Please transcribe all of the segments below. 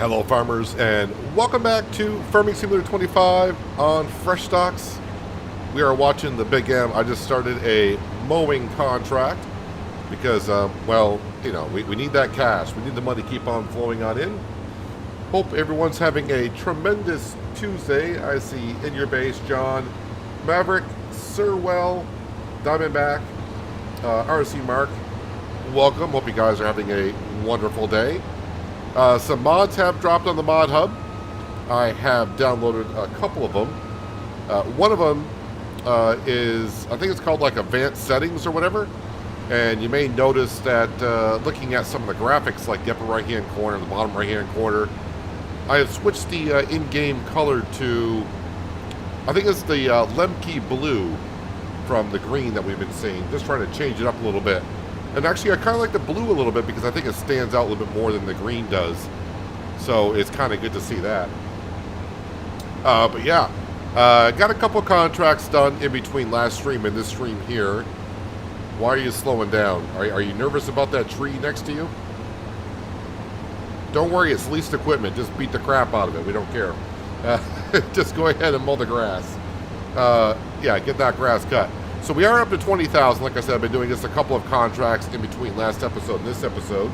Hello farmers, and welcome back to Farming Simulator 25 on Frechdachs. We are watching the Big M. I just started a mowing contract because, well, you know, we need that cash. We need the money to keep on flowing on in. Hope everyone's having a tremendous Tuesday. I see In Your Base, John, Maverick, Sirwell, Diamondback, RC Mark. Welcome. Hope you guys are having a wonderful day. Some mods have dropped on the mod hub. I have downloaded a couple of them. One of them is, I think it's called like advanced settings or whatever. And you may notice that looking at some of the graphics, like the upper right hand corner, the bottom right hand corner, I have switched the in-game color to, I think it's the Lemke blue from the green that we've been seeing. Just trying to change it up a little bit. And actually, I kind of like the blue a little bit because I think it stands out a little bit more than the green does. So it's kind of good to see that. But yeah, got a couple contracts done in between last stream and this stream here. Why are you slowing down? Are you nervous about that tree next to you? Don't worry, it's leased equipment. Just beat the crap out of it. We don't care. Just go ahead and mow the grass. Yeah, get that grass cut. So we are up to 20,000. Like I said, I've been doing just a couple of contracts in between last episode and this episode.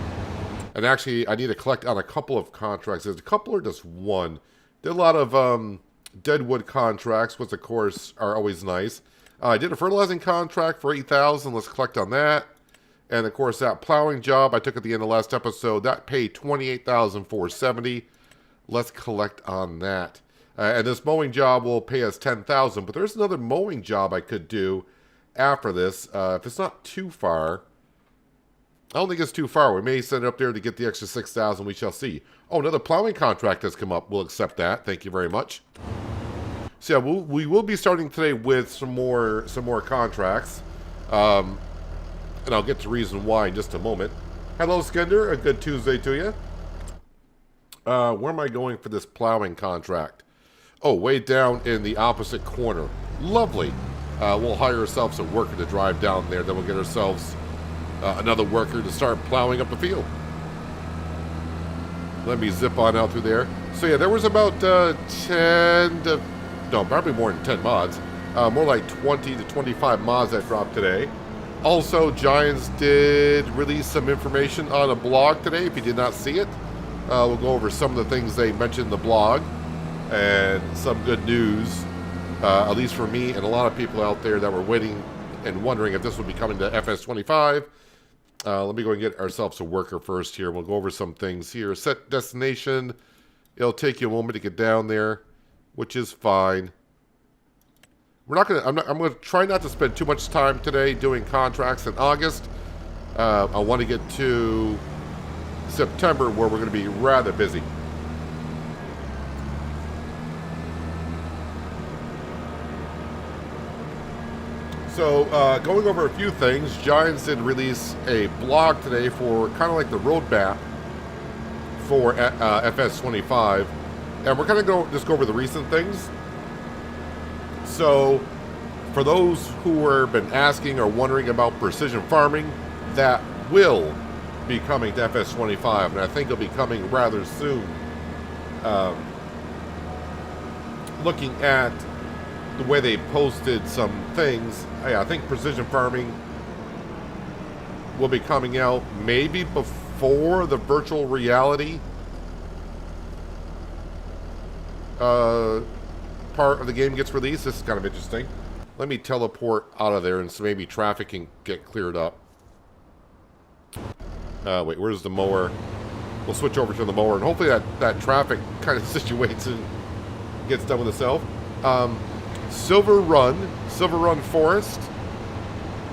And actually, I need to collect on a couple of contracts. There's a couple or just one. Did a lot of Deadwood contracts, which of course are always nice. I did a fertilizing contract for 8,000. Let's collect on that. And of course, that plowing job I took at the end of last episode, that paid 28,470. Let's collect on that. And this mowing job will pay us 10,000. But there's another mowing job I could do after this, if it's not too far. I don't think it's too far. We may send it up there to get the extra 6,000. We shall see. Oh, another plowing contract has come up. We'll accept that. Thank you very much. So yeah, we will be starting today with some more contracts, and I'll get to reason why in just a moment. Hello, Skender. A good Tuesday to you. Where am I going for this plowing contract? Oh, way down in the opposite corner. Lovely. We'll hire ourselves a worker to drive down there. Then we'll get ourselves another worker to start plowing up the field. Let me zip on out through there. So yeah, there was about 10 to, no, probably more than 10 mods. More like 20 to 25 mods that dropped today. Also, Giants did release some information on a blog today. If you did not see it, we'll go over some of the things they mentioned in the blog and some good news. At least for me and a lot of people out there that were waiting and wondering if this would be coming to FS25. Let me go and get ourselves a worker first here. We'll go over some things here. Set destination. It'll take you a moment to get down there, which is fine. We're not gonna. I'm gonna try not to spend too much time today doing contracts in August. I want to get to September where we're going to be rather busy. So, going over a few things, Giants did release a blog today for kind of like the roadmap for FS25. And we're kind of just go over the recent things. So, for those who have been asking or wondering about precision farming, that will be coming to FS25. And I think it'll be coming rather soon. Looking at the way they posted some things, I think precision farming will be coming out maybe before the virtual reality part of the game gets released. This is kind of interesting. Let me teleport out of there and so maybe traffic can get cleared up. Wait, where's the mower? We'll switch over to the mower and hopefully that traffic kind of situates and gets done with itself. Silver Run Forest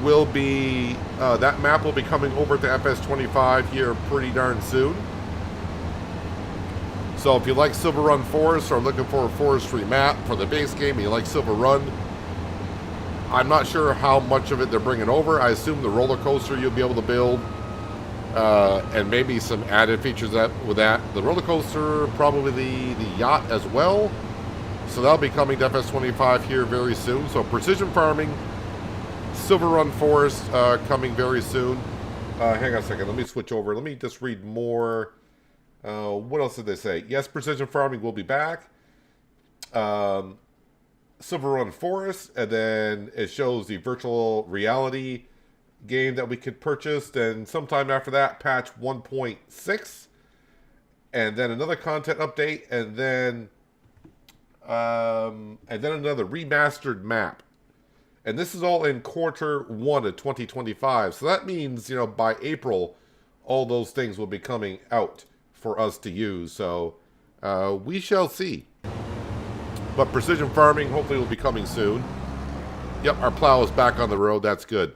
will be, that map will be coming over to FS25 here pretty darn soon. So if you like Silver Run Forest or looking for a forestry map for the base game and you like Silver Run, I'm not sure how much of it they're bringing over. I assume the roller coaster you'll be able to build, and maybe some added features with that. The roller coaster, probably the yacht as well. So that'll be coming to FS25 here very soon. So precision farming, Silver Run Forest coming very soon. Hang on a second. Let me switch over. Let me just read more What else did they say? Yes, precision farming will be back. Silver Run Forest, and then it shows the virtual reality game that we could purchase. Then sometime after that, patch 1.6, and then another content update, and then another remastered map. And this is all in Q1 of 2025. So that means, by April, all those things will be coming out for us to use. So we shall see. But precision farming hopefully will be coming soon. Yep, our plow is back on the road. That's good.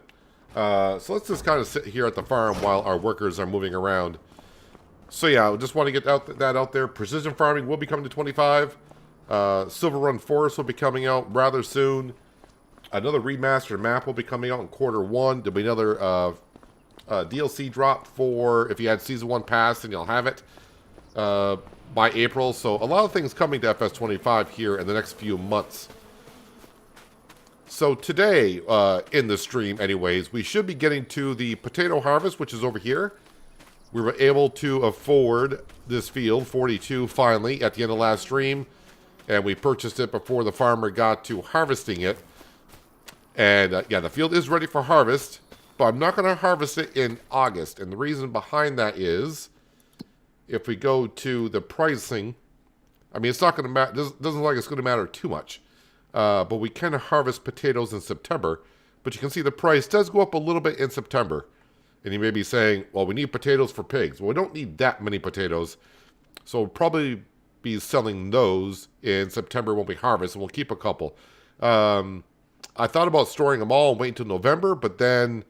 So let's just kind of sit here at the farm while our workers are moving around. So yeah, I just want to get that out there. Precision farming will be coming to 25. Silver Run Forest will be coming out rather soon. Another remastered map will be coming out in Q1. There'll be another DLC drop for if you had Season 1 Pass, and you'll have it by April. So a lot of things coming to FS25 here in the next few months. So today, in the stream anyways, we should be getting to the potato harvest, which is over here. We were able to afford this field, 42, finally, at the end of last stream. And we purchased it before the farmer got to harvesting it. And yeah, the field is ready for harvest, but I'm not going to harvest it in August. And the reason behind that is, if we go to the pricing, I mean, it's not going to matter. Doesn't look like it's going to matter too much. But we can harvest potatoes in September. But you can see the price does go up a little bit in September. And you may be saying, well, we need potatoes for pigs. Well, we don't need that many potatoes. So we'll probably be selling those in September when we harvest, and we'll keep a couple. I thought about storing them all and wait until November, but then,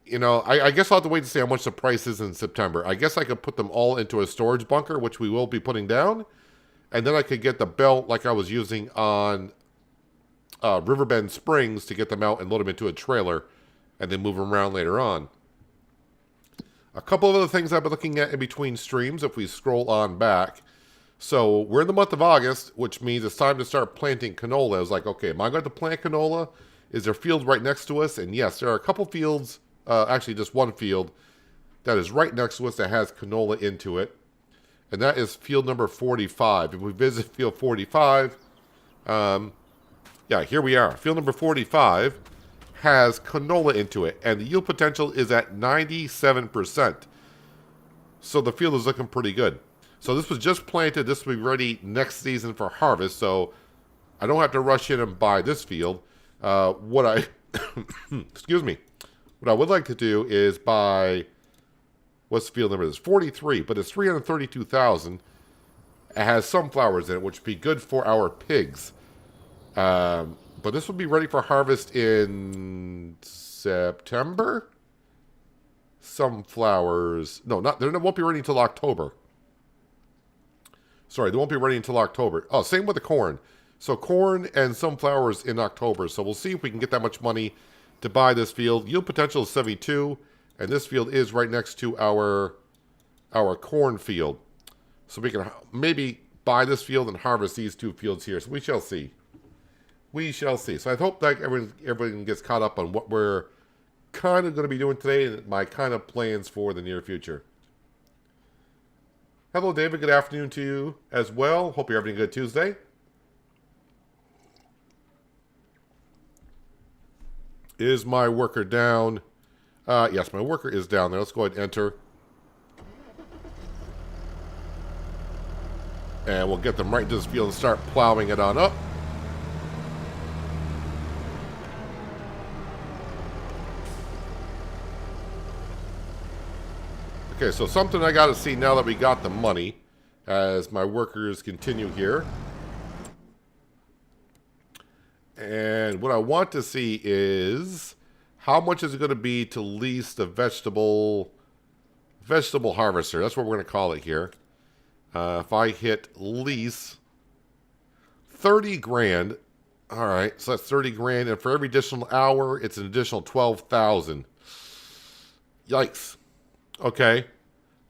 I guess I'll have to wait to see how much the price is in September. I guess I could put them all into a storage bunker, which we will be putting down, and then I could get the belt like I was using on Riverbend Springs to get them out and load them into a trailer and then move them around later on. A couple of other things I've been looking at in between streams, if we scroll on back. So we're in the month of August, which means it's time to start planting canola. I was like, okay, am I going to plant canola? Is there fields right next to us? And yes, there are a couple fields, actually just one field, that is right next to us that has canola into it. And that is field number 45. If we visit field 45, yeah, here we are. Field number 45 has canola into it, and the yield potential is at 97%. So the field is looking pretty good. So this was just planted. This will be ready next season for harvest. So I don't have to rush in and buy this field. Excuse me. What I would like to do is buy, what's the field number? It's 43, but it's 332,000. It has sunflowers in it, which would be good for our pigs. But this will be ready for harvest in September. Sunflowers. No, they won't be ready until October. Sorry, they won't be ready until October. Oh, same with the corn. So corn and sunflowers in October. So we'll see if we can get that much money to buy this field. Yield potential is 72, and this field is right next to our corn field. So we can maybe buy this field and harvest these two fields here. So we shall see. We shall see. So I hope that everyone gets caught up on what we're kind of going to be doing today and my kind of plans for the near future. Hello, David. Good afternoon to you as well. Hope you're having a good Tuesday. Is my worker down? Yes, my worker is down there. Let's go ahead and enter. And we'll get them right into this field and start plowing it on up. Okay, so something I got to see now that we got the money as my workers continue here. And what I want to see is how much is it going to be to lease the vegetable harvester. That's what we're going to call it here. If I hit lease, 30 grand. All right, so that's 30 grand. And for every additional hour, it's an additional 12,000. Yikes. Okay.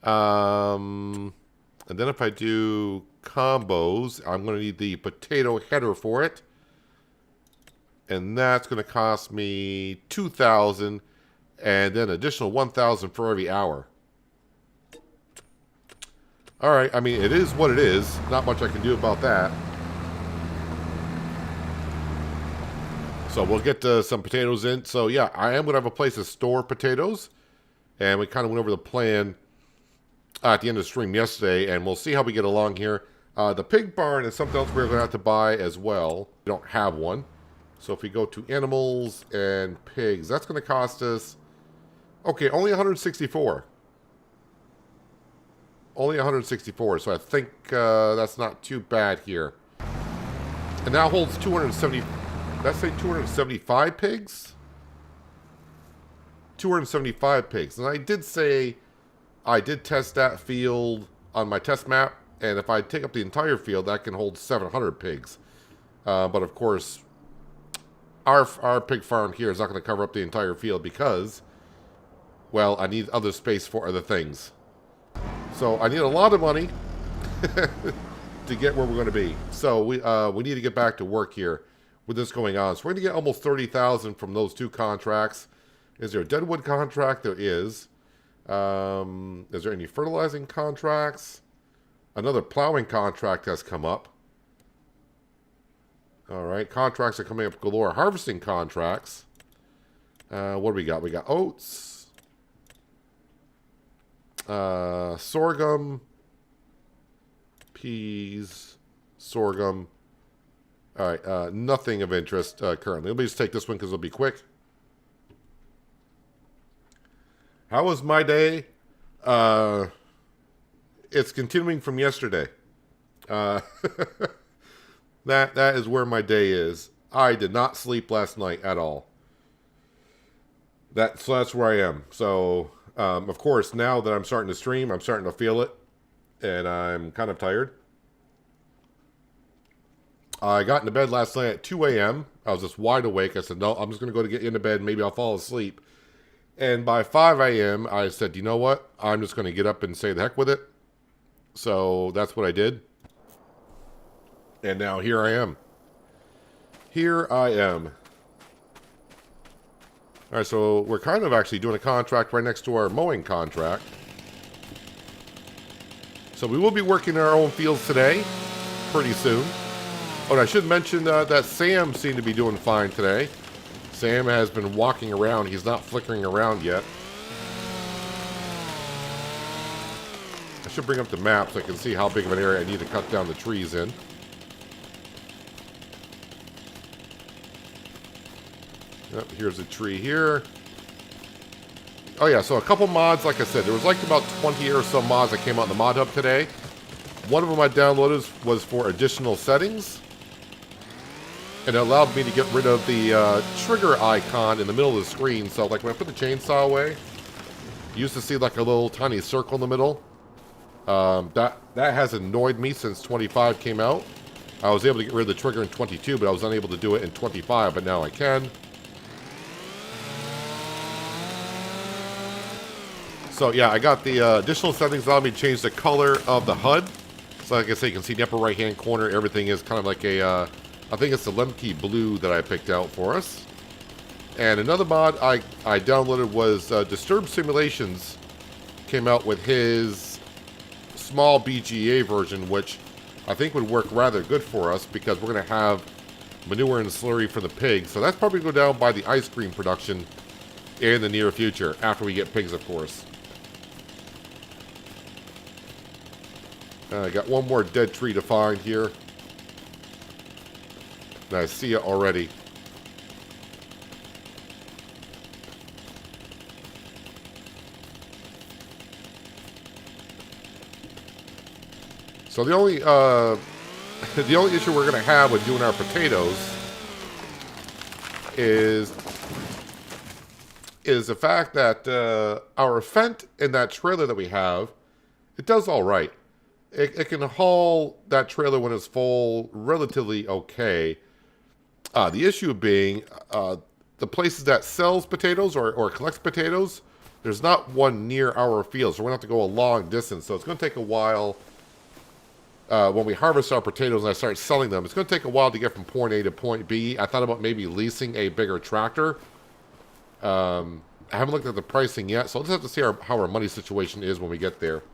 And then if I do combos, I'm going to need the potato header for it. And that's going to cost me 2,000 and then additional 1,000 for every hour. All right, I mean, it is what it is. Not much I can do about that. So we'll get some potatoes in. So yeah, I am going to have a place to store potatoes. And we kind of went over the plan at the end of the stream yesterday. And we'll see how we get along here. The pig barn is something else we're going to have to buy as well. We don't have one. So if we go to animals and pigs, that's going to cost us... Okay, only 164. Only 164, so I think that's not too bad here. And that holds 270... Let's say 275 pigs? 275 pigs. And I did say I did test that field on my test map. And if I take up the entire field, that can hold 700 pigs. But of course, our pig farm here is not going to cover up the entire field because, well, I need other space for other things. So I need a lot of money to get where we're going to be. So we need to get back to work here with this going on. So we're going to get almost 30,000 from those two contracts. Is there a Deadwood contract? There is. Is there any fertilizing contracts? Another plowing contract has come up. All right, contracts are coming up galore. Harvesting contracts. What do we got? We got oats. Sorghum. Peas. Sorghum. All right, nothing of interest currently. Let me just take this one because it'll be quick. How was my day? It's continuing from yesterday. That is where my day is. I did not sleep last night at all. So that's where I am. So, of course, now that I'm starting to stream, I'm starting to feel it. And I'm kind of tired. I got into bed last night at 2 a.m. I was just wide awake. I said, no, I'm just going to go to get into bed. Maybe I'll fall asleep. And by 5 a.m., I said, you know what? I'm just going to get up and say the heck with it. So that's what I did. And now here I am. Here I am. All right, so we're kind of actually doing a contract right next to our mowing contract. So we will be working in our own fields today, pretty soon. Oh, and I should mention that Sam seemed to be doing fine today. Sam has been walking around. He's not flickering around yet. I should bring up the map so I can see how big of an area I need to cut down the trees in. Yep, here's a tree here. Oh yeah, so a couple mods, like I said, there was like about 20 or so mods that came out in the mod hub today. One of them I downloaded was for additional settings. And it allowed me to get rid of the trigger icon in the middle of the screen. So like when I put the chainsaw away, you used to see like a little tiny circle in the middle. That has annoyed me since 25 came out. I was able to get rid of the trigger in 22, but I was unable to do it in 25, but now I can. So yeah, I got the additional settings allowed me to change the color of the HUD. So like I say, you can see in the upper right hand corner, everything is kind of like a, I think it's the Lemke blue that I picked out for us. And another mod I downloaded was Disturbed Simulations came out with his small BGA version, which I think would work rather good for us because we're going to have manure and slurry for the pigs. So that's probably going to go down by the ice cream production in the near future, after we get pigs, of course. I got one more dead tree to find here. And I see it already. So the only issue we're going to have with doing our potatoes is the fact that our Fendt in that trailer that we have, it does all right. It can haul that trailer when it's full relatively okay. The issue being the places that sells potatoes or collects potatoes, there's not one near our field, so we're going to have to go a long distance. So it's going to take a while. When we harvest our potatoes and I start selling them, it's going to take a while to get from point A to point B. I thought about maybe leasing a bigger tractor. I haven't looked at the pricing yet, so let's have to see how our money situation is when we get there.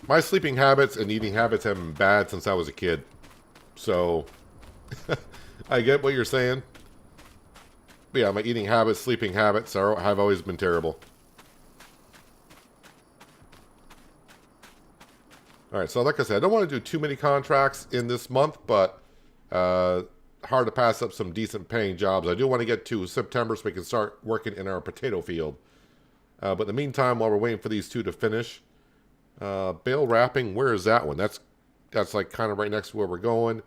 My sleeping habits and eating habits have been bad since I was a kid. So, I get what you're saying. But yeah, my eating habits, sleeping habits have always been terrible. Alright, so like I said, I don't want to do too many contracts in this month, but hard to pass up some decent paying jobs. I do want to get to September so we can start working in our potato field. But in the meantime, while we're waiting for these two to finish, bale wrapping, where is that one? That's like kind of right next to where we're going.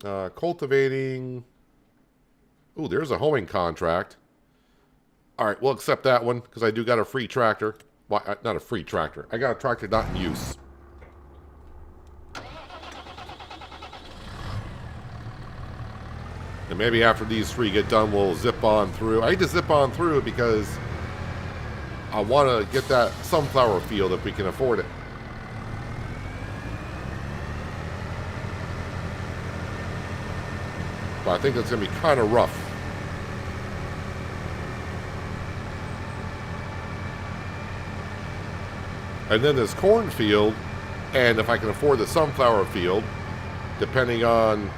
Cultivating. Ooh, there's a hoeing contract. Alright, we'll accept that one because I do got a free tractor. Well, not a free tractor. I got a tractor not in use. And maybe after these three get done, we'll zip on through. I hate to zip on through because I want to get that sunflower field if we can afford it. But I think it's going to be kind of rough. And then this cornfield, and if I can afford the sunflower field, depending on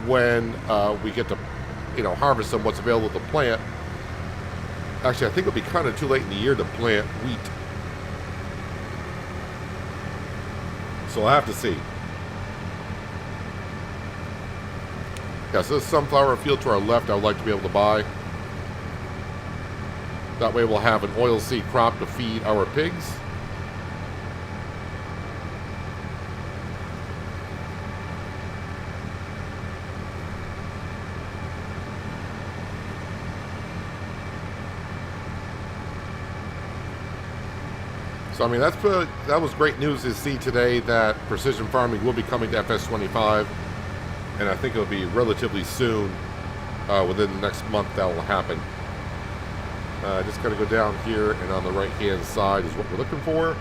when we get to, harvest them, what's available to plant. Actually, I think it'll be kind of too late in the year to plant wheat. So I'll have to see. Yeah, so this sunflower field to our left, I would like to be able to buy. That way we'll have an oilseed crop to feed our pigs. So, I mean, that was great news to see today that precision farming will be coming to FS25. And I think it'll be relatively soon, within the next month, that will happen. Just got to go down here, and on the right-hand side is what we're looking for.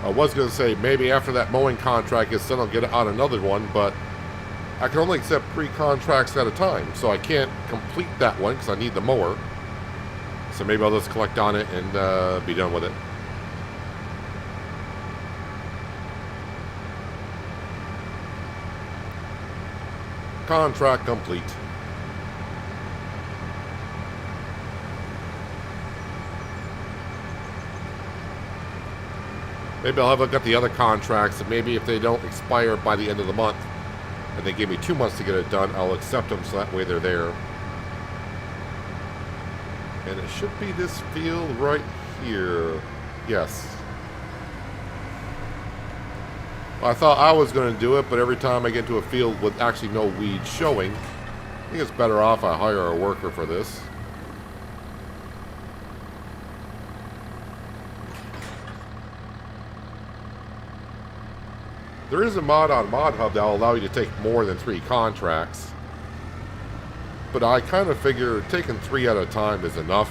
I was going to say, maybe after that mowing contract is done, I'll get on another one, but I can only accept 3 contracts at a time, so I can't complete that one because I need the mower. So maybe I'll just collect on it and be done with it. Contract complete. Maybe I'll have a look at the other contracts, and maybe if they don't expire by the end of the month, and they give me 2 months to get it done, I'll accept them so that way they're there. And it should be this field right here. Yes. Well, I thought I was going to do it, but every time I get to a field with actually no weeds showing, I think it's better off I hire a worker for this. There is a mod on ModHub that will allow you to take more than 3 contracts. But I kind of figure taking 3 at a time is enough.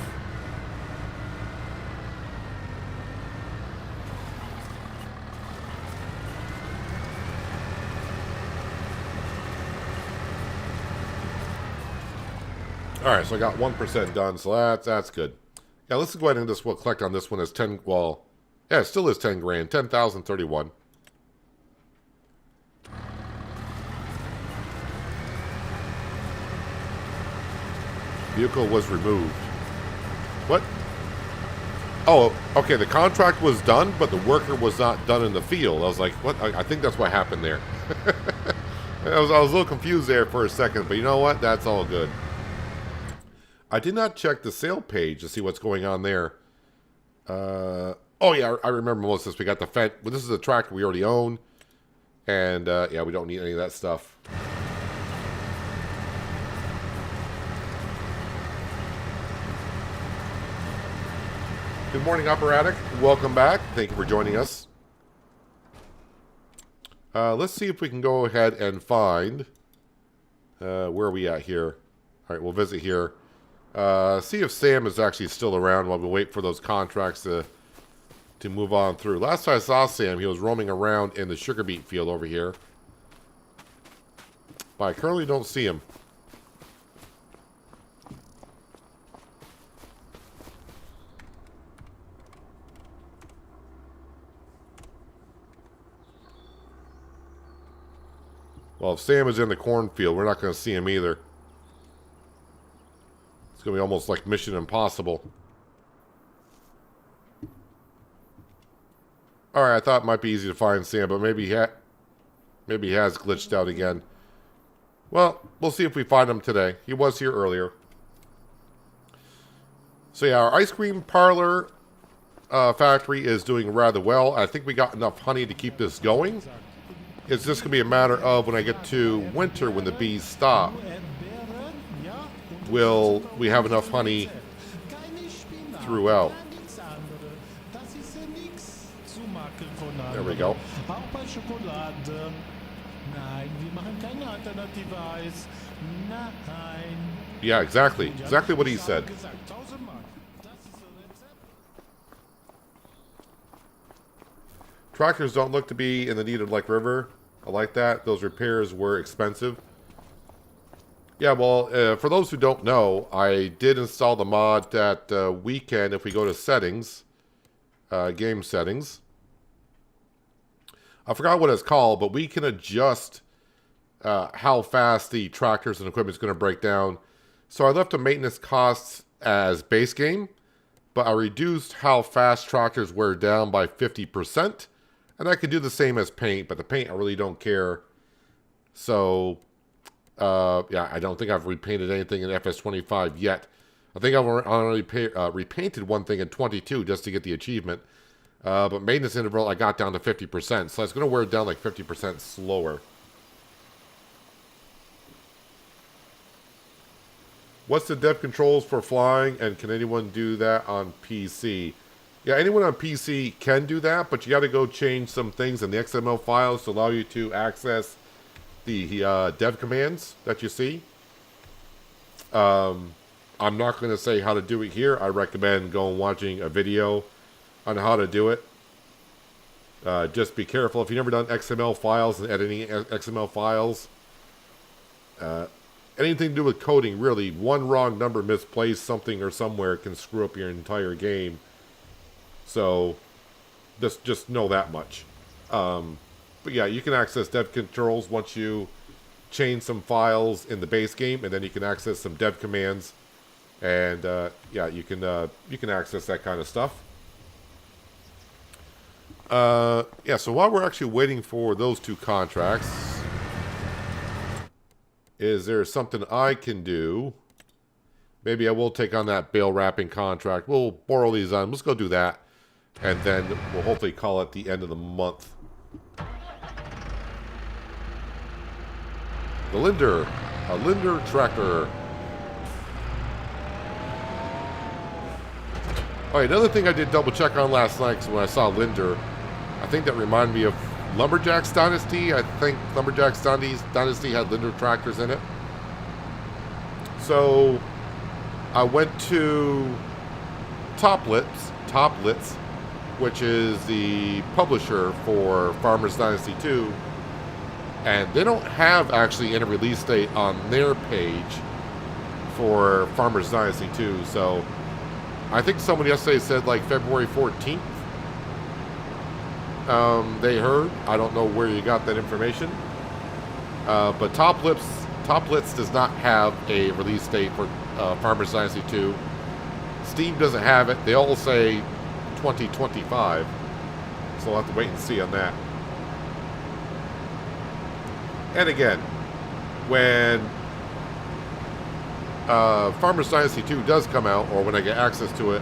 Alright, so I got 1% done, so that's good. Yeah, let's go ahead and just collect on this one as 10, well, yeah, it still is 10 grand, 10,031. Vehicle was removed. What? Oh, okay, the contract was done, but the worker was not done in the field. I was like, what? I think that's what happened there. I was a little confused there for a second, but you know what? That's all good. I did not check the sale page to see what's going on there. Oh yeah, I remember most of this. We got the Fed. Well, this is a tractor we already own. And yeah, we don't need any of that stuff. Good morning, Upper Attic. Welcome back. Thank you for joining us. Let's see if we can go ahead and find... where are we at here? All right, we'll visit here. See if Sam is actually still around while we wait for those contracts to to move on through. Last time I saw Sam, he was roaming around in the sugar beet field over here. But I currently don't see him. Well, if Sam is in the cornfield, we're not going to see him either. It's going to be almost like Mission Impossible. Alright, I thought it might be easy to find Sam, but maybe he has glitched out again. Well, we'll see if we find him today. He was here earlier. So yeah, our ice cream parlor factory is doing rather well. I think we got enough honey to keep this going. It's just going to be a matter of when I get to winter, when the bees stop, will we have enough honey throughout. There we go. Yeah, exactly. Exactly what he said. Tractors don't look to be in the need of like River. I like that. Those repairs were expensive. Yeah, well, for those who don't know, I did install the mod that we can, if we go to settings, game settings. I forgot what it's called, but we can adjust how fast the tractors and equipment is going to break down. So I left the maintenance costs as base game, but I reduced how fast tractors wear down by 50%. And I could do the same as paint, but the paint I really don't care. So, yeah, I don't think I've repainted anything in FS25 yet. I think I've already repainted one thing in 22 just to get the achievement. But maintenance interval, I got down to 50%. So it's going to wear it down like 50% slower. What's the dev controls for flying, and can anyone do that on PC? Yeah, anyone on PC can do that, but you got to go change some things in the XML files to allow you to access the dev commands that you see. I'm not going to say how to do it here. I recommend going and watching a video on how to do it. Just be careful. If you've never done XML files and editing XML files, anything to do with coding, really, one wrong number misplaced something or somewhere can screw up your entire game. So, just know that much. But yeah, you can access dev controls once you change some files in the base game, and then you can access some dev commands, and yeah, you can access that kind of stuff. Yeah, so while we're actually waiting for those two contracts, is there something I can do? Maybe I will take on that bale wrapping contract. We'll borrow these on. Let's go do that. And then we'll hopefully call it the end of the month. The Linder. A Linder tractor. Alright, another thing I did double check on last night when I saw Linder, I think that reminded me of Lumberjacks Dynasty. I think Lumberjacks Dynasty had Linder tractors in it. So I went to Toplitz, which is the publisher for Farmers Dynasty 2, and they don't have actually any release date on their page for Farmers Dynasty 2, so I think someone yesterday said like February 14th. They heard. I don't know where you got that information. But Toplitz does not have a release date for Farmers Dynasty 2. Steam doesn't have it. They all say 2025. So we'll have to wait and see on that. And again, when Farmers Dynasty 2 does come out, or when I get access to it,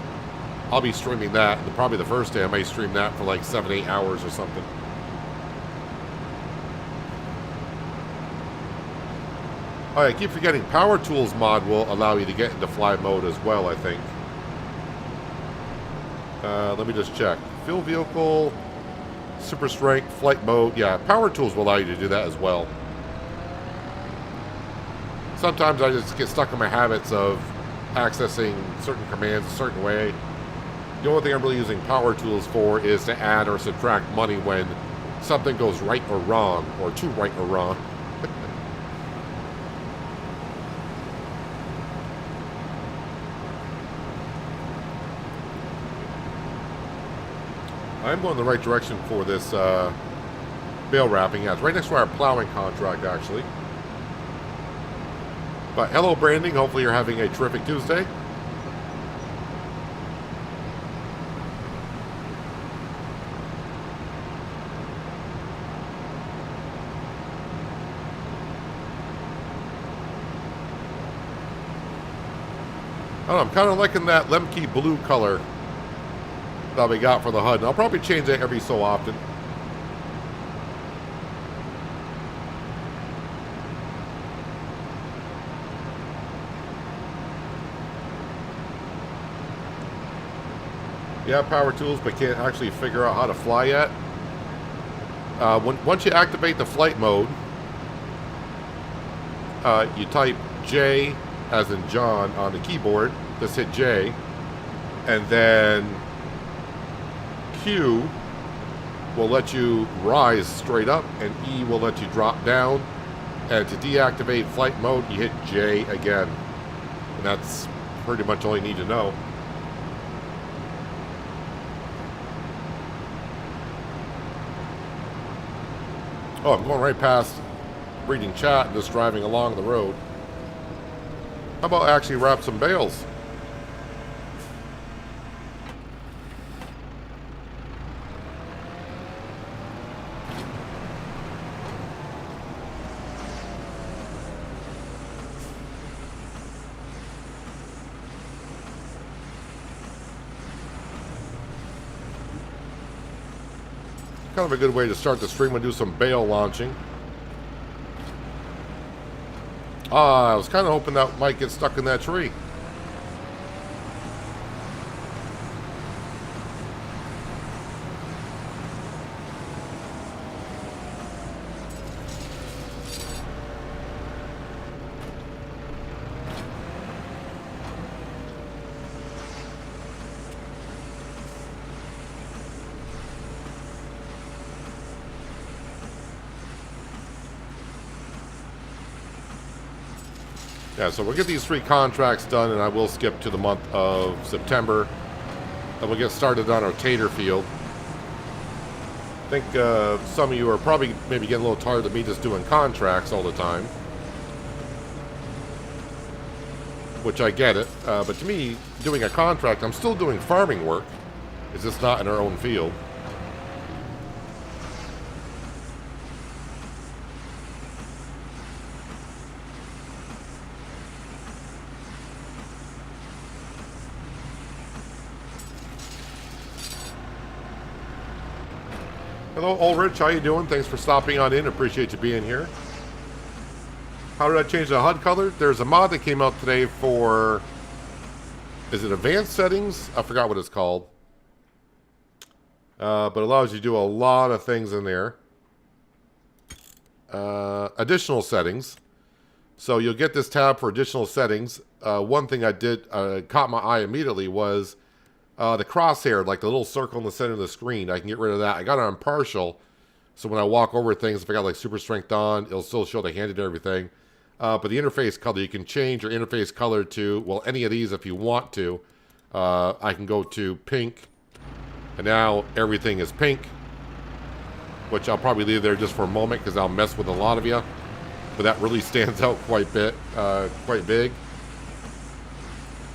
I'll be streaming that. And probably the first day I may stream that for like 7-8 hours or something. Oh, I keep forgetting Power Tools mod will allow you to get into fly mode as well, I think. Let me just check. Fuel vehicle, super strength, flight mode. Yeah, Power Tools will allow you to do that as well. Sometimes I just get stuck in my habits of accessing certain commands a certain way. The only thing I'm really using power tools for is to add or subtract money when something goes right or wrong, or too right or wrong. I'm going the right direction for this bale wrapping. Yeah, it's right next to our plowing contract, actually. But hello, Branding. Hopefully you're having a terrific Tuesday. I don't know, I'm kind of liking that Lemke blue color that we got for the HUD. And I'll probably change that every so often. Yeah, power tools, but can't actually figure out how to fly yet. Once you activate the flight mode, you type J as in John on the keyboard. Just hit J, and then Q will let you rise straight up, and E will let you drop down. And to deactivate flight mode, you hit J again. And that's pretty much all you need to know. Oh, I'm going right past reading chat and just driving along the road. How about actually wrap some bales? Kind of a good way to start the stream and do some bale launching. I was kind of hoping that might get stuck in that tree. Yeah, so we'll get these 3 contracts done, and I will skip to the month of September. And we'll get started on our tater field. I think some of you are probably maybe getting a little tired of me just doing contracts all the time. Which I get it. But to me, doing a contract, I'm still doing farming work. It's just not in our own field. Hello, Ulrich. How you doing? Thanks for stopping on in. Appreciate you being here. How did I change the HUD color? There's a mod that came out today for... Is it advanced settings? I forgot what it's called. But it allows you to do a lot of things in there. Additional settings. So you'll get this tab for additional settings. One thing I did caught my eye immediately was... the crosshair, like the little circle in the center of the screen, I can get rid of that. I got it on partial, so when I walk over things, if I got like super strength on, it'll still show the hand and everything. But the interface color, you can change your interface color to, well, any of these if you want to. I can go to pink, and now everything is pink, which I'll probably leave there just for a moment because I'll mess with a lot of you. But that really stands out quite big.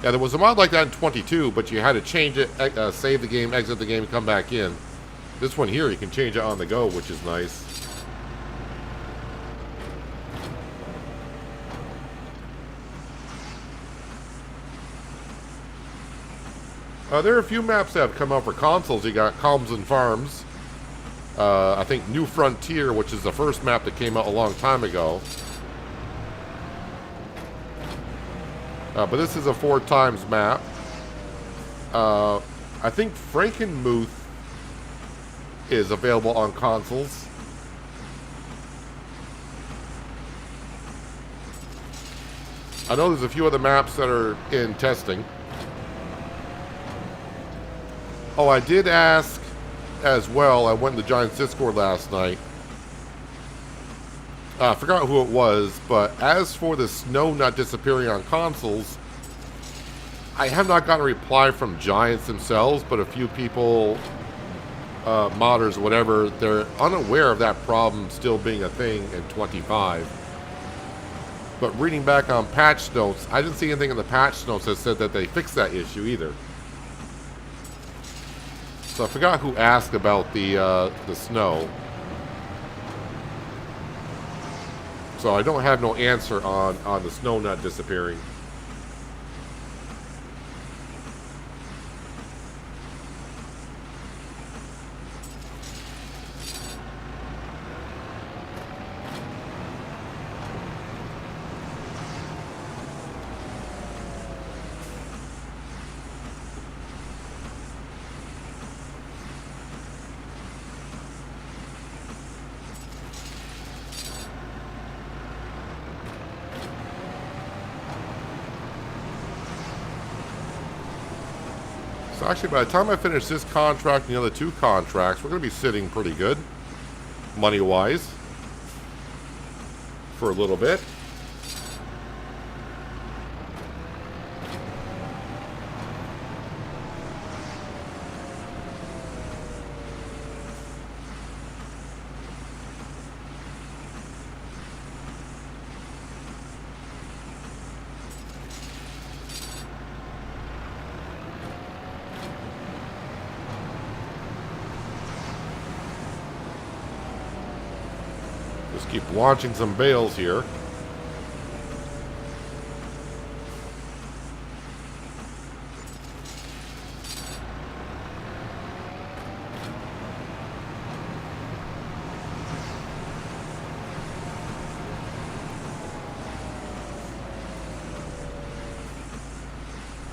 Yeah, there was a mod like that in 22, but you had to change it, save the game, exit the game, and come back in. This one here, you can change it on the go, which is nice. There are a few maps that have come out for consoles. You got Calms and Farms. I think New Frontier, which is the first map that came out a long time ago. But this is a 4 times map. I think Frankenmuth is available on consoles. I know there's a few other maps that are in testing. Oh, I did ask as well. I went in the Giants Discord last night. I forgot who it was, but as for the snow not disappearing on consoles, I have not gotten a reply from Giants themselves, but a few people, modders, whatever, they're unaware of that problem still being a thing in 25. But reading back on patch notes, I didn't see anything in the patch notes that said that they fixed that issue either. So I forgot who asked about the snow. So I don't have no answer on the snow not disappearing. So actually, by the time I finish this contract and the other 2 contracts, we're going to be sitting pretty good, money-wise, for a little bit. Just keep launching some bales here.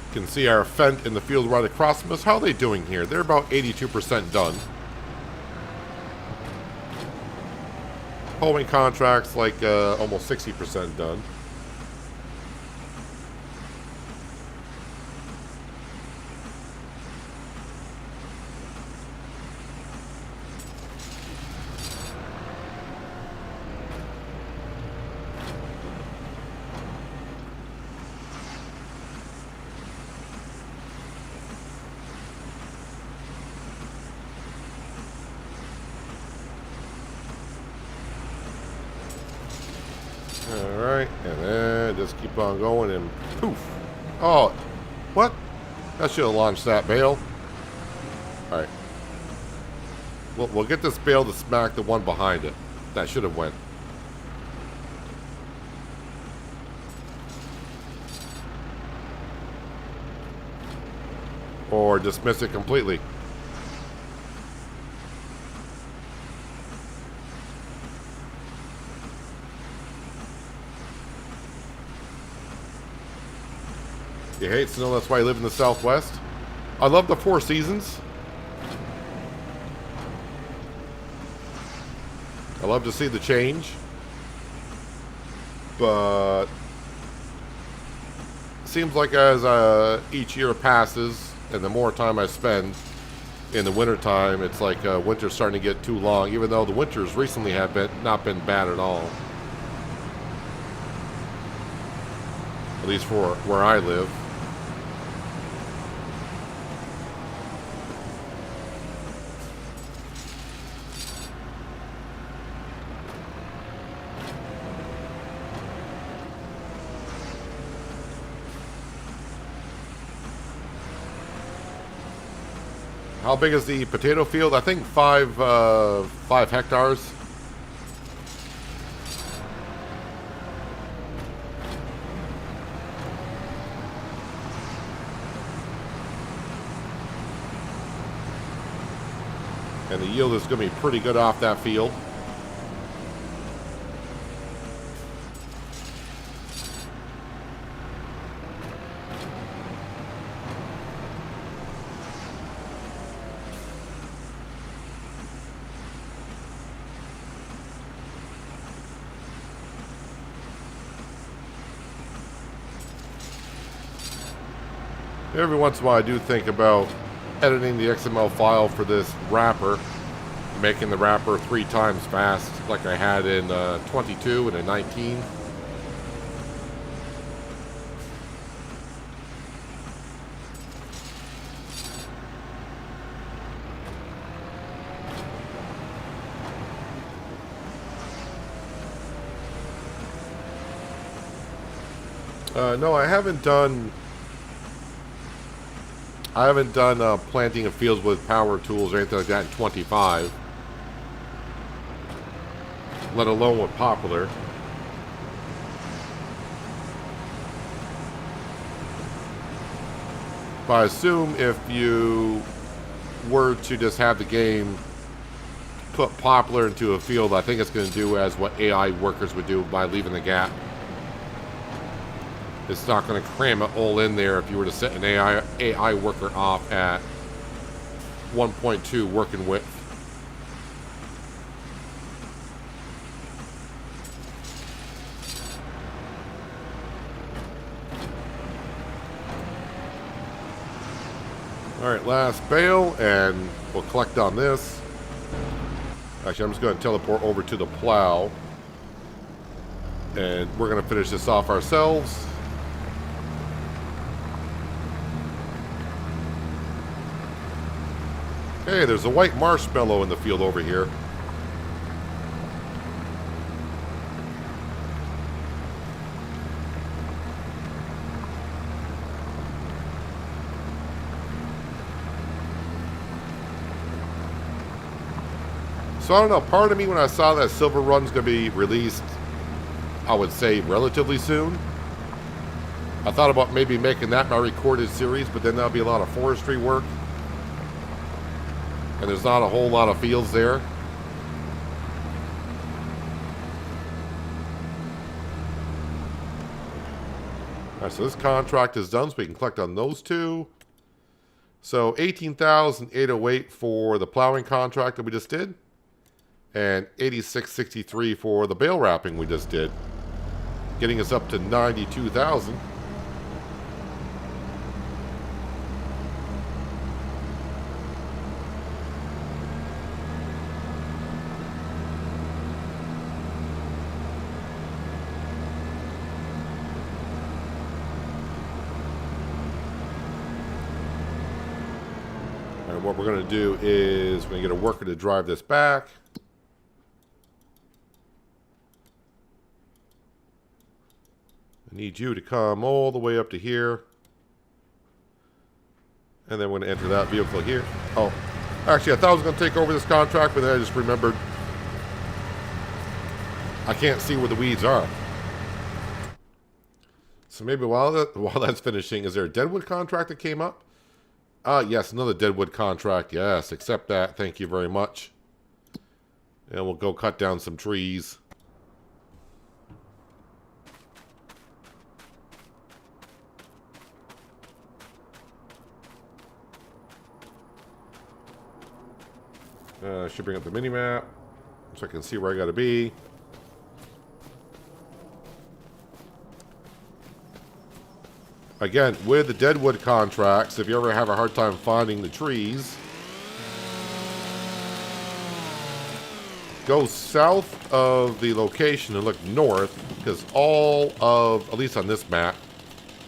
You can see our Fent in the field right across from us. How are they doing here? They're about 82% done. Holding contracts like almost 60% done. Alright, and then just keep on going and poof. Oh, what? That should have launched that bale. Alright. We'll get this bale to smack the one behind it. That should have went. Or dismiss it completely. You hate snow, that's why you live in the Southwest. I love the 4 seasons. I love to see the change. But seems like as each year passes and the more time I spend in the wintertime, it's like winter's starting to get too long, even though the winters recently have not been bad at all. At least for where I live. How big is the potato field? I think 5 hectares. And the yield is going to be pretty good off that field. Every once in a while I do think about editing the XML file for this wrapper, making the wrapper 3 times fast, like I had in 22 and in 19. No, I haven't done planting of fields with power tools or anything like that in 25. Let alone with popular. But I assume if you were to just have the game put popular into a field, I think it's going to do as what AI workers would do by leaving the gap. It's not going to cram it all in there if you were to set an AI worker off at 1.2 working width. Alright, last bale, and we'll collect on this. Actually, I'm just going to teleport over to the plow. And we're going to finish this off ourselves. Hey, there's a white marshmallow in the field over here. So I don't know, part of me when I saw that Silver Run's going to be released, I would say relatively soon. I thought about maybe making that my recorded series, but then that'll be a lot of forestry work. And there's not a whole lot of fields there. Alright, so this contract is done, so we can collect on those two. So 18,808 for the plowing contract that we just did. And 86.63 for the bale wrapping we just did. Getting us up to 92,000. What we're going to do is we're going to get a worker to drive this back. I need you to come all the way up to here. And then we're going to enter that vehicle here. Oh, actually, I thought I was going to take over this contract, but then I just remembered I can't see where the weeds are. So maybe while that's finishing, is there a Deadwood contract that came up? Yes, another Deadwood contract. Yes, accept that. Thank you very much. And we'll go cut down some trees. Should bring up the mini-map so I can see where I gotta be. Again, with the Deadwood contracts, if you ever have a hard time finding the trees, go south of the location and look north, because all of, at least on this map,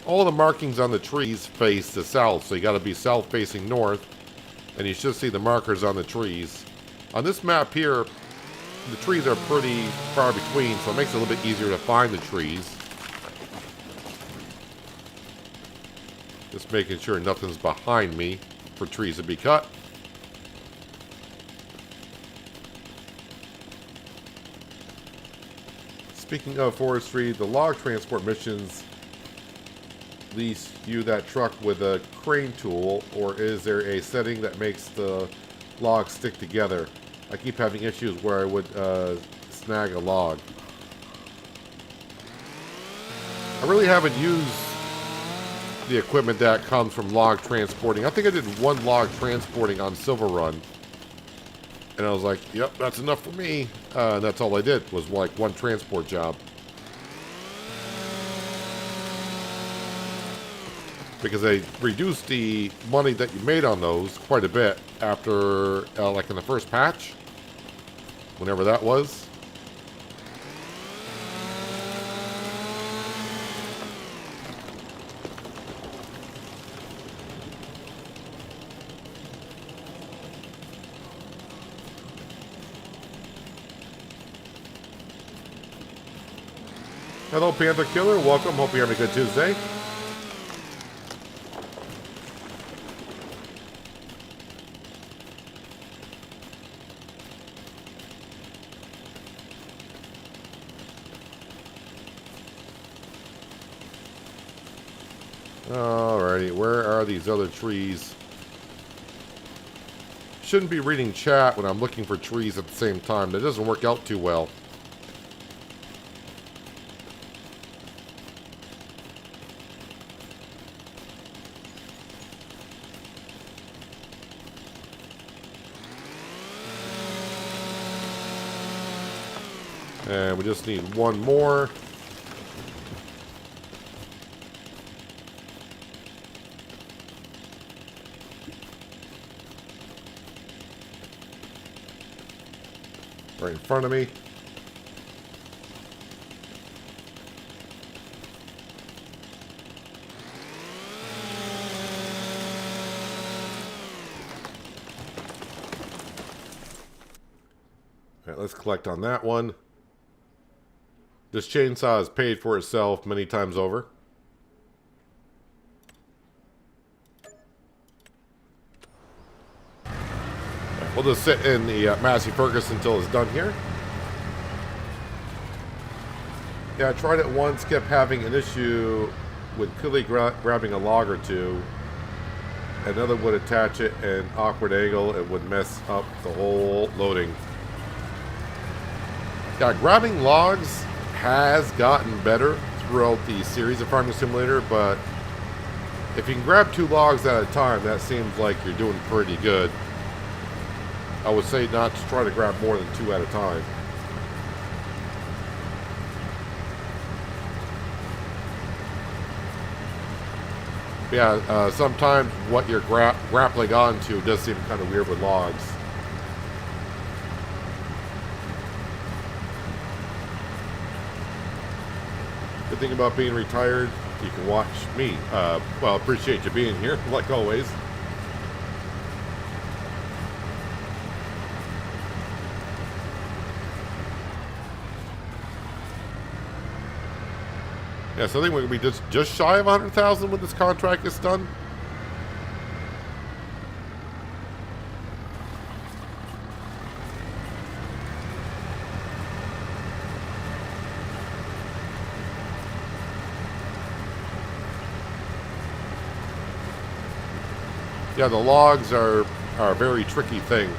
all the markings on the trees face the south, so you gotta be south facing north, and you should see the markers on the trees. On this map here, the trees are pretty far between, so it makes it a little bit easier to find the trees. Just making sure nothing's behind me for trees to be cut. Speaking of forestry, the log transport missions lease you that truck with a crane tool, or is there a setting that makes the logs stick together? I keep having issues where I would snag a log. I really haven't used the equipment that comes from log transporting. I think I did one log transporting on Silver Run. And I was like, yep, that's enough for me. And that's all I did, was like one transport job. because they reduced the money that you made on those quite a bit after, like in the first patch, whenever that was. Hello, Panther Killer. Welcome. Hope you're having a good Tuesday. Alrighty, where are these other trees? Shouldn't be reading chat when I'm looking for trees at the same time. That doesn't work out too well. And we just need one more. Right in front of me. All right, let's collect on that one. This chainsaw has paid for itself many times over. We'll just sit in the Massey Ferguson until it's done here. Yeah, I tried it once, kept having an issue with quickly grabbing a log or two. Another would attach it at an awkward angle. It would mess up the whole loading. Yeah, grabbing logs has gotten better throughout the series of Farming Simulator, but if you can grab 2 logs at a time, that seems like you're doing pretty good. I would say not to try to grab more than 2 at a time. Yeah, sometimes what you're grappling onto does seem kind of weird with logs. Good thing about being retired, you can watch me. Well, appreciate you being here, like always. Yeah, so I think we're going to be just shy of 100,000 when this contract is done. Yeah, the logs are a very tricky thing.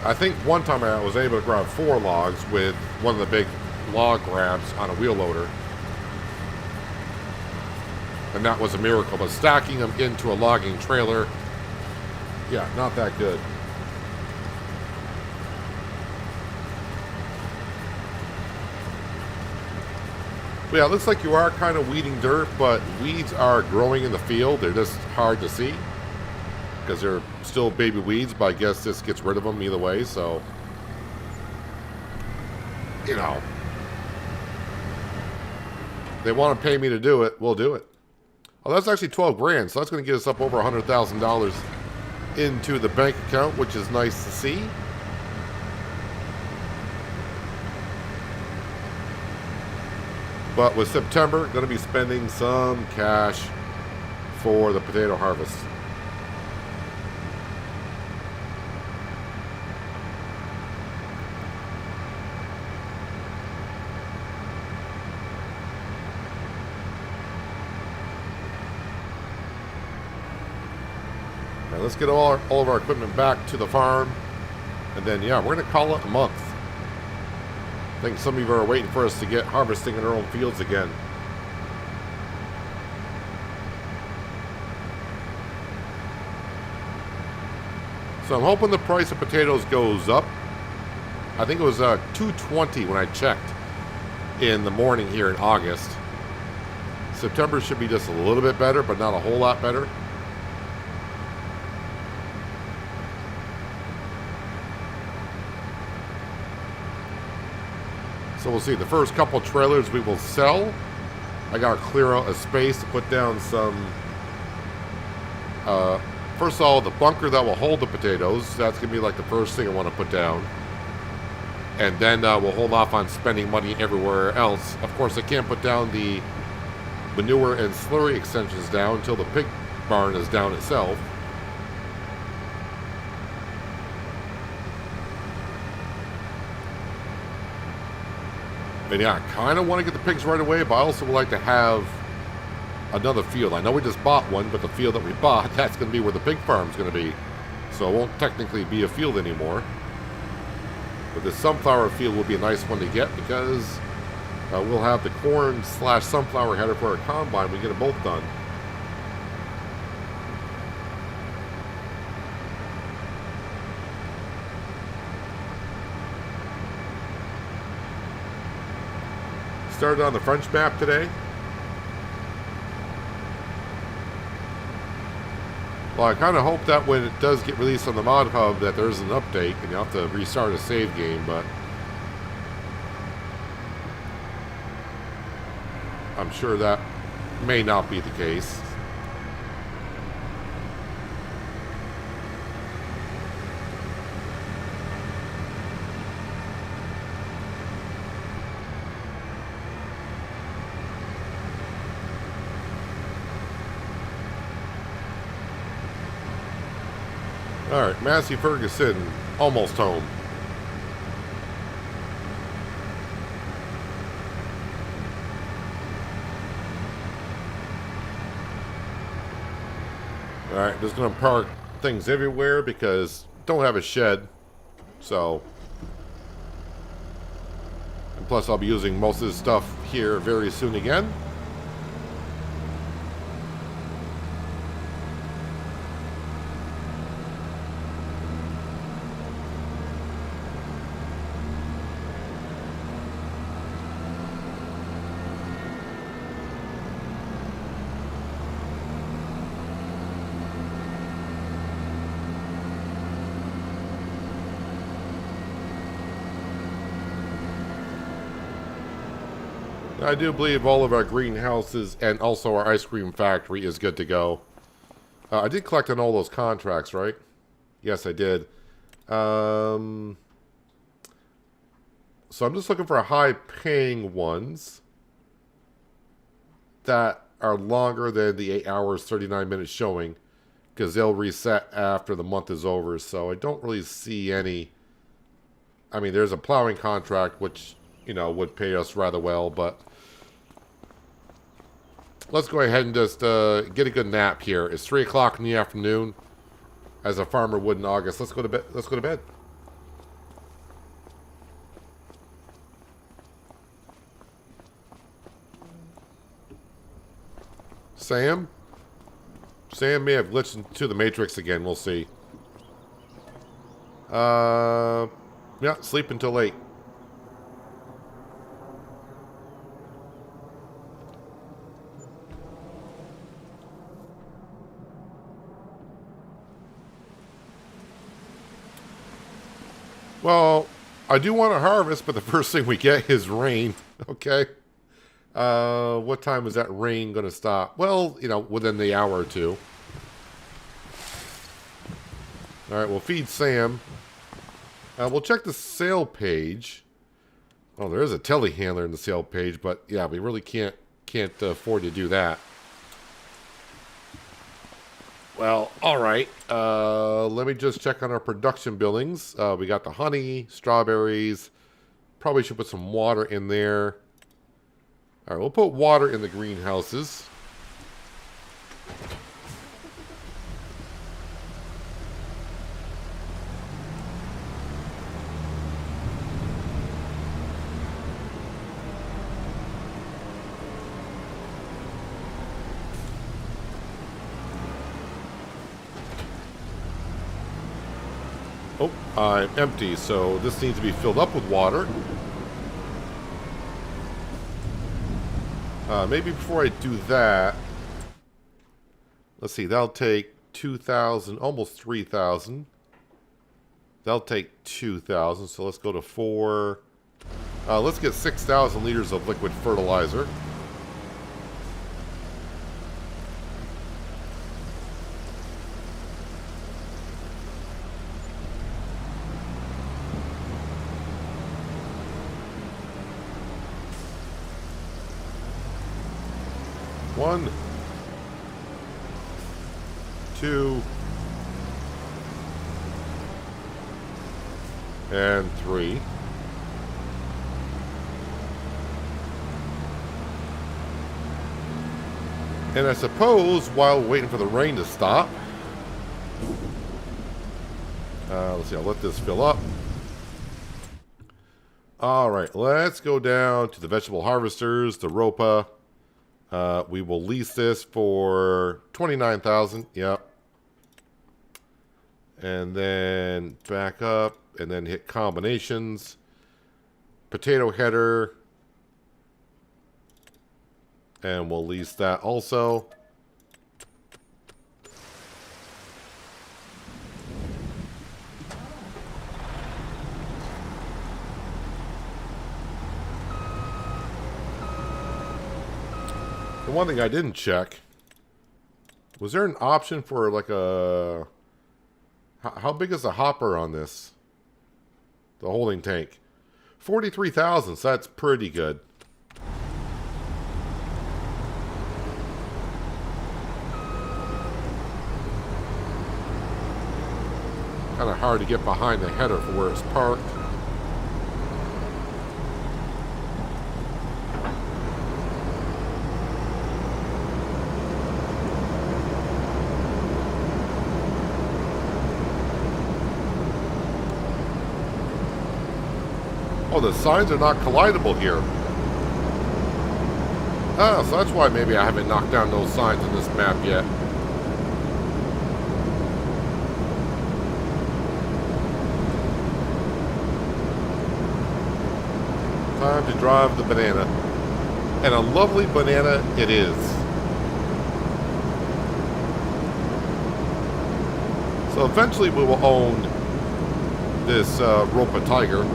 I think one time I was able to grab 4 logs with one of the big log grabs on a wheel loader. And that was a miracle, but stacking them into a logging trailer, yeah, not that good. But yeah, it looks like you are kind of weeding dirt, but weeds are growing in the field. They're just hard to see because they're still baby weeds, but I guess this gets rid of them either way, so, you know, they want to pay me to do it, we'll do it. Oh, that's actually 12 grand, so that's going to get us up over $100,000 into the bank account, which is nice to see. But with September, going to be spending some cash for the potato harvest. Now let's get all of our equipment back to the farm. And then, yeah, we're going to call it a month. I think some of you are waiting for us to get harvesting in our own fields again. So I'm hoping the price of potatoes goes up. I think it was $2.20 when I checked in the morning here in August. September should be just a little bit better, but not a whole lot better. So we'll see. The first couple trailers we will sell. I got to clear out a space to put down some... first of all, the bunker that will hold the potatoes. That's going to be like the first thing I want to put down. And then we'll hold off on spending money everywhere else. Of course, I can't put down the manure and slurry extensions down until the pig barn is down itself. And yeah, I kind of want to get the pigs right away, but I also would like to have another field. I know we just bought one, but the field that we bought, that's going to be where the pig farm's going to be. So it won't technically be a field anymore. But the sunflower field will be a nice one to get because we'll have the corn / sunflower header for our combine. We get it both done. Started on the French map today. Well, I kind of hope that when it does get released on the Mod Hub that there's an update and you have to restart a save game, but I'm sure that may not be the case. Alright, Massey Ferguson, almost home. Alright, just gonna park things everywhere because don't have a shed. So, and plus I'll be using most of this stuff here very soon again. I do believe all of our greenhouses and also our ice cream factory is good to go. I did collect on all those contracts, right? Yes, I did. So I'm just looking for high-paying ones that are longer than the 8 hours, 39 minutes showing, because they'll reset after the month is over. So I don't really see any. I mean, there's a plowing contract, which, you know, would pay us rather well, but let's go ahead and just get a good nap here. It's 3 o'clock in the afternoon, as a farmer would in August. Let's go to bed. Let's go to bed. Sam? Sam may have glitched into the Matrix again. We'll see. Yeah, sleep until late. Well, I do want to harvest, but the first thing we get is rain. Okay. What time is that rain going to stop? Well, you know, within the hour or two. All right, we'll feed Sam. We'll check the sale page. Oh, there is a telehandler in the sale page, but yeah, we really can't afford to do that. Well, all right. Let me just check on our production billings. We got the honey, strawberries. Probably should put some water in there. All right, we'll put water in the greenhouses. I'm empty, so this needs to be filled up with water. Maybe before I do that, let's see, that'll take 2,000, almost 3,000. That'll take 2,000, so let's go to 4. Let's get 6,000 liters of liquid fertilizer. One, 2, and 3. And I suppose while waiting for the rain to stop, let's see, I'll let this fill up. All right, let's go down to the vegetable harvesters, the Ropa. We will lease this for 29,000. Yep. And then back up and then hit combinations. Potato header. And we'll lease that also. The one thing I didn't check, was there an option for like a, how big is the hopper on this? The holding tank. 43,000, so that's pretty good. Kind of hard to get behind the header for where it's parked. Oh, the signs are not collidable here. Ah, so that's why maybe I haven't knocked down those signs in this map yet. Time to drive the banana. And a lovely banana it is. So eventually we will own this Ropa Tiger.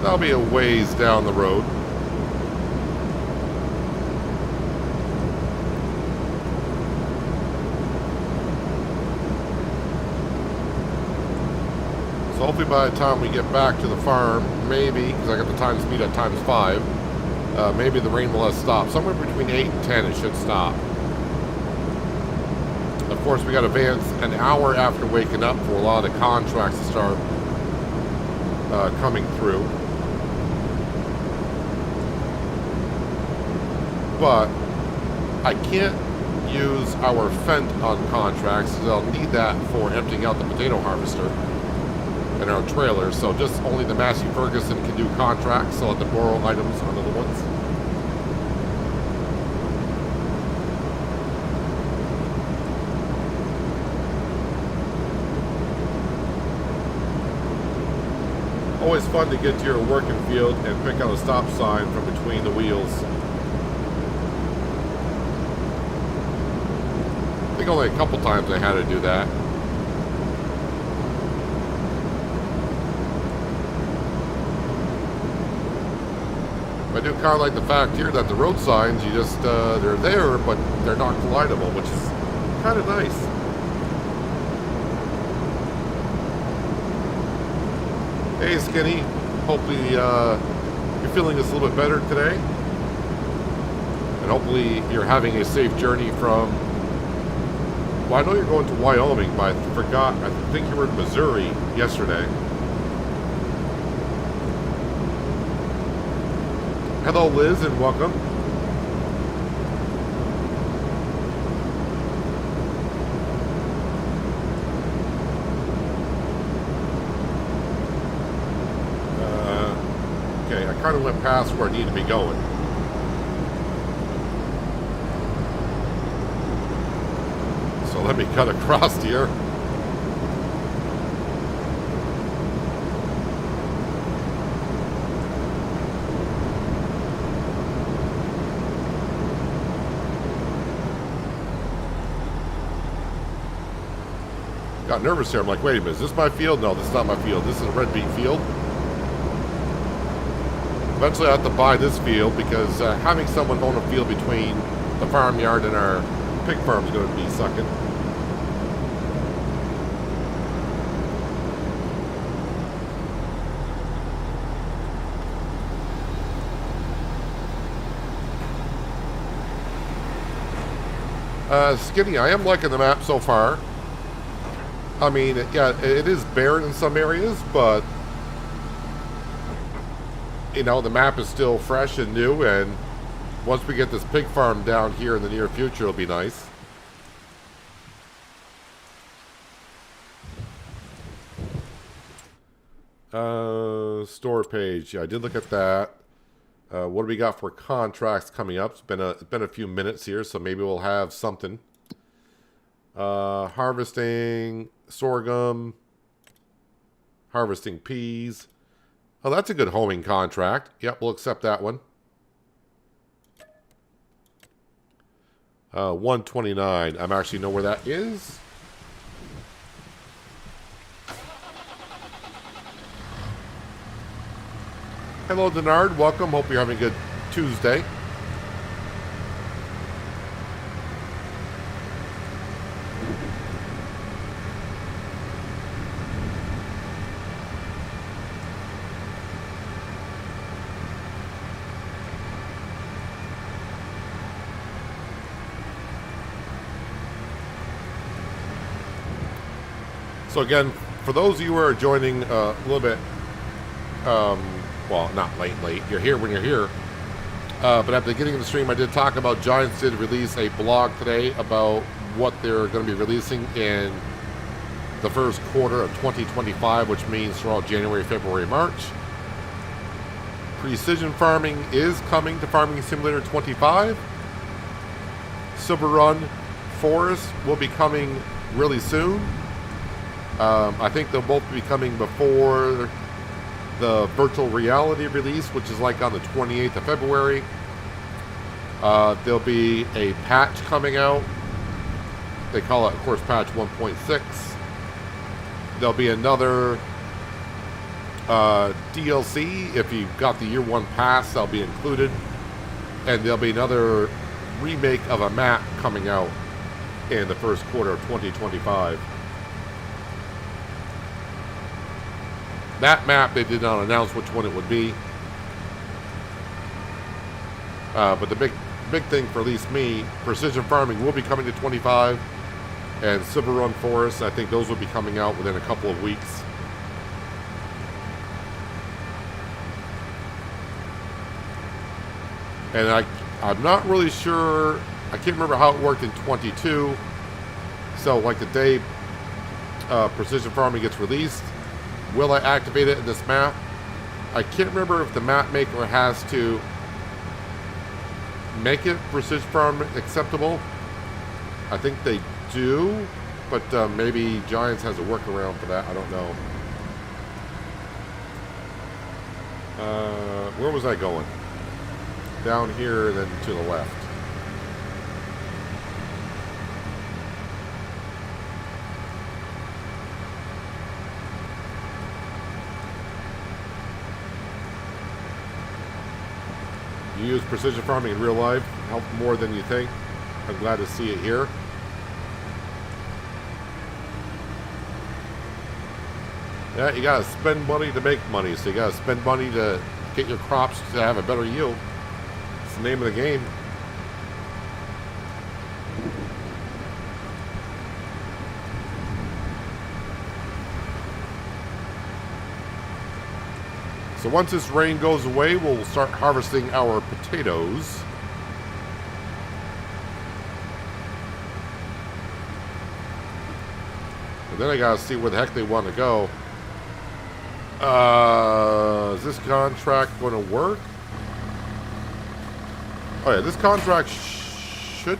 That'll be a ways down the road. So hopefully by the time we get back to the farm, maybe, because I got the time speed at ×5, maybe the rain will have stopped. Somewhere between 8 and 10 it should stop. Of course, we got to advance an hour after waking up for a lot of the contracts to start coming through. But I can't use our Fent on contracts, because I'll need that for emptying out the potato harvester and our trailer. So just only the Massey Ferguson can do contracts, so I'll have to borrow items on other ones. Always fun to get to your working field and pick out a stop sign from between the wheels. I think only a couple times I had to do that. I do kind of like the fact here that the road signs, you just, they're there, but they're not collidable, which is kind of nice. Hey, Skinny. Hopefully, you're feeling this a little bit better today. And hopefully you're having a safe journey from... Well, I know you're going to Wyoming, but I forgot. I think you were in Missouri yesterday. Hello, Liz, and welcome. kind of went past where I need to be going. So let me cut across here. Got nervous here. I'm like, wait a minute, is this my field? No, this is not my field. This is a red beet field. Eventually I have to buy this field because having someone own a field between the farmyard and our pig farm is going to be sucking. Skinny, I am liking the map so far. I mean, yeah, it is barren in some areas, but you know, the map is still fresh and new, and once we get this pig farm down here in the near future, it'll be nice. Store page. Yeah, I did look at that. What do we got for contracts coming up? It's been a few minutes here, so maybe we'll have something. Harvesting sorghum, harvesting peas. Oh, that's a good homing contract. Yep, we'll accept that one. 129. I'm actually know where that is. Hello, Denard. Welcome. Hope you're having a good Tuesday. So again, for those of you who are joining a little bit, well, not late, you're here when you're here. But at the beginning of the stream, I did talk about Giants did release a blog today about what they're going to be releasing in the first quarter of 2025, which means throughout January, February, March. Precision Farming is coming to Farming Simulator 25. Silver Run Forest will be coming really soon. I think they'll both be coming before the virtual reality release, which is like on the 28th of February. There'll be a patch coming out. They call it, of course, patch 1.6. There'll be another DLC. If you've got the year one pass, that'll be included. And there'll be another remake of a map coming out in the first quarter of 2025. That map, they did not announce which one it would be. But the big thing for at least me, Precision Farming will be coming to 25. And Silver Run Forest, I think those will be coming out within a couple of weeks. And I'm not really sure, I can't remember how it worked in 22. So like the day Precision Farming gets released, will I activate it in this map? I can't remember if the map maker has to make it Precision Farm acceptable. I think they do, but maybe Giants has a workaround for that. I don't know. Where was I going? Down here and then to the left. You use precision farming in real life, help more than you think. I'm glad to see it here. Yeah, you gotta spend money to make money, so you gotta spend money to get your crops to have a better yield. It's the name of the game. So once this rain goes away, we'll start harvesting our potatoes. And then I gotta see where the heck they want to go. Is this contract going to work? Oh yeah, this contract should...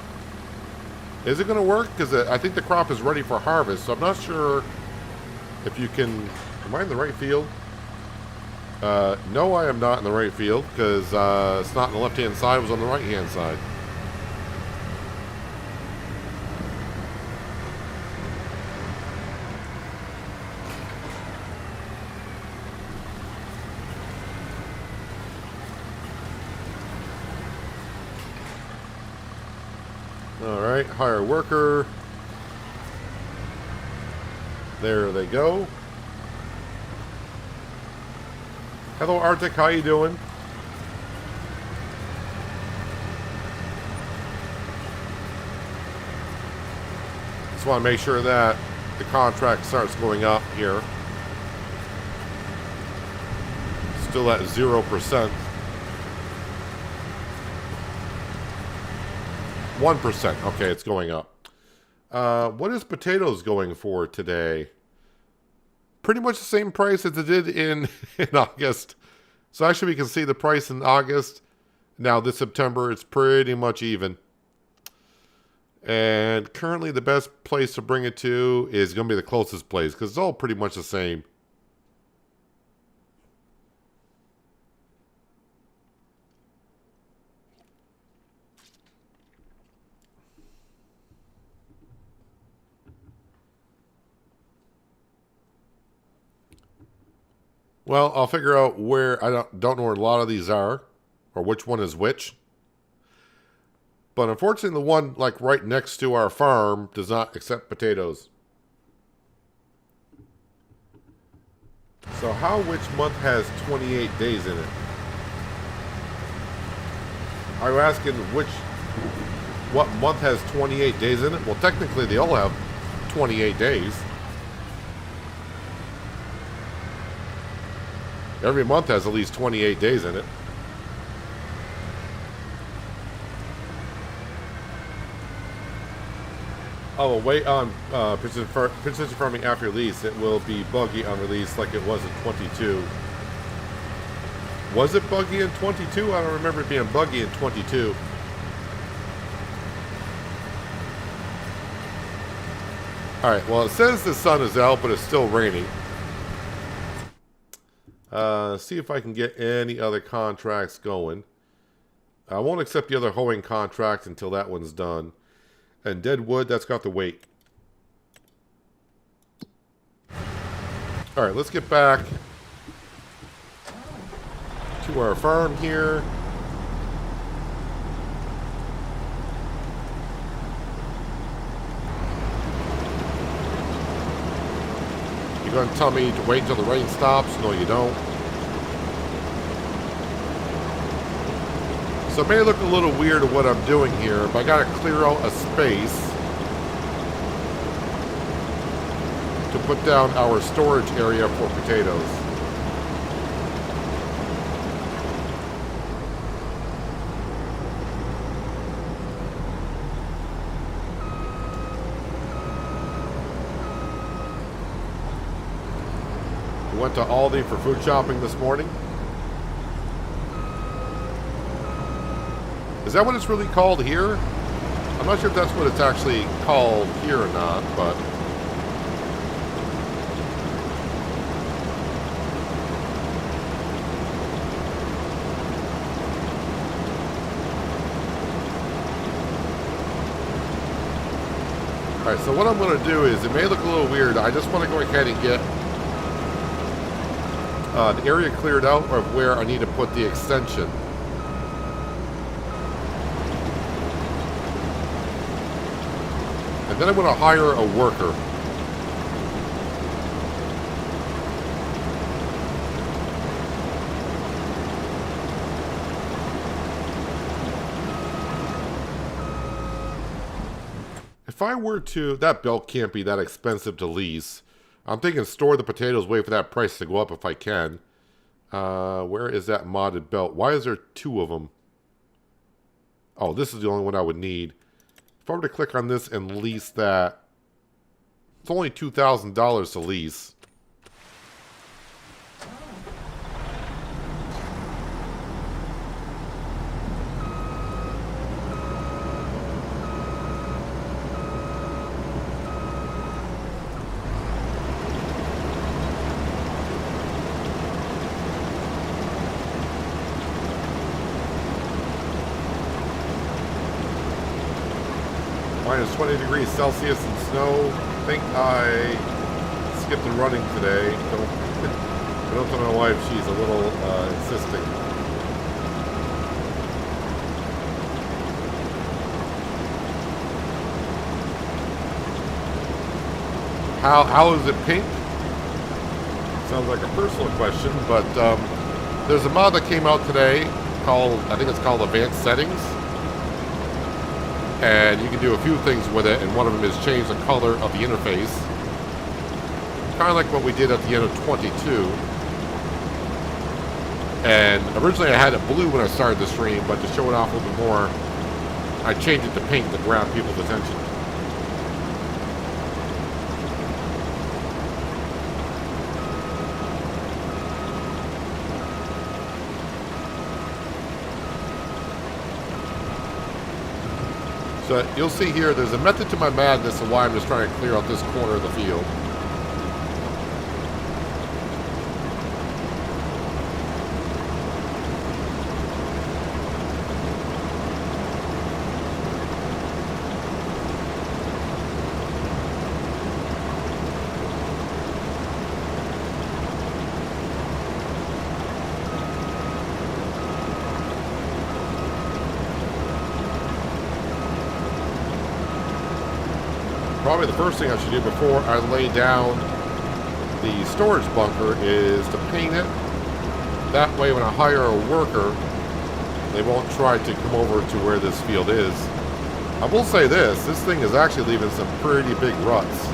Is it going to work? Because I think the crop is ready for harvest, so I'm not sure if you can... Am I in the right field? No, I am not in the right field, because it's not on the left-hand side, it was on the right-hand side. Alright, hire worker. There they go. Hello Arctic, how you doing? Just want to make sure that the contract starts going up here. Still at 0%. 1%. Okay, it's going up. What is potatoes going for today? Pretty much the same price as it did in August. So actually we can see the price in August. Now this September, it's pretty much even. And currently the best place to bring it to is going to be the closest place, because it's all pretty much the same. Well, I'll figure out where... I don't know where a lot of these are, or which one is which. But unfortunately, the one like right next to our farm does not accept potatoes. So which month has 28 days in it? Are you asking what month has 28 days in it? Well, technically they all have 28 days. Every month has at least 28 days in it. Oh, wait on precision farming after release. It will be buggy on release like it was in 22. Was it buggy in 22? I don't remember it being buggy in 22. Alright, well it says the sun is out, but it's still raining. See if I can get any other contracts going. I won't accept the other hoeing contract until that one's done. And Deadwood, that's got to wait. Alright, let's get back to our farm here. You're going to tell me to wait until the rain stops? No, you don't. So it may look a little weird at what I'm doing here, but I got to clear out a space to put down our storage area for potatoes. We went to Aldi for food shopping this morning. Is that what it's really called here? I'm not sure if that's what it's actually called here or not, but... Alright, so what I'm going to do is, it may look a little weird, I just want to go ahead and get the area cleared out of where I need to put the extension. And then I'm going to hire a worker. If I were to... That belt can't be that expensive to lease. I'm thinking store the potatoes, wait for that price to go up if I can. Where is that modded belt? Why is there two of them? Oh, this is the only one I would need. If I were to click on this and lease that, it's only $2,000 to lease. Minus 20 degrees Celsius and snow. I think I skipped the running today. Don't tell my wife, she's a little insisting. How is it pink? Sounds like a personal question, but there's a mod that came out today called, I think it's called Advanced Settings. And you can do a few things with it, and one of them is change the color of the interface. Kind of like what we did at the end of 22. And originally I had it blue when I started the stream, but to show it off a little bit more, I changed it to pink to grab people's attention. So you'll see here, there's a method to my madness of why I'm just trying to clear out this corner of the field. Probably the first thing I should do before I lay down the storage bunker is to paint it. That way when I hire a worker, they won't try to come over to where this field is. I will say this thing is actually leaving some pretty big ruts.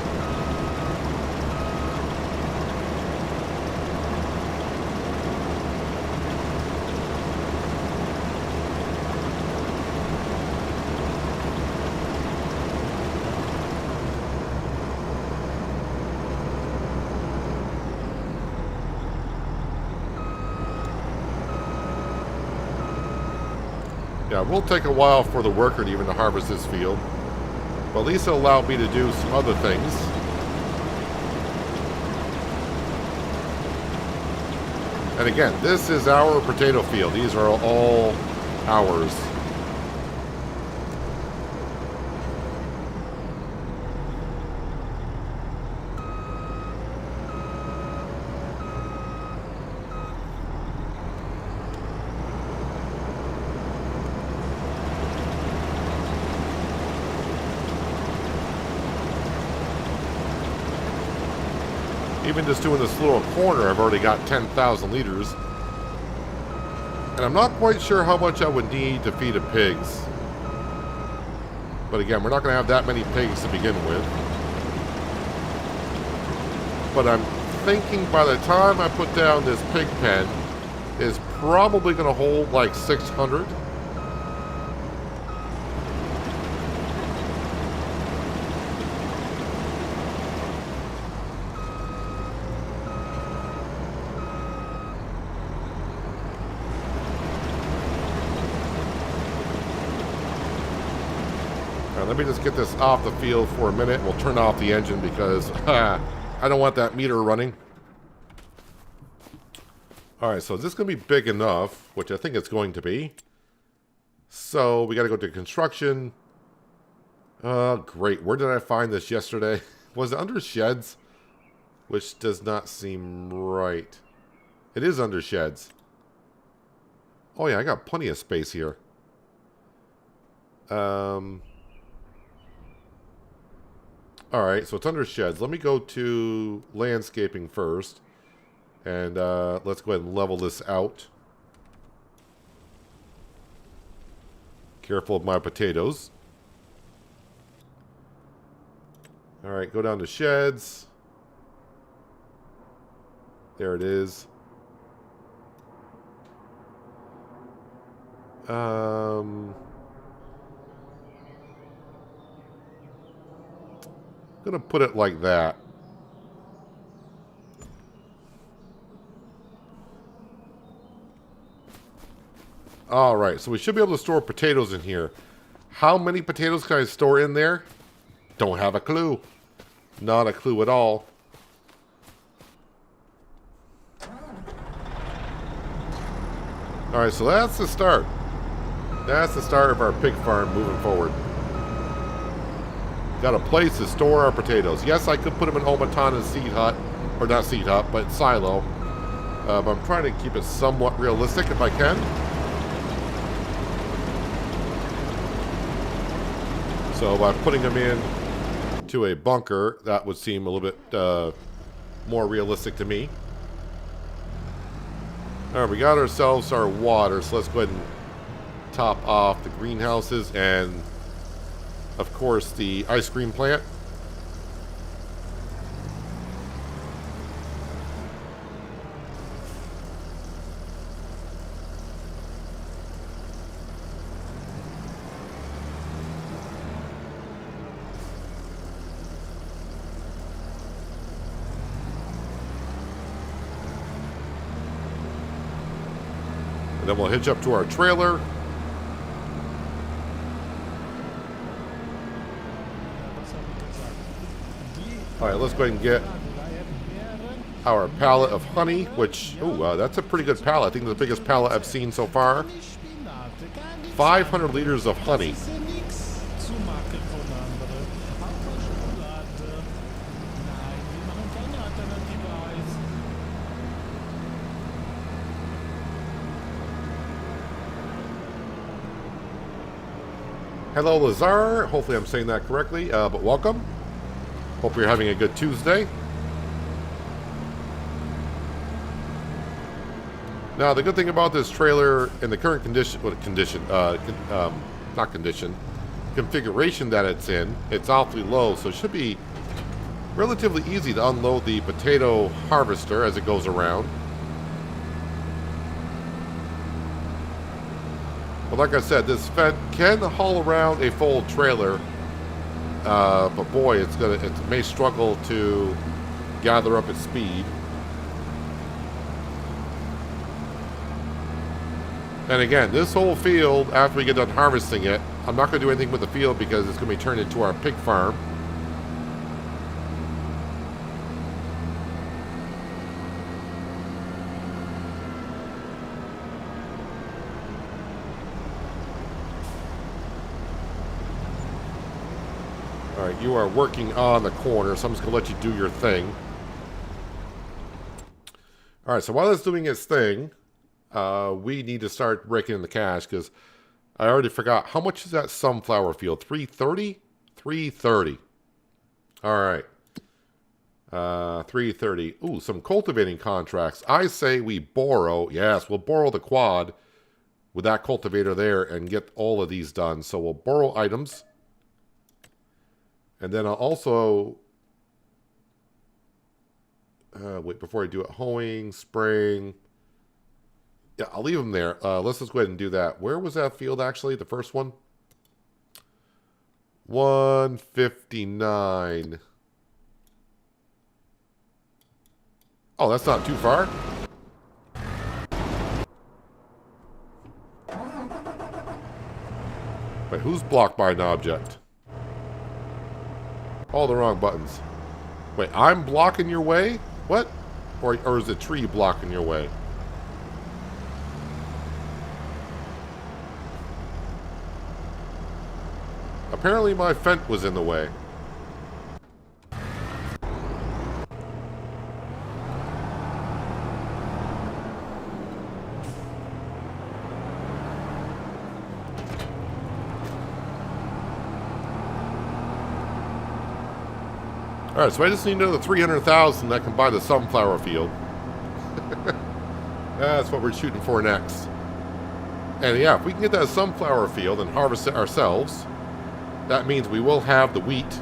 Yeah, it will take a while for the worker to even harvest this field, but at least it'll allow me to do some other things. And again, this is our potato field. These are all ours. Even just doing this little corner, I've already got 10,000 liters. And I'm not quite sure how much I would need to feed the pigs. But again, we're not going to have that many pigs to begin with. But I'm thinking by the time I put down this pig pen, it's probably going to hold like 600. Let me just get this off the field for a minute. We'll turn off the engine because I don't want that meter running. Alright, so is this going to be big enough? Which I think it's going to be. So we got to go to construction. Great. Where did I find this yesterday? Was it under sheds? Which does not seem right. It is under sheds. Oh yeah, I got plenty of space here. Alright, so it's under sheds. Let me go to landscaping first. And let's go ahead and level this out. Careful of my potatoes. Alright, go down to sheds. There it is. I'm gonna put it like that. Alright, so we should be able to store potatoes in here. How many potatoes can I store in there? Don't have a clue. Not a clue at all. Alright, so that's the start. That's the start of our pig farm moving forward. Got a place to store our potatoes. Yes, I could put them in Omatana's seed hut. Or not seed hut, but silo. But I'm trying to keep it somewhat realistic if I can. So by putting them in to a bunker, that would seem a little bit more realistic to me. All right, we got ourselves our water, so let's go ahead and top off the greenhouses and, of course, the ice cream plant. And then we'll hitch up to our trailer. All right, let's go ahead and get our pallet of honey, which, that's a pretty good pallet. I think the biggest pallet I've seen so far. 500 liters of honey. Hello, Lazar. Hopefully I'm saying that correctly, but welcome. Hope you're having a good Tuesday. Now, the good thing about this trailer in the current configuration that it's in, it's awfully low, so it should be relatively easy to unload the potato harvester as it goes around. But like I said, this Fendt can haul around a full trailer, but boy, it may struggle to gather up its speed. And again, this whole field, after we get done harvesting it, I'm not going to do anything with the field because it's going to be turned into our pig farm. Alright, you are working on the corner, so I'm just going to let you do your thing. Alright, so while it's doing its thing, we need to start raking in the cash, because I already forgot. How much is that sunflower field? 330? 330. Alright. 330. Ooh, some cultivating contracts. I say we borrow. Yes, we'll borrow the quad with that cultivator there and get all of these done. So we'll borrow items. And then I'll also, wait, before I do it, hoeing, spraying. Yeah, I'll leave them there. Let's just go ahead and do that. Where was that field actually, the first one? 159. Oh, that's not too far. Wait, who's blocked by an object? All the wrong buttons. Wait, I'm blocking your way? What? Or is the tree blocking your way? Apparently my Fendt was in the way. Alright, so I just need another 300,000 that can buy the sunflower field. That's what we're shooting for next. And yeah, if we can get that sunflower field and harvest it ourselves, that means we will have the wheat.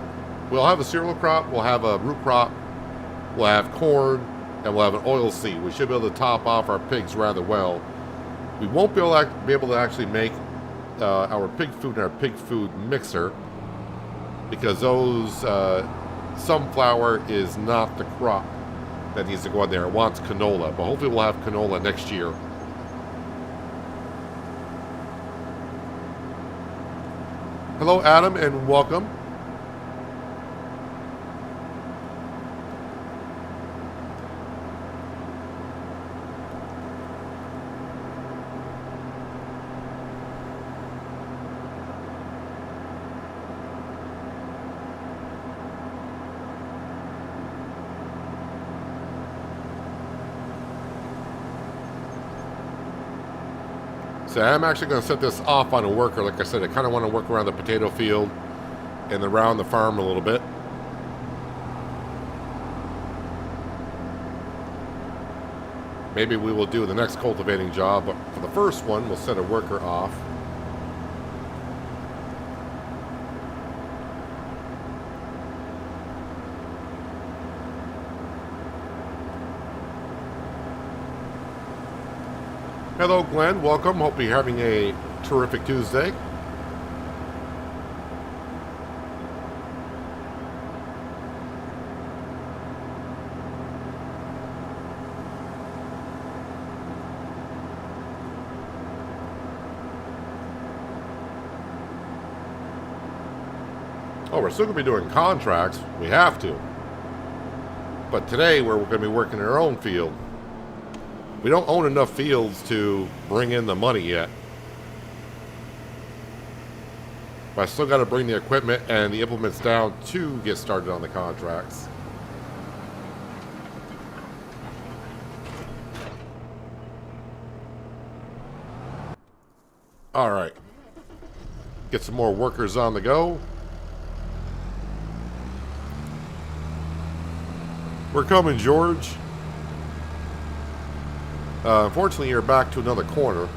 We'll have a cereal crop, we'll have a root crop, we'll have corn, and we'll have an oil seed. We should be able to top off our pigs rather well. We won't be able to actually make our pig food and our pig food mixer, because those sunflower is not the crop that needs to go in there. It wants canola, but hopefully we'll have canola next year. Hello, Adam, and welcome. So I'm actually going to set this off on a worker. Like I said, I kind of want to work around the potato field and around the farm a little bit. Maybe we will do the next cultivating job, but for the first one, we'll set a worker off. Hello, Glenn. Welcome. Hope you're having a terrific Tuesday. Oh, we're still going to be doing contracts. We have to. But today, we're going to be working in our own field. We don't own enough fields to bring in the money yet. But I still got to bring the equipment and the implements down to get started on the contracts. All right. Get some more workers on the go. We're coming, George. Unfortunately, you're back to another corner.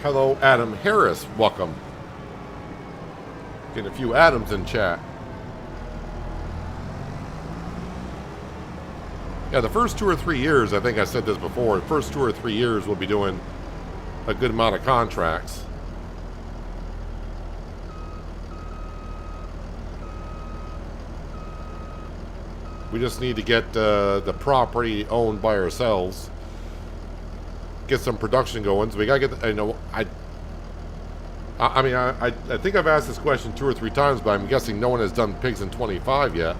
Hello, Adam Harris. Welcome. Getting a few Adams in chat. Yeah, the first 2 or 3 years, I think I said this before, the first 2 or 3 years we'll be doing a good amount of contracts. We just need to get the property owned by ourselves. Get some production going. So we gotta get. I think I've asked this question 2 or 3 times, but I'm guessing no one has done pigs in 25 yet.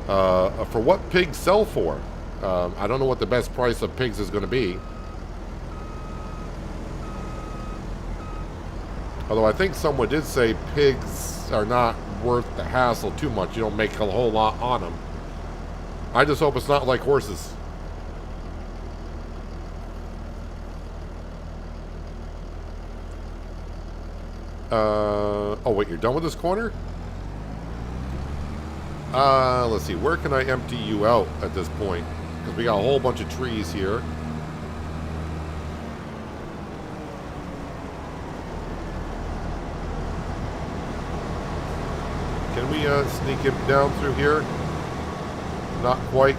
For what pigs sell for? I don't know what the best price of pigs is going to be. Although I think someone did say pigs are not worth the hassle too much. You don't make a whole lot on them. I just hope it's not like horses. Oh wait, you're done with this corner? Let's see, where can I empty you out at this point? Because we got a whole bunch of trees here. Can we sneak him down through here? Not quite.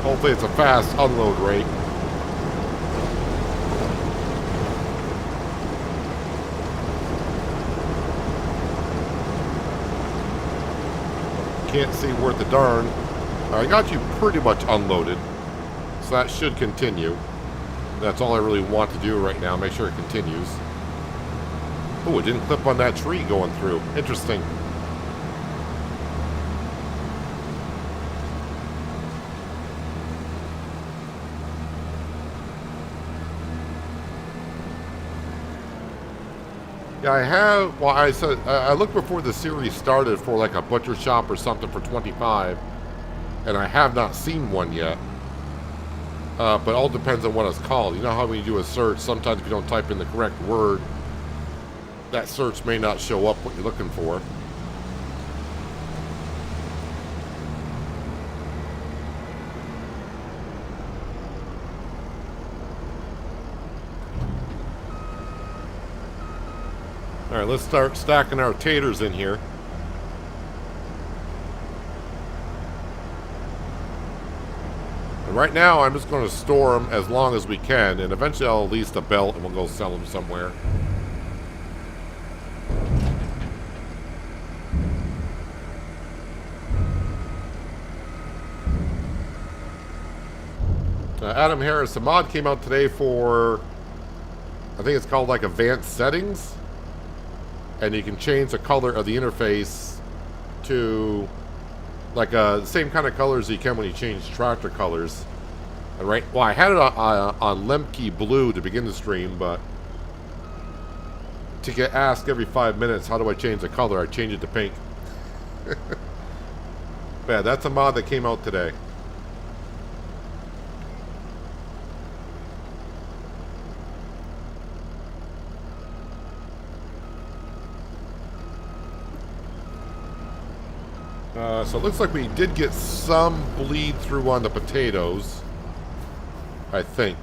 Hopefully it's a fast unload rate. Can't see worth the darn. I got you pretty much unloaded, so that should continue. That's all I really want to do right now, make sure it continues. Oh, it didn't clip on that tree going through. Interesting. Yeah, I have, well, I said, I looked before the series started for like a butcher shop or something for 25. And I have not seen one yet. But it all depends on what it's called. You know how when you do a search, sometimes if you don't type in the correct word, that search may not show up what you're looking for. Alright, let's start stacking our taters in here. Right now, I'm just going to store them as long as we can, and eventually I'll lease the belt and we'll go sell them somewhere. Adam Harris, the mod came out today for, I think it's called like advanced settings, and you can change the color of the interface to like the same kind of colors you can when you change tractor colors. All right. Well, I had it on Lemke Blue to begin the stream, but to get asked every 5 minutes, how do I change the color? I change it to pink. Yeah, that's a mod that came out today. So it looks like we did get some bleed through on the potatoes, I think.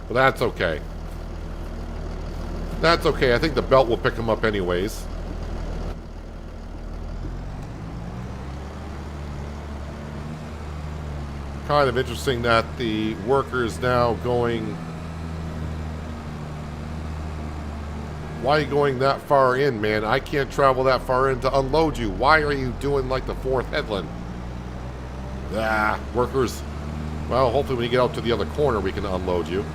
But that's okay. That's okay. I think the belt will pick them up anyways. Kind of interesting that the workers now going... Why are you going that far in, man? I can't travel that far in to unload you. Why are you doing like the fourth headland? Ah, workers. Well, hopefully when you get out to the other corner, we can unload you.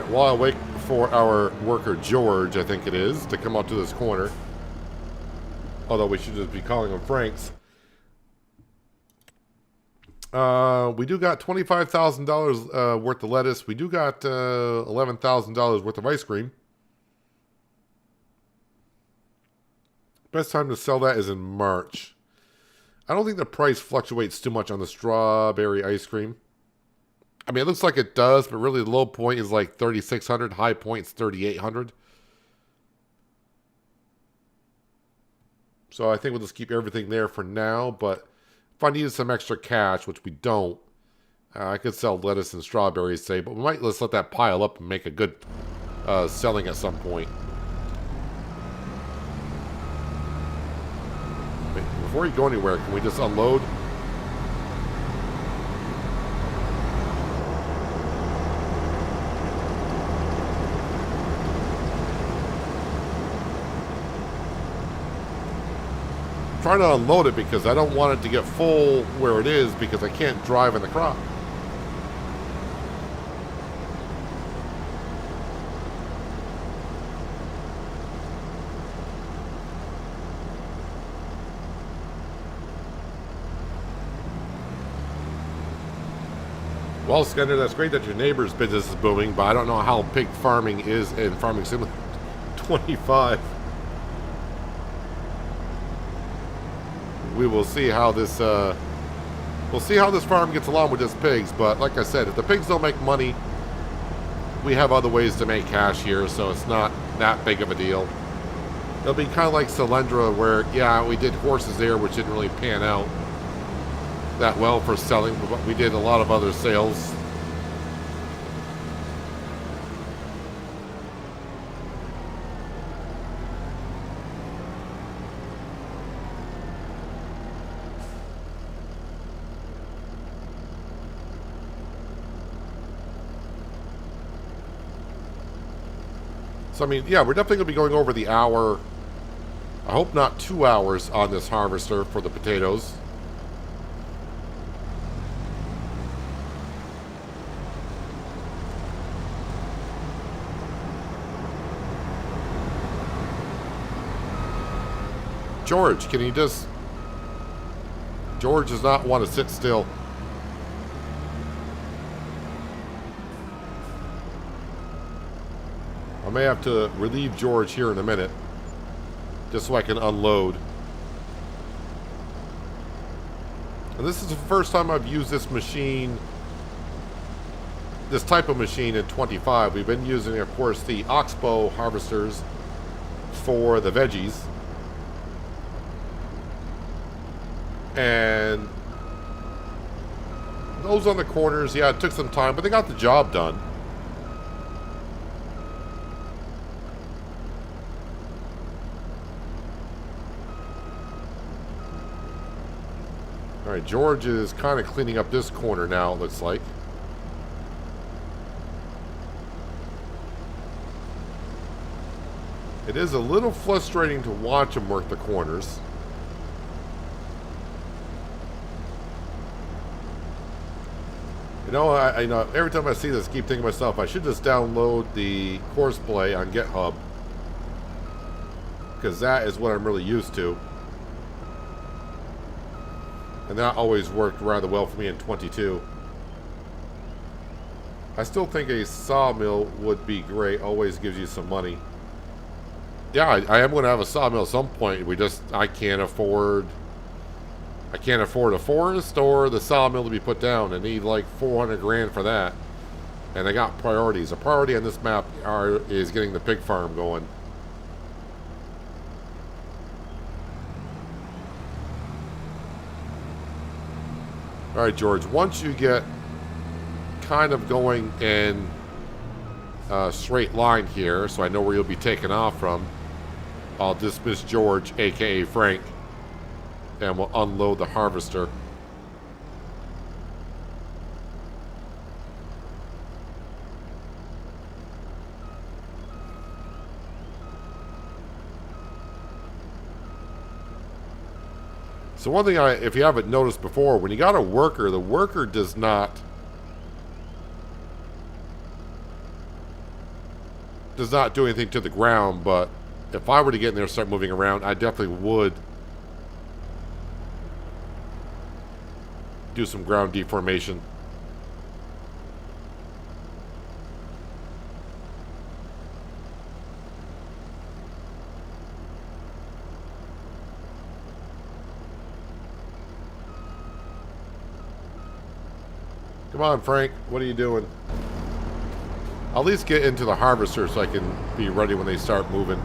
While I wait for our worker George, I think it is, to come out to this corner. Although we should just be calling him Frank's. We do got $25,000 worth of lettuce. We do got $11,000 worth of ice cream. Best time to sell that is in March. I don't think the price fluctuates too much on the strawberry ice cream. I mean, it looks like it does, but really the low point is like 3,600. High point is 3,800. So I think we'll just keep everything there for now. But if I needed some extra cash, which we don't, I could sell lettuce and strawberries, say. But we might just let that pile up and make a good selling at some point. Wait, before you go anywhere, can we just unload? Trying to unload it because I don't want it to get full where it is because I can't drive in the crop. Well, Skender, that's great that your neighbor's business is booming, but I don't know how pig farming is in Farming Simulator 25. We will see how this we'll see how this farm gets along with its pigs. But like I said, if the pigs don't make money, we have other ways to make cash here, so it's not that big of a deal. It'll be kind of like Solyndra, where yeah, we did horses there, which didn't really pan out that well for selling, but we did a lot of other sales. So, I mean, yeah, we're definitely going to be going over the hour. I hope not 2 hours on this harvester for the potatoes. George, can you just... George does not want to sit still. I may have to relieve George here in a minute, just so I can unload. And this is the first time I've used this machine, this type of machine in 25. We've been using, of course, the Oxbow harvesters for the veggies. And those on the corners, yeah, it took some time, but they got the job done. All right, George is kind of cleaning up this corner now, it looks like. It is a little frustrating to watch him work the corners. You know, I know every time I see this, I keep thinking to myself, I should just download the course play on GitHub, because that is what I'm really used to. And that always worked rather well for me in 22. I still think a sawmill would be great. Always gives you some money. Yeah, I am going to have a sawmill at some point. I can't afford a forest or the sawmill to be put down. I need like 400 grand for that. And I got priorities. A priority on this map is getting the pig farm going. All right, George, once you get kind of going in a straight line here, so I know where you'll be taking off from, I'll dismiss George, aka Frank, and we'll unload the harvester. So one thing, if you haven't noticed before, when you got a worker, the worker does not do anything to the ground, but if I were to get in there and start moving around, I definitely would do some ground deformation. Come on, Frank. What are you doing? I'll at least get into the harvester so I can be ready when they start moving.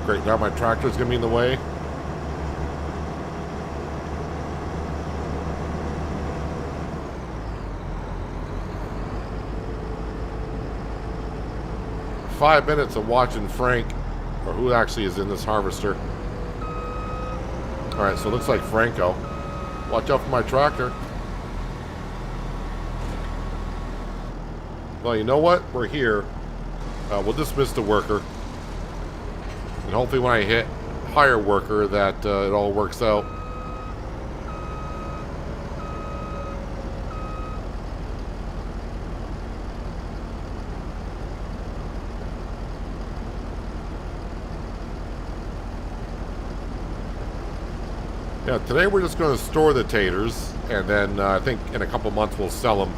Great, now my tractor's going to be in the way. Five minutes of watching Frank, or who actually is in this harvester. Alright, so it looks like Franco. Watch out for my tractor. Well, you know what? We're here. We'll dismiss the worker. And hopefully when I hit hire worker that it all works out. Yeah, today we're just going to store the taters, and then I think in a couple months we'll sell them.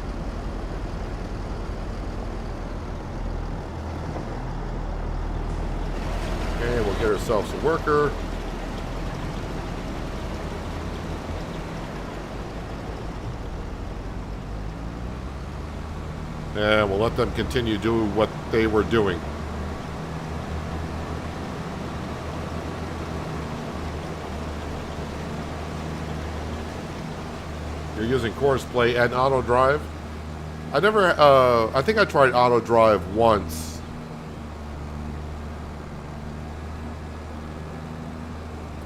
Okay, we'll get ourselves a worker. And we'll let them continue doing what they were doing. You're using course play and auto drive. I never, I think I tried auto drive once.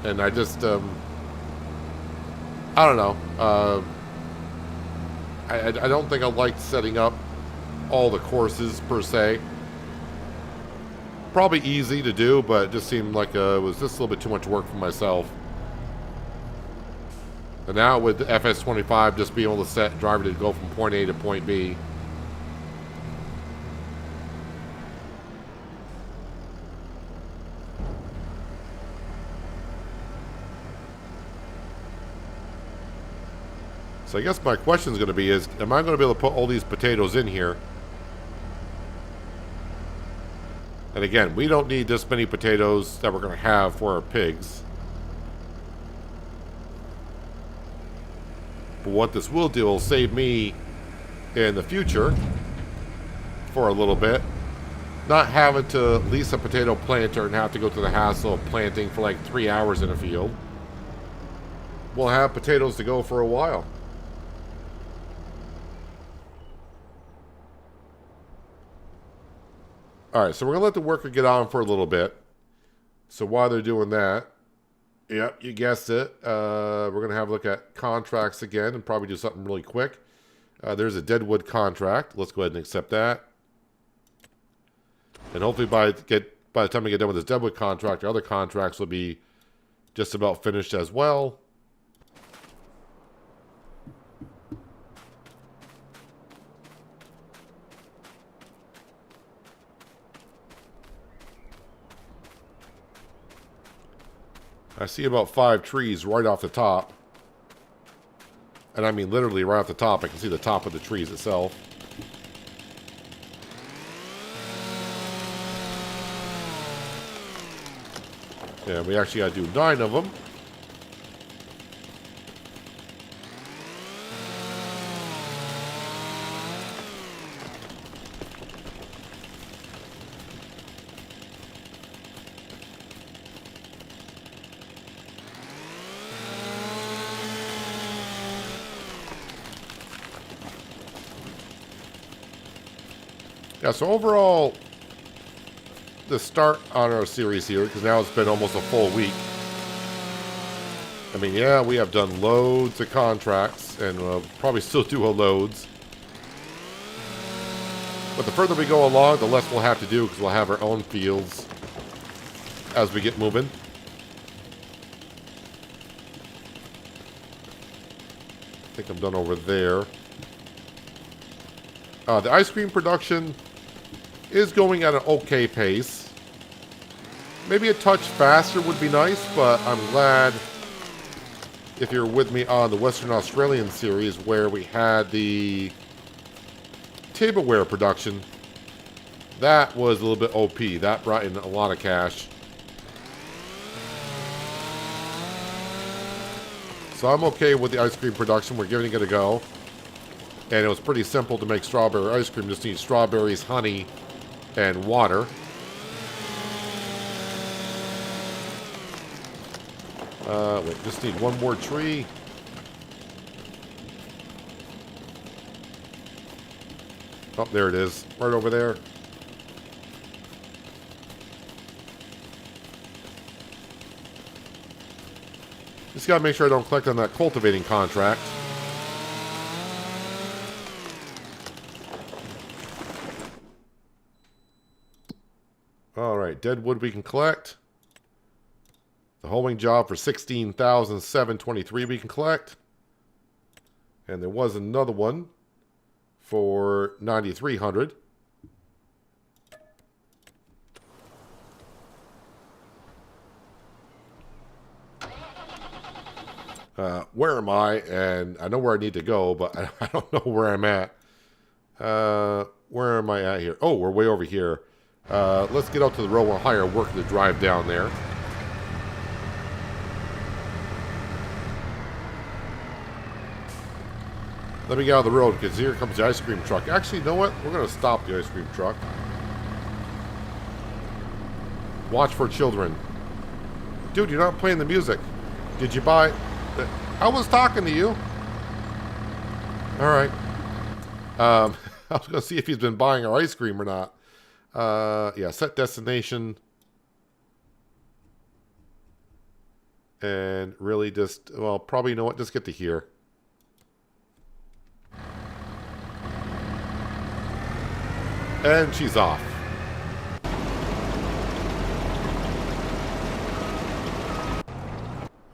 And I just, I don't know. I don't think I liked setting up all the courses per se. Probably easy to do, but it just seemed like it was just a little bit too much work for myself. And now with the FS25, just being able to set driver to go from point A to point B. So I guess my question is going to be is, am I going to be able to put all these potatoes in here? And again, we don't need this many potatoes that we're going to have for our pigs. But what this will do will save me in the future for a little bit. Not having to lease a potato planter and have to go through the hassle of planting for like 3 hours in a field. We'll have potatoes to go for a while. All right, so we're going to let the worker get on for a little bit. So while they're doing that, yep, you guessed it. We're going to have a look at contracts again and probably do something really quick. There's a Deadwood contract. Let's go ahead and accept that. And hopefully by the time we get done with this Deadwood contract, our other contracts will be just about finished as well. I see about 5 trees right off the top. And I mean literally right off the top. I can see the top of the trees itself. Yeah, we actually got to do 9 of them. Yeah, so overall, the start on our series here, because now it's been almost a full week. I mean, yeah, we have done loads of contracts, and we'll probably still do a loads. But the further we go along, the less we'll have to do, because we'll have our own fields as we get moving. I think I'm done over there. The ice cream production is going at an okay pace. Maybe a touch faster would be nice, but I'm glad if you're with me on the Western Australian series where we had the tableware production. That was a little bit OP. That brought in a lot of cash. So I'm okay with the ice cream production. We're giving it a go. And it was pretty simple to make strawberry ice cream. Just need strawberries, honey, and water. Wait, just need one more tree. Oh, there it is. Right over there. Just gotta make sure I don't collect on that cultivating contract. Alright, Deadwood we can collect. The hoeing job for $16,723 we can collect. And there was another one for $9,300. Where am I? And I know where I need to go, but I don't know where I'm at. Where am I at here? Oh, we're way over here. Let's get out to the road. We'll hire a worker to drive down there. Let me get out of the road because here comes the ice cream truck. Actually, you know what? We're going to stop the ice cream truck. Watch for children. Dude, you're not playing the music. Did you buy... I was talking to you. Alright. I was going to see if he's been buying our ice cream or not. Yeah, set destination. And really just... Well, probably, you know what? Just get to here. And she's off.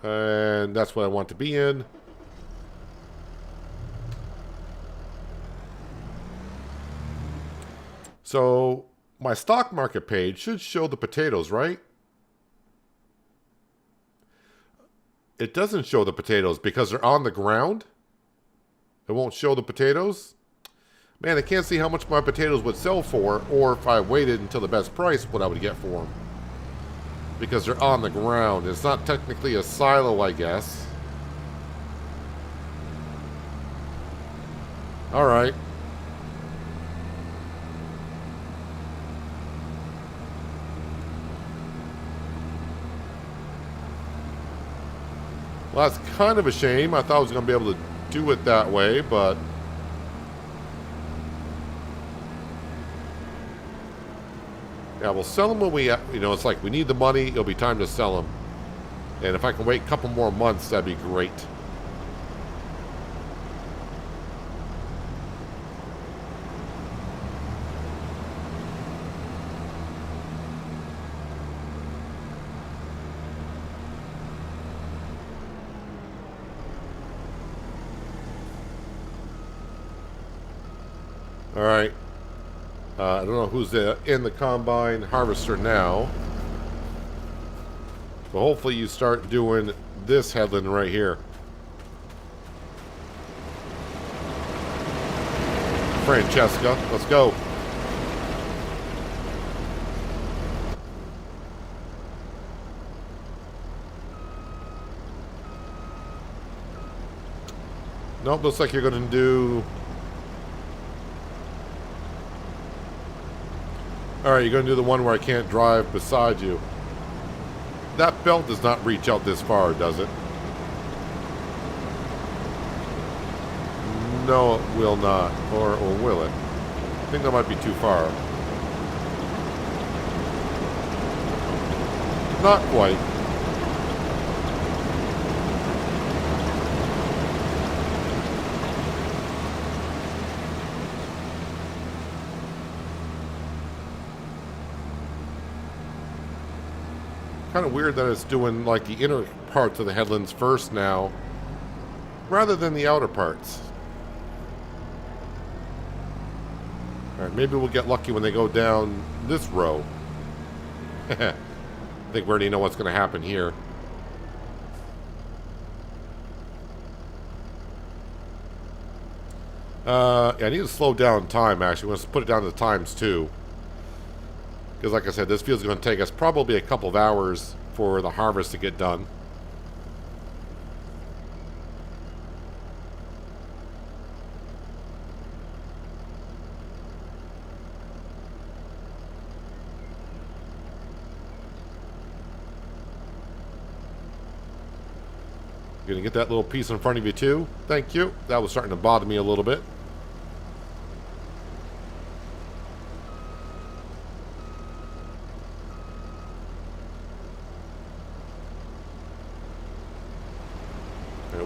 And that's what I want to be in. So, my stock market page should show the potatoes, right? It doesn't show the potatoes because they're on the ground. It won't show the potatoes. Man, I can't see how much my potatoes would sell for, or if I waited until the best price, what I would get for them. Because they're on the ground. It's not technically a silo, I guess. Alright. Well, that's kind of a shame. I thought I was going to be able to do it that way, but... Yeah, we'll sell them when we, it's like we need the money. It'll be time to sell them. And if I can wait a couple more months, that'd be great. All right. I don't know who's in the combine harvester now. But hopefully you start doing this headland right here. Francesca, let's go. Nope, looks like you're going to do... Alright, you're going to do the one where I can't drive beside you. That belt does not reach out this far, does it? No, it will not. Or will it? I think that might be too far. Not quite. Kind of weird that it's doing like the inner parts of the headlands first now, rather than the outer parts. Alright, maybe we'll get lucky when they go down this row. I think we already know what's going to happen here. Yeah, I need to slow down time, actually. Let's put it down to times 2. Because like I said, this field's going to take us probably a couple of hours for the harvest to get done. You're going to get that little piece in front of you too? Thank you. That was starting to bother me a little bit.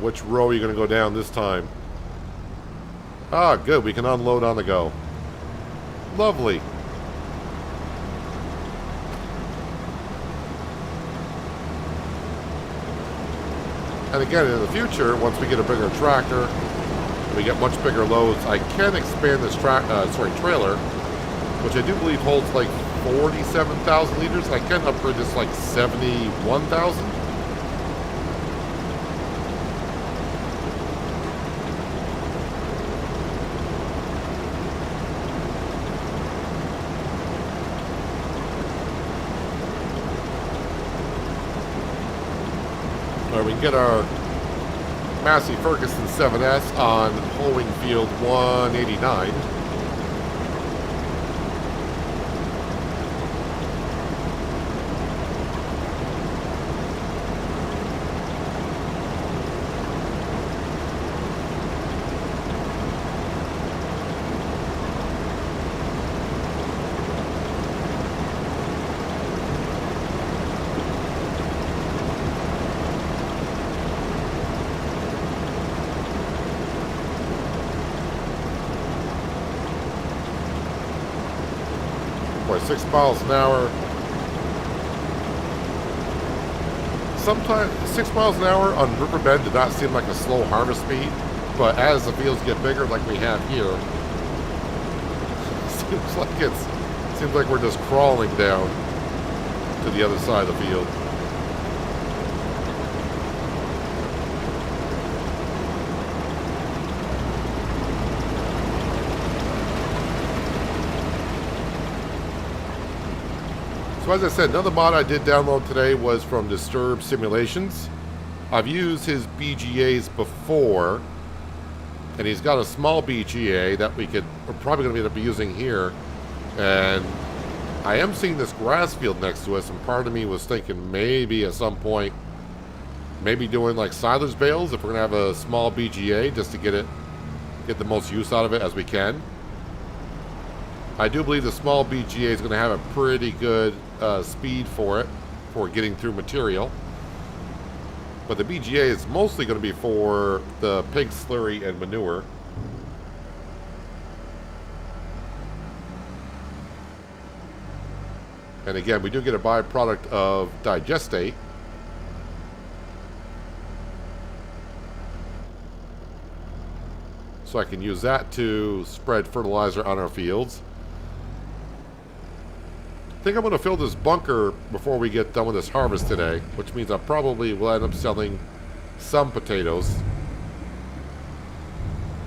Which row are you going to go down this time? Ah, good. We can unload on the go. Lovely. And again, in the future, once we get a bigger tractor, we get much bigger loads, I can expand this trailer, which I do believe holds like 47,000 liters. I can upgrade this like 71,000. We can get our Massey Ferguson 7S on hoeing field 189. Boy, 6 miles an hour. Sometimes 6 miles an hour on Riverbend did not seem like a slow harvest speed, but as the fields get bigger, like we have here, seems like we're just crawling down to the other side of the field. So as I said, another mod I did download today was from Disturb Simulations. I've used his BGAs before, and he's got a small BGA that we're probably going to end up using here. And I am seeing this grass field next to us, and part of me was thinking maybe at some point, maybe doing like Siler's bales if we're going to have a small BGA just to get the most use out of it as we can. I do believe the small BGA is going to have a pretty good speed for it, for getting through material. But the BGA is mostly going to be for the pig slurry and manure. And again, we do get a byproduct of digestate. So I can use that to spread fertilizer on our fields. I think I'm going to fill this bunker before we get done with this harvest today, which means I probably will end up selling some potatoes.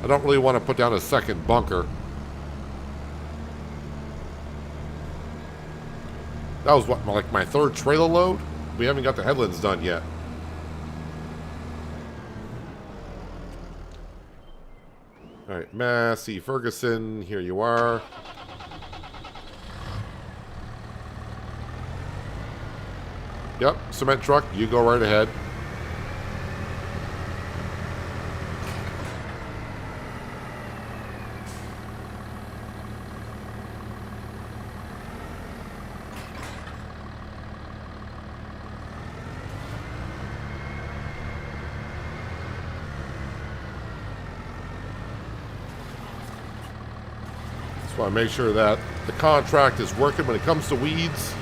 I don't really want to put down a second bunker. That was what, like my third trailer load? We haven't got the headlands done yet. Alright, Massey Ferguson, here you are. Yep, cement truck, you go right ahead. Just want to make sure that the contract is working when it comes to weeds.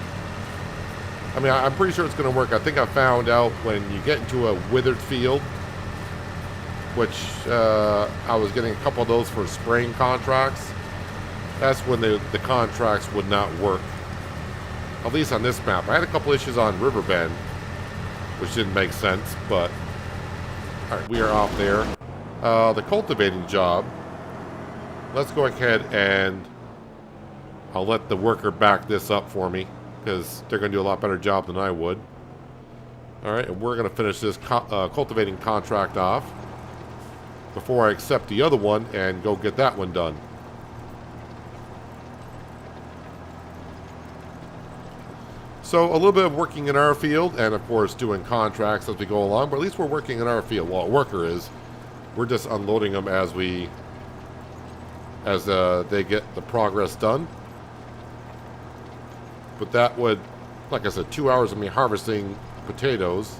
I mean, I'm pretty sure it's going to work. I think I found out when you get into a withered field, which I was getting a couple of those for spraying contracts. That's when the contracts would not work. At least on this map. I had a couple issues on Riverbend, which didn't make sense, but... Alright, we are off there. The cultivating job. Let's go ahead and I'll let the worker back this up for me, because they're going to do a lot better job than I would. Alright, and we're going to finish this cultivating contract off before I accept the other one and go get that one done. So, a little bit of working in our field, and of course doing contracts as we go along, but at least we're working in our field. Well, a worker is. We're just unloading them as they get the progress done. But that would, like I said, 2 hours of me harvesting potatoes.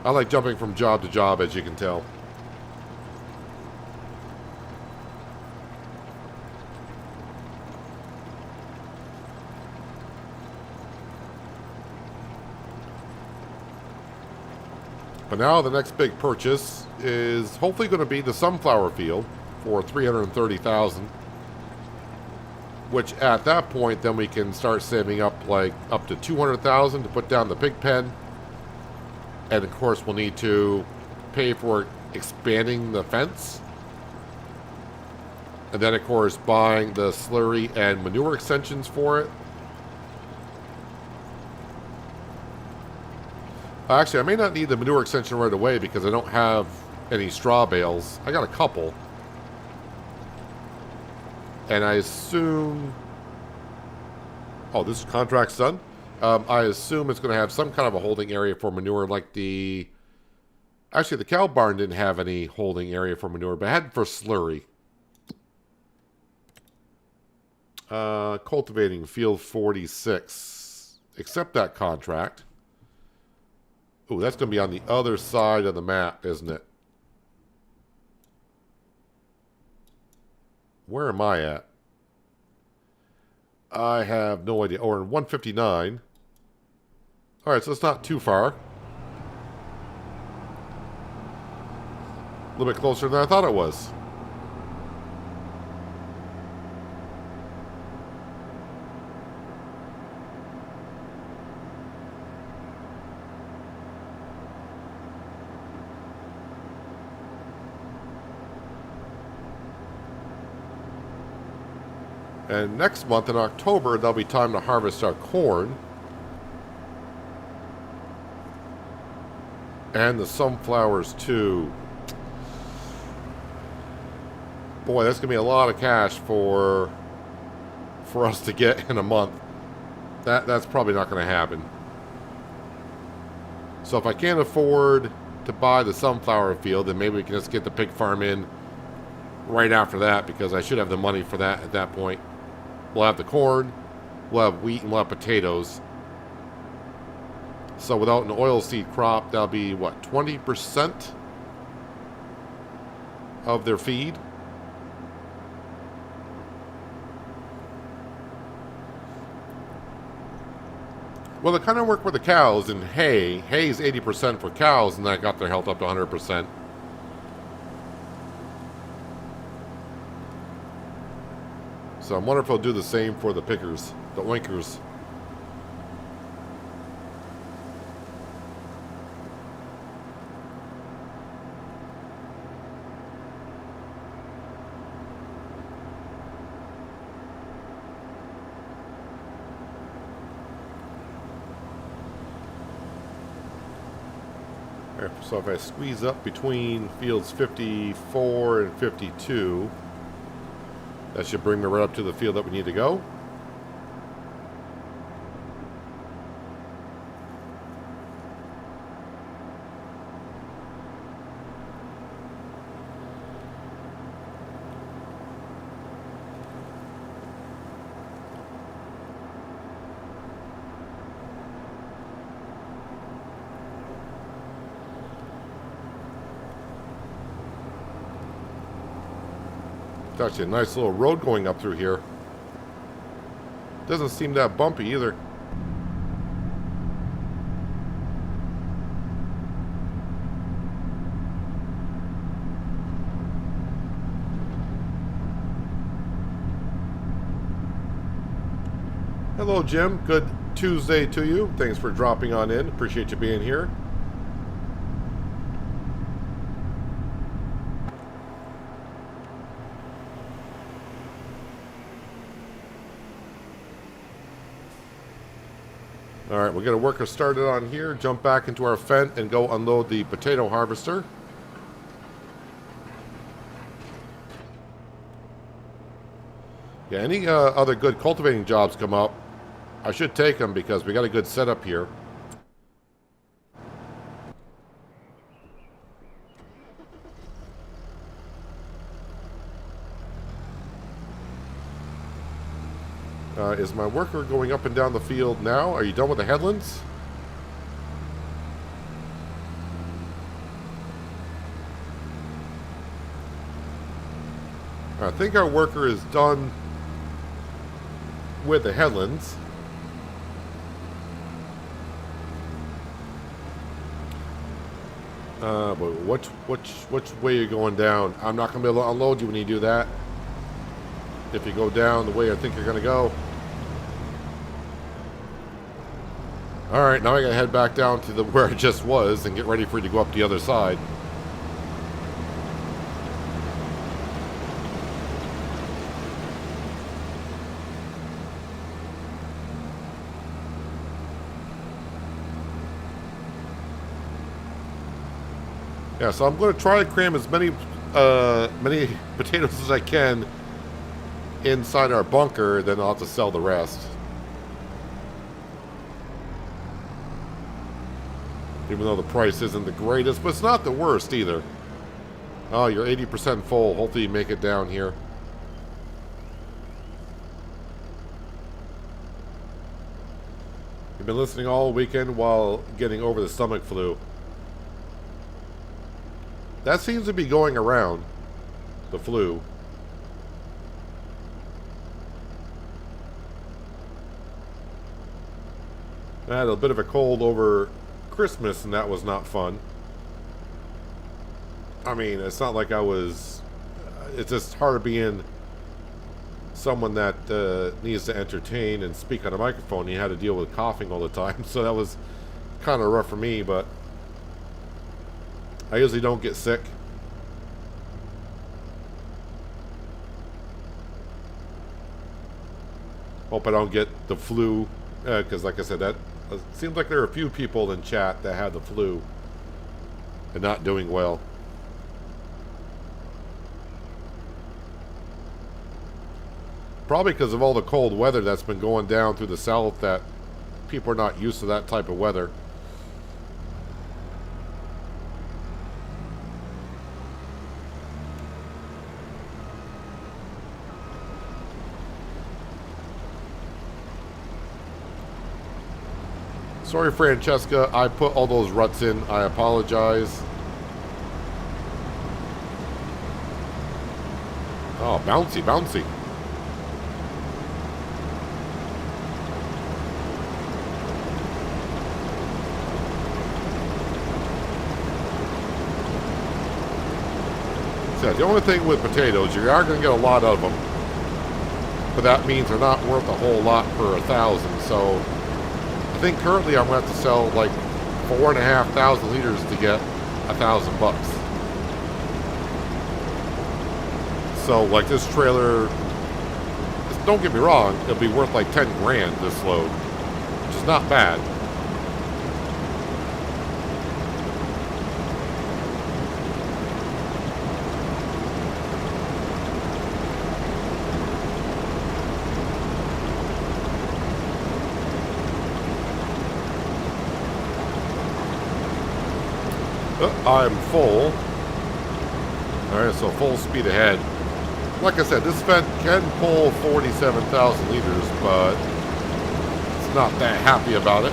I like jumping from job to job, as you can tell. But now the next big purchase is hopefully going to be the sunflower field for $330,000. Which at that point, then we can start saving up like up to $200,000 to put down the pig pen. And of course, we'll need to pay for expanding the fence. And then of course, buying the slurry and manure extensions for it. Actually, I may not need the manure extension right away because I don't have any straw bales. I got a couple. And I assume... Oh, this contract's done? I assume it's going to have some kind of a holding area for manure like the... Actually, the cow barn didn't have any holding area for manure, but it had for slurry. Cultivating field 46. Accept that contract. Oh, that's going to be on the other side of the map, isn't it? Where am I at? I have no idea. Oh, we're in 159. Alright, so it's not too far. A little bit closer than I thought it was. And next month in October, there'll be time to harvest our corn. And the sunflowers too. Boy, that's going to be a lot of cash for us to get in a month. That's probably not going to happen. So if I can't afford to buy the sunflower field, then maybe we can just get the pig farm in right after that because I should have the money for that at that point. We'll have the corn, we'll have wheat, and we'll have potatoes. So without an oilseed crop, that'll be, what, 20% of their feed? Well, they kind of work with the cows and hay. Hay is 80% for cows, and that got their health up to 100%. So I'm wondering if they'll do the same for the pickers, the oinkers. So if I squeeze up between fields 54 and 52, that should bring me right up to the field that we need to go. It's actually a nice little road going up through here. Doesn't seem that bumpy either. Hello, Jim. Good Tuesday to you. Thanks for dropping on in. Appreciate you being here. Alright, we'll get a worker started on here, jump back into our Fendt, and go unload the potato harvester. Yeah, any other good cultivating jobs come up, I should take them because we got a good setup here. Is my worker going up and down the field now? Are you done with the headlands? I think our worker is done with the headlands. But which way are you going down? I'm not going to be able to unload you when you do that. If you go down the way I think you're going to go. Alright, now I gotta head back down to where I just was and get ready for you to go up the other side. Yeah, so I'm going to try to cram as many potatoes as I can inside our bunker, then I'll have to sell the rest. Even though the price isn't the greatest, but it's not the worst either. Oh, you're 80% full. Hopefully you make it down here. You've been listening all weekend while getting over the stomach flu. That seems to be going around, the flu. I had a bit of a cold over Christmas, and that was not fun. I mean, it's not like I was... it's just hard being someone that needs to entertain and speak on a microphone. You had to deal with coughing all the time, so that was kind of rough for me, but I usually don't get sick. Hope I don't get the flu, because like I said, that it seems like there are a few people in chat that had the flu and not doing well. Probably because of all the cold weather that's been going down through the south, that people are not used to that type of weather. Sorry, Francesca. I put all those ruts in. I apologize. Oh, bouncy, bouncy. So the only thing with potatoes, you are going to get a lot of them. But that means they're not worth a whole lot per 1,000. So I think currently I'm going to have to sell like 4,500 liters to get $1,000. So like this trailer, don't get me wrong, it'll be worth like 10 grand this load, which is not bad. I'm full. Alright, so full speed ahead. Like I said, this vent can pull 47,000 liters, but it's not that happy about it.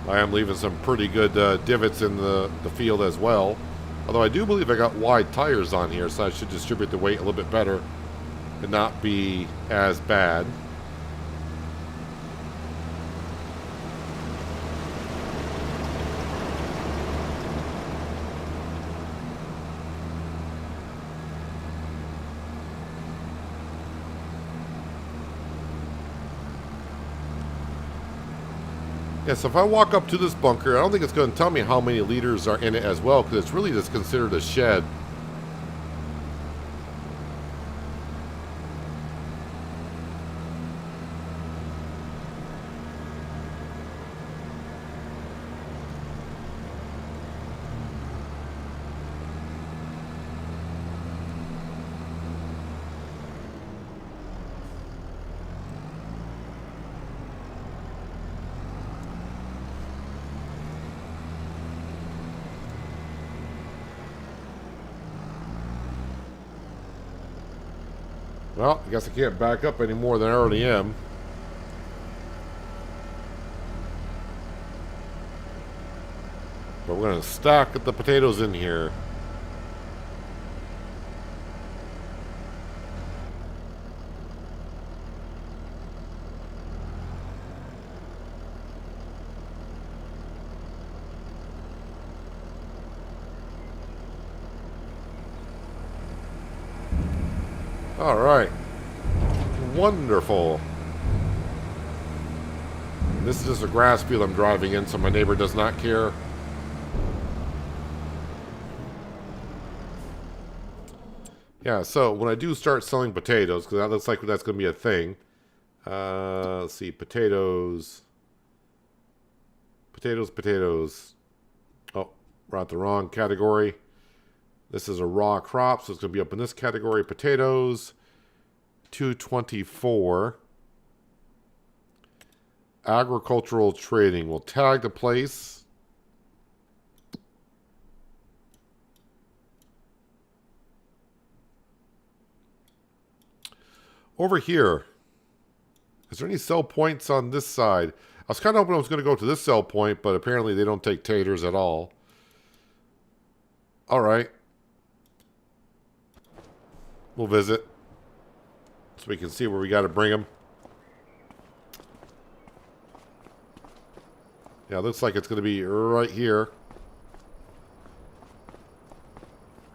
I am leaving some pretty good divots in the field as well. Although I do believe I got wide tires on here, so I should distribute the weight a little bit better and not be as bad. Yeah, so if I walk up to this bunker, I don't think it's going to tell me how many liters are in it as well, because it's really just considered a shed. Well, I guess I can't back up any more than I already am. But we're going to stack the potatoes in here. All right. Wonderful. This is just a grass field I'm driving in, so my neighbor does not care. Yeah, so when I do start selling potatoes, because that looks like that's going to be a thing. Let's see, potatoes. Potatoes. Oh, we're at the wrong category. This is a raw crop, so it's going to be up in this category. Potatoes, 224. Agricultural trading. We'll tag the place. Over here, is there any sell points on this side? I was kind of hoping I was going to go to this sell point, but apparently they don't take taters at all. All right. We'll visit so we can see where we got to bring them. Yeah, looks like it's going to be right here.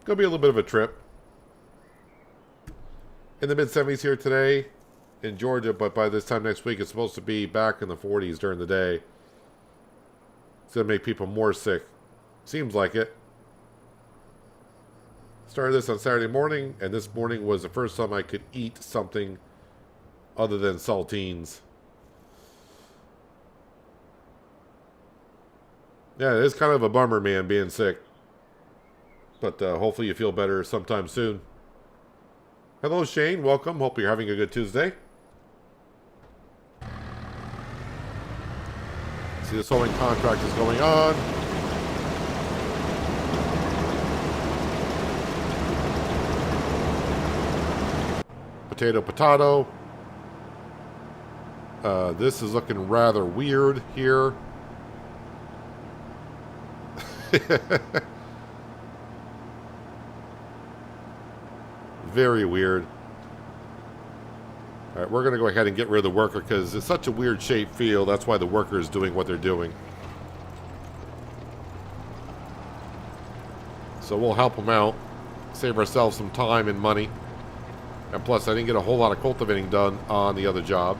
Going to be a little bit of a trip. In the mid-70s here today in Georgia, but by this time next week it's supposed to be back in the 40s during the day. It's going to make people more sick. Seems like it. Started this on Saturday morning, and this morning was the first time I could eat something other than saltines. Yeah, it is kind of a bummer, man, being sick. But hopefully you feel better sometime soon. Hello, Shane. Welcome. Hope you're having a good Tuesday. See, the sowing contract is going on. potato, potato. This is looking rather weird here. Very weird. All right, we're going to go ahead and get rid of the worker because it's such a weird shaped field. That's why the worker is doing what they're doing. So we'll help them out, save ourselves some time and money. And plus, I didn't get a whole lot of cultivating done on the other job.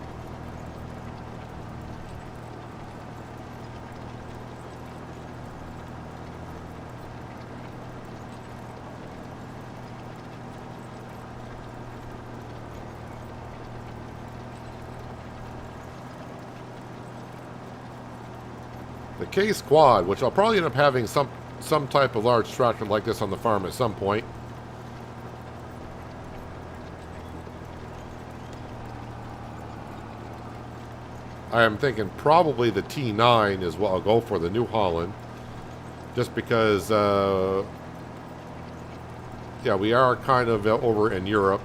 The K Squad, which I'll probably end up having some type of large tractor like this on the farm at some point. I am thinking probably the T9 is what I'll go for, the New Holland. Just because, yeah, we are kind of over in Europe.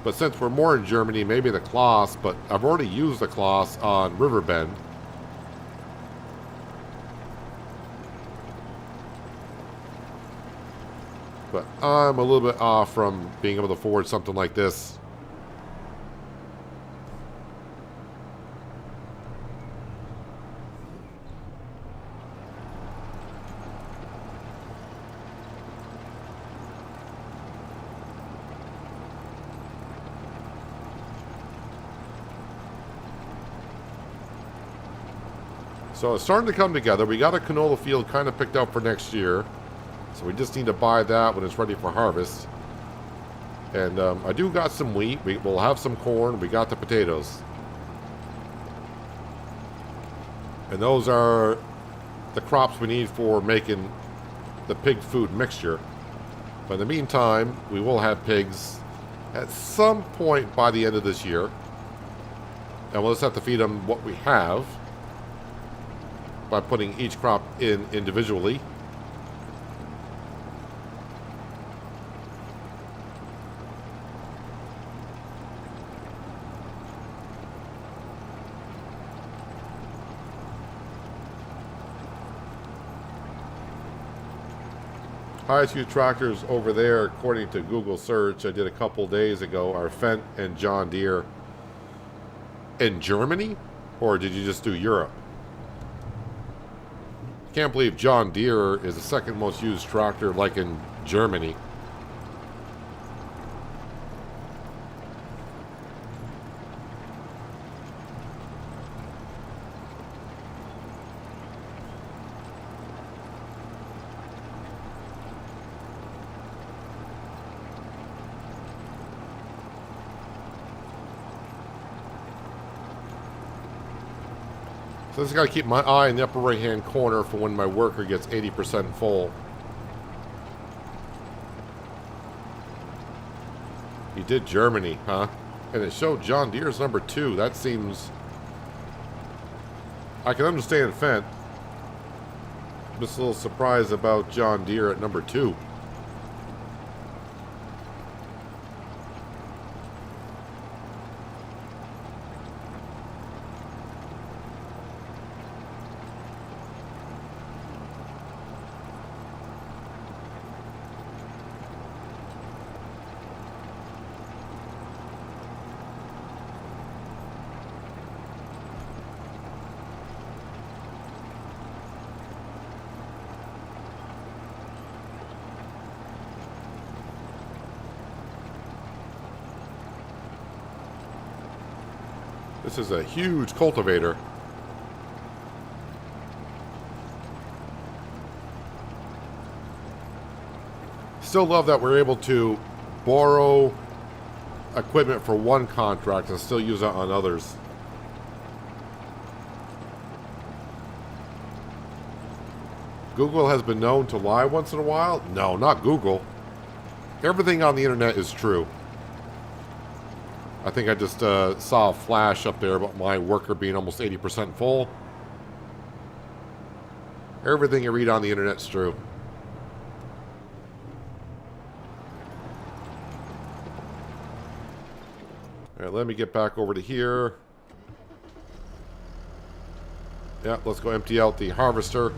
But since we're more in Germany, maybe the Kloss, but I've already used the Kloss on Riverbend. But I'm a little bit off from being able to afford something like this. So it's starting to come together. We got a canola field kind of picked out for next year. So we just need to buy that when it's ready for harvest. And I do got some wheat. We'll have some corn. We got the potatoes. And those are the crops we need for making the pig food mixture. But in the meantime, we will have pigs at some point by the end of this year. And we'll just have to feed them what we have by putting each crop in individually. Highest used tractors over there, according to Google search I did a couple days ago, are Fendt and John Deere. In Germany? Or did you just do Europe? Can't believe John Deere is the second most used tractor like in Germany. So I just got to keep my eye in the upper right hand corner for when my worker gets 80% full. He did Germany, huh? And it showed John Deere's number 2. That seems... I can understand Fendt. Just a little surprised about John Deere at number 2. This is a huge cultivator. Still love that we're able to borrow equipment for one contract and still use it on others. Google has been known to lie once in a while? No, not Google. Everything on the internet is true. I think I just saw a flash up there about my worker being almost 80% full. Everything you read on the internet's true. Alright, let me get back over to here. Yeah, let's go empty out the harvester.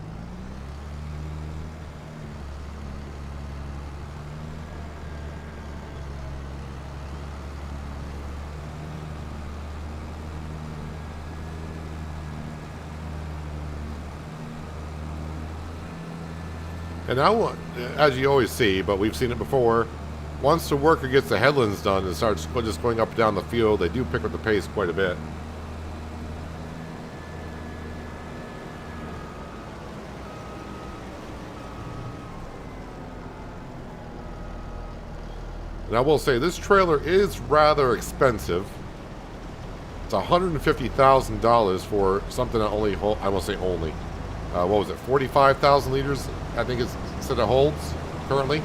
And now, as you always see, but we've seen it before, once the worker gets the headlands done and starts just going up and down the field, they do pick up the pace quite a bit. And I will say, this trailer is rather expensive. It's $150,000 for something that only holds, I won't say only, what was it, 45,000 liters, I think it's said it holds currently.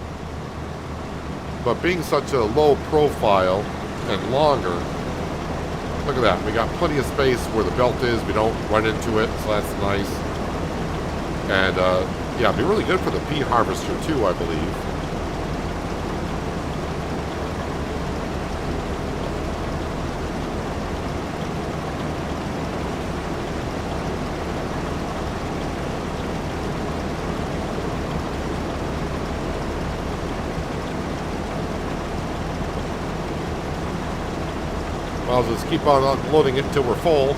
But being such a low profile and longer, look at that. We got plenty of space where the belt is. We don't run into it, so that's nice. And yeah, it'd be really good for the pea harvester too, I believe. I'll just keep on unloading it until we're full.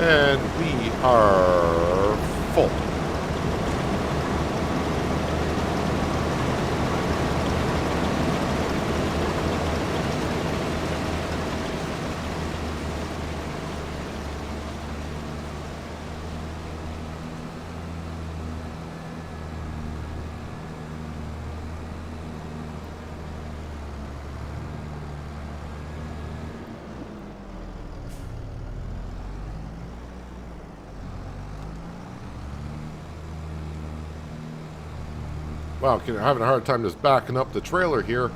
And we are full. Wow, I'm having a hard time just backing up the trailer here.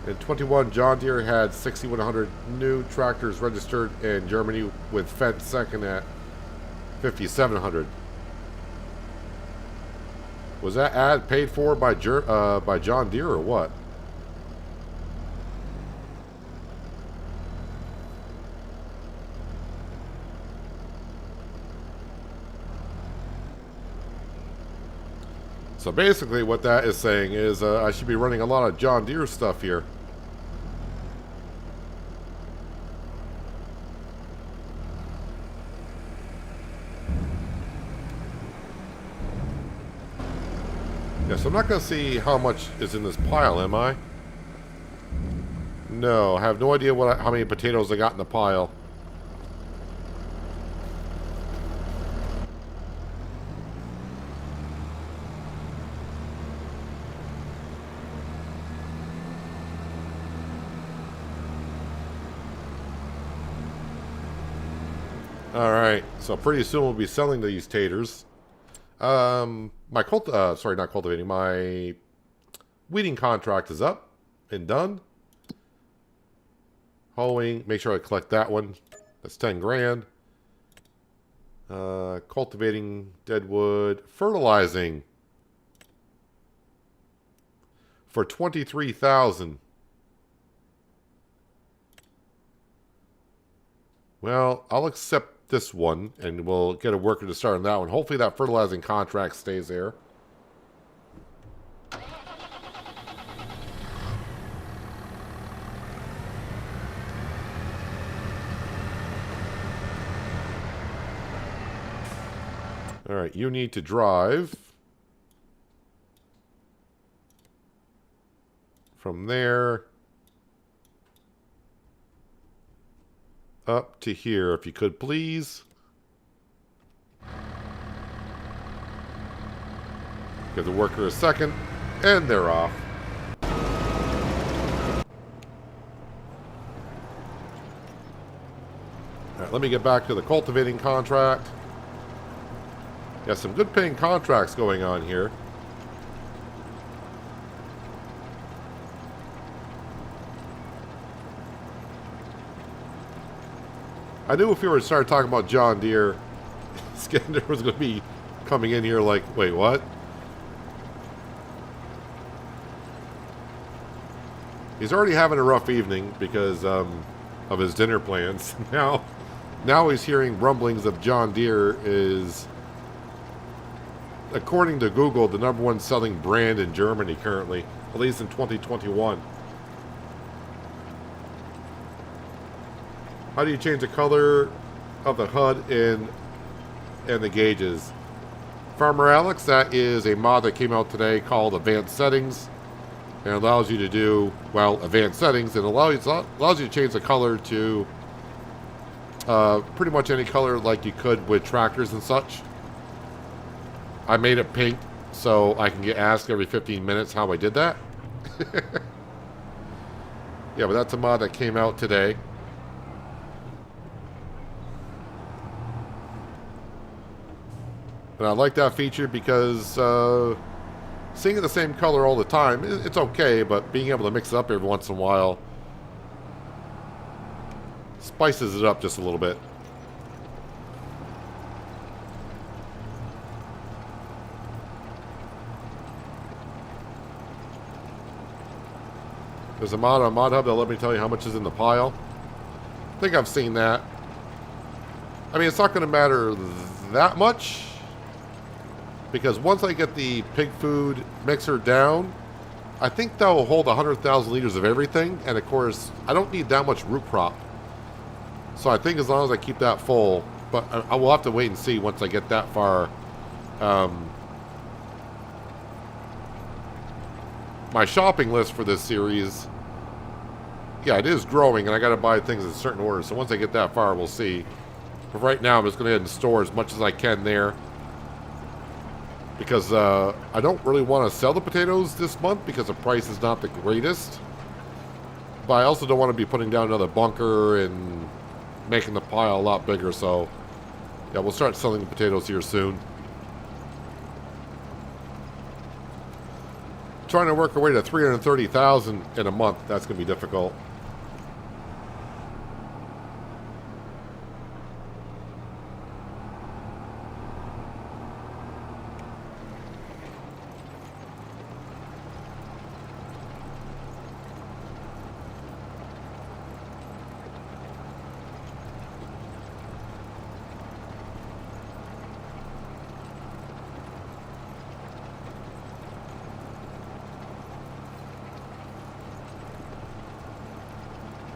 In 21, John Deere had 6,100 new tractors registered in Germany, with Fendt second at 5,700. Was that ad paid for by John Deere or what? So basically what that is saying is I should be running a lot of John Deere stuff here. Yes, I'm not going to see how much is in this pile, am I? No, I have no idea how many potatoes I got in the pile. Alright, so pretty soon we'll be selling these taters. My my weeding contract is up and done. Hoeing, make sure I collect that one. That's 10 grand. Cultivating, Deadwood, fertilizing for 23,000. Well, I'll accept this one, and we'll get a worker to start on that one. Hopefully that fertilizing contract stays there. All right, you need to drive from there up to here, if you could, please. Give the worker a second, and they're off. let me get back to the cultivating contract. Got some good paying contracts going on here. I knew if we were to start talking about John Deere, Skander was going to be coming in here like, wait, what? He's already having a rough evening because of his dinner plans. Now he's hearing rumblings of John Deere is, according to Google, the #1 selling brand in Germany currently, at least in 2021. How do you change the color of the HUD and the gauges? Farmer Alex, that is a mod that came out today called Advanced Settings. And allows you to do, well, advanced settings. It allows you to change the color to pretty much any color like you could with tractors and such. I made it pink so I can get asked every 15 minutes how I did that. Yeah, but that's a mod that came out today. And I like that feature because seeing it the same color all the time, it's okay, but being able to mix it up every once in a while spices it up just a little bit. There's a mod on ModHub that'll let me tell you how much is in the pile. I think I've seen that. I mean, it's not going to matter that much, because once I get the pig food mixer down, I think that will hold 100,000 liters of everything. And of course, I don't need that much root crop. So I think as long as I keep that full, but I will have to wait and see once I get that far. My shopping list for this series, yeah, it is growing, and I got to buy things in certain orders. So once I get that far, we'll see. But right now, I'm just going to go ahead and store as much as I can there. Because I don't really want to sell the potatoes this month because the price is not the greatest. But I also don't want to be putting down another bunker and making the pile a lot bigger. So, yeah, we'll start selling the potatoes here soon. Trying to work our way to 330,000 in a month, that's going to be difficult.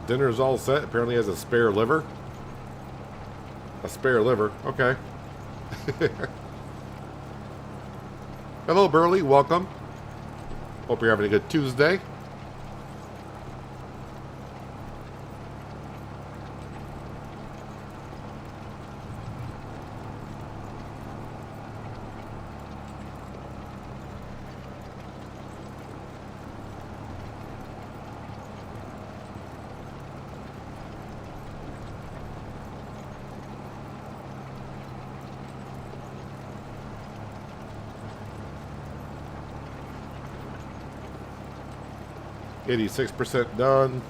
Dinner's all set. Apparently has a spare liver. A spare liver. Okay. Hello, Burley. Welcome. Hope you're having a good Tuesday. %, done.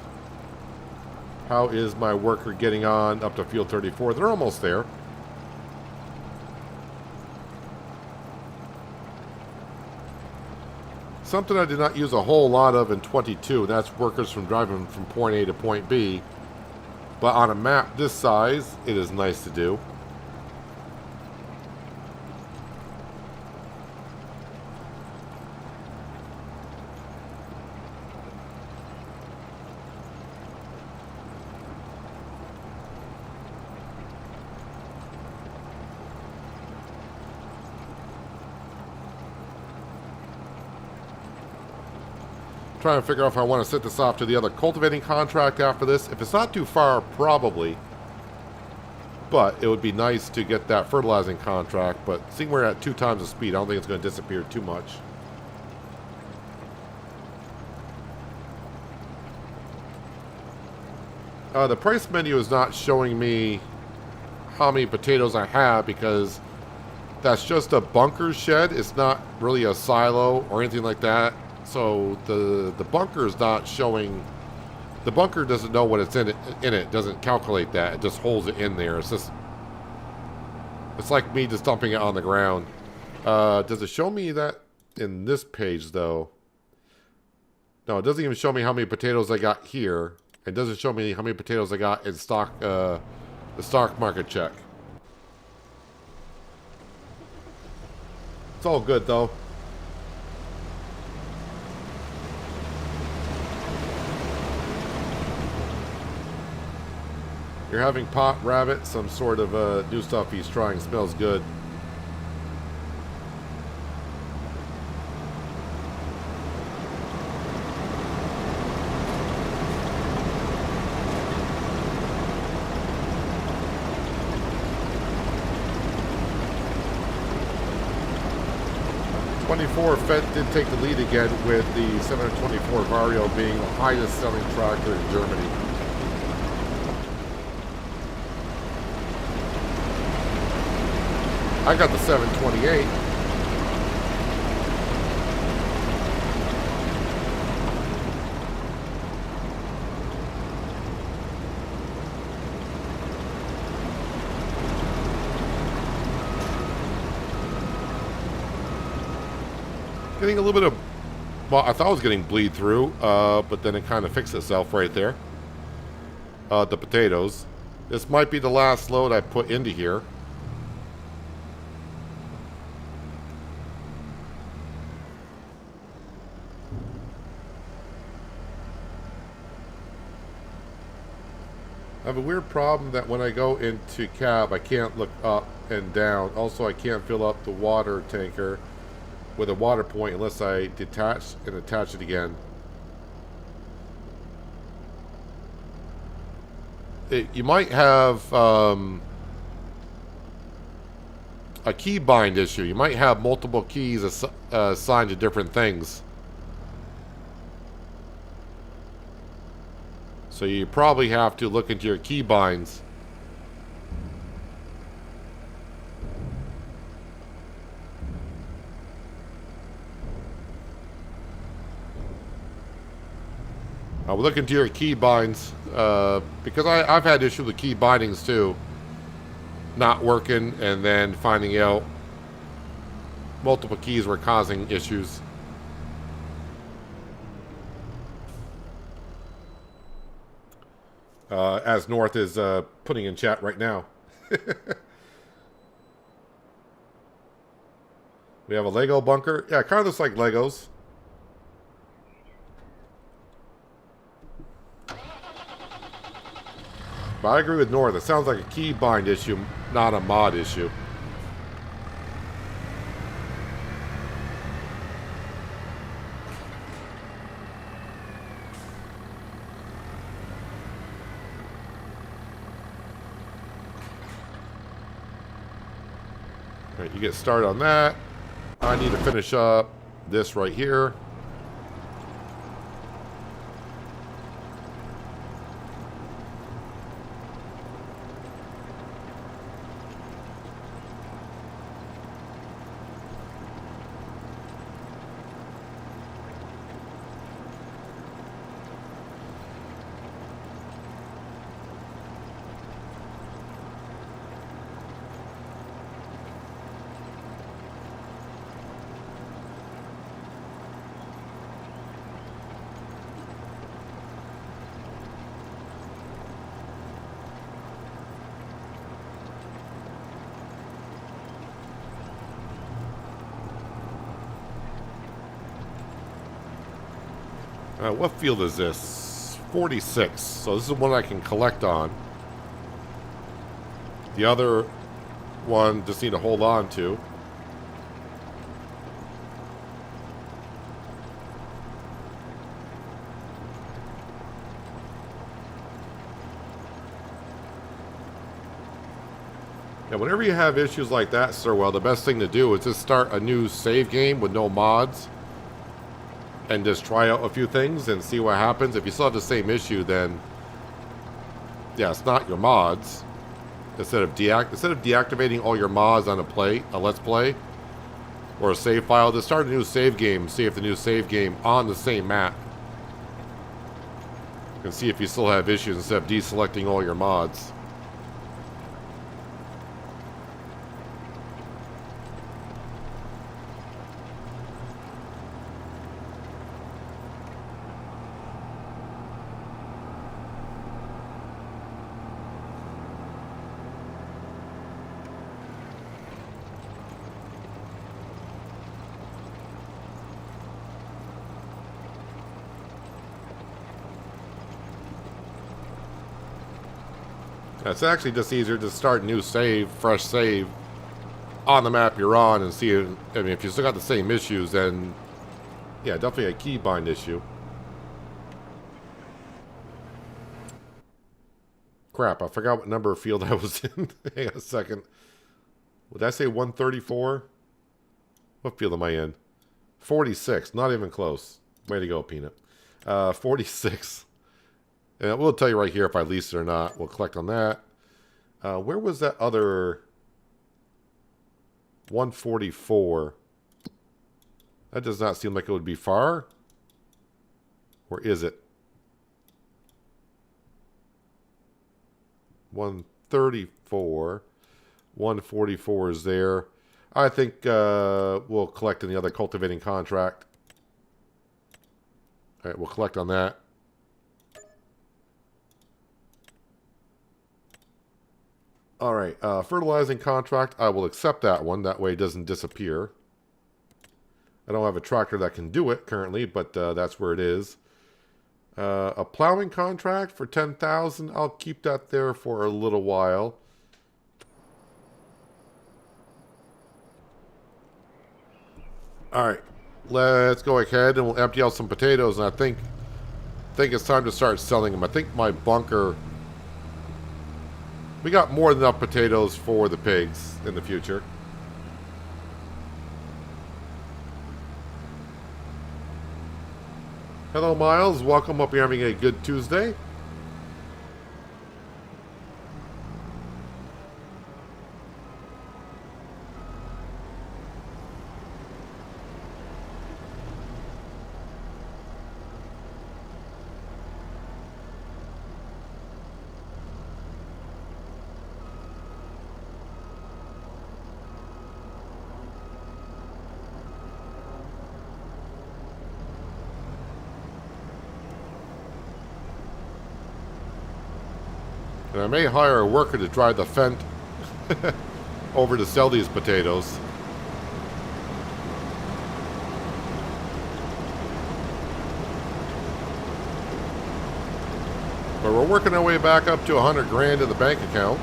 How is my worker getting on up to field 34? They're almost there. Something I did not use a whole lot of in 22, and that's workers from driving from point A to point B. But on a map this size, it is nice to do. Trying to figure out if I want to set this off to the other cultivating contract after this. If it's not too far, probably. But it would be nice to get that fertilizing contract. But seeing we're at 2 times the speed, I don't think it's going to disappear too much. The price menu is not showing me how many potatoes I have, because that's just a bunker shed. It's not really a silo or anything like that. So the bunker is not showing. The bunker doesn't know what it's in it. It doesn't calculate that. It just holds it in there. It's like me just dumping it on the ground. Does it show me that in this page though? No, it doesn't even show me how many potatoes I got here. It doesn't show me how many potatoes I got in stock, the stock market check. It's all good though. You're having pot rabbit, some sort of new stuff he's trying. Smells good. Fett did take the lead again with the 724 Vario being the highest selling tractor in Germany. I got the 728. Getting a little bit of, well, I thought I was getting bleed through, but then it kind of fixed itself right there. The potatoes. This might be the last load I put into here. I have a weird problem that when I go into cab, I can't look up and down. Also, I can't fill up the water tanker with a water point unless I detach and attach it again. You might have a key bind issue. You might have multiple keys assigned to different things. So you probably have to look into your key binds. We'll look into your key binds, because I've had issues with key bindings too. Not working and then finding out multiple keys were causing issues. As North is putting in chat right now. We have a Lego bunker. Yeah, it kind of looks like Legos. But I agree with North. It sounds like a key bind issue, not a mod issue. All right, you get started on that. I need to finish up this right here. What field is this? 46. So this is one I can collect on. The other one just need to hold on to. Yeah, whenever you have issues like that, sir, well, the best thing to do is just start a new save game with no mods. And just try out a few things and see what happens. If you still have the same issue, then yeah, it's not your mods. Instead of deactivating all your mods on a let's play or a save file, just start a new save game. See if the new save game on the same map. You can see if you still have issues instead of deselecting all your mods. It's actually just easier to start a new save, fresh save, on the map you're on and see it. I mean, if you still got the same issues, then yeah, definitely a keybind issue. Crap, I forgot what number of field I was in. Hang on a second. Would I say 134? What field am I in? 46, not even close. Way to go, Peanut. 46. And we'll tell you right here if I lease it or not. We'll collect on that. Where was that other 144? That does not seem like it would be far. Or is it? 134. 144 is there. I think we'll collect in the other cultivating contract. All right, we'll collect on that. All right, fertilizing contract. I will accept that one. That way it doesn't disappear. I don't have a tractor that can do it currently, but that's where it is. A plowing contract for 10,000. I'll keep that there for a little while. All right, let's go ahead and we'll empty out some potatoes. And I think it's time to start selling them. I think my bunker. We got more than enough potatoes for the pigs in the future. Hello, Miles. Welcome. Hope you're having a good Tuesday. And I may hire a worker to drive the Fent over to sell these potatoes. But we're working our way back up to 100 grand in the bank account.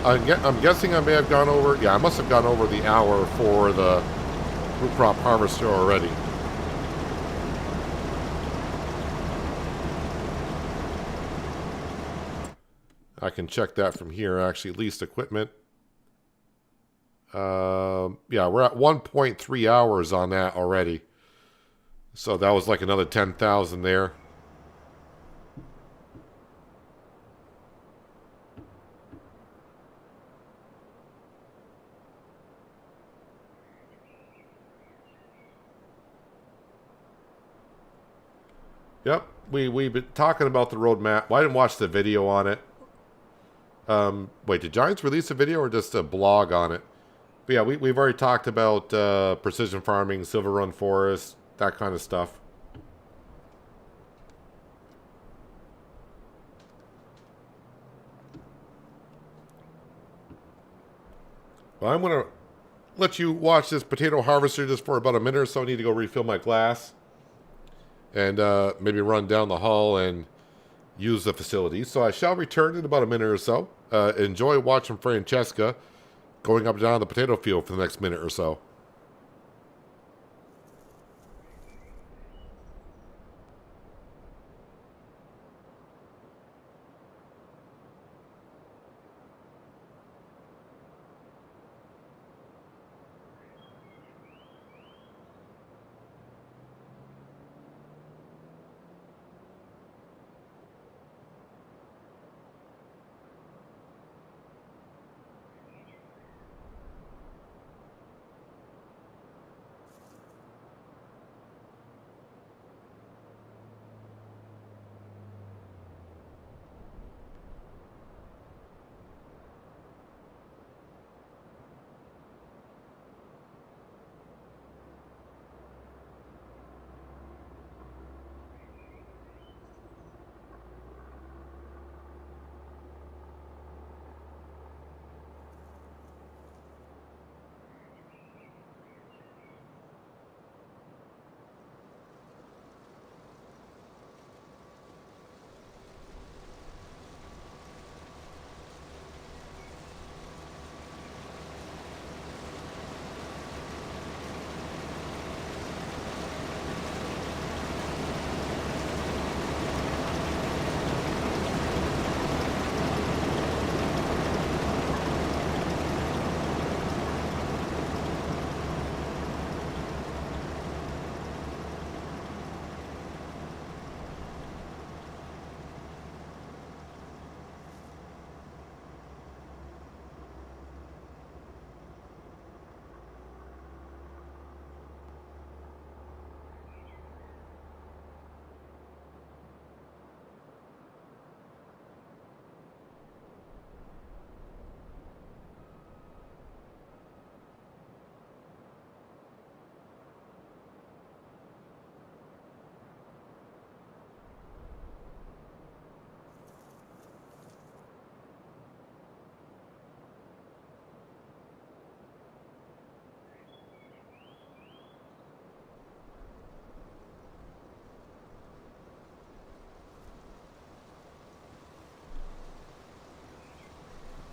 I'm guessing I may have gone over. Yeah, I must have gone over the hour for the root crop harvester already. I can check that from here, actually. Leased equipment. Yeah, we're at 1.3 hours on that already. So that was like another 10,000 there. Yep, we've been talking about the roadmap. Well, I didn't watch the video on it. Wait, did Giants release a video or just a blog on it? But yeah, we've already talked about precision farming, Silver Run Forest, that kind of stuff. Well, I'm going to let you watch this potato harvester just for about a minute or so. I need to go refill my glass. And maybe run down the hall and use the facility. So I shall return in about a minute or so. Enjoy watching Francesca going up and down the potato field for the next minute or so.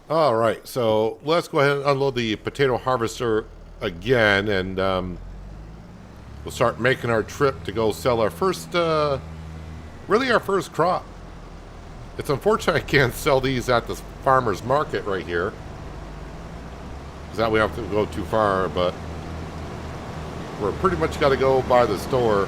All right, so let's go ahead and unload the potato harvester again, and we'll start making our trip to go sell our first, really our first crop. It's unfortunate I can't sell these at the farmer's market right here, because that we have to go too far, but we're pretty much got to go by the store.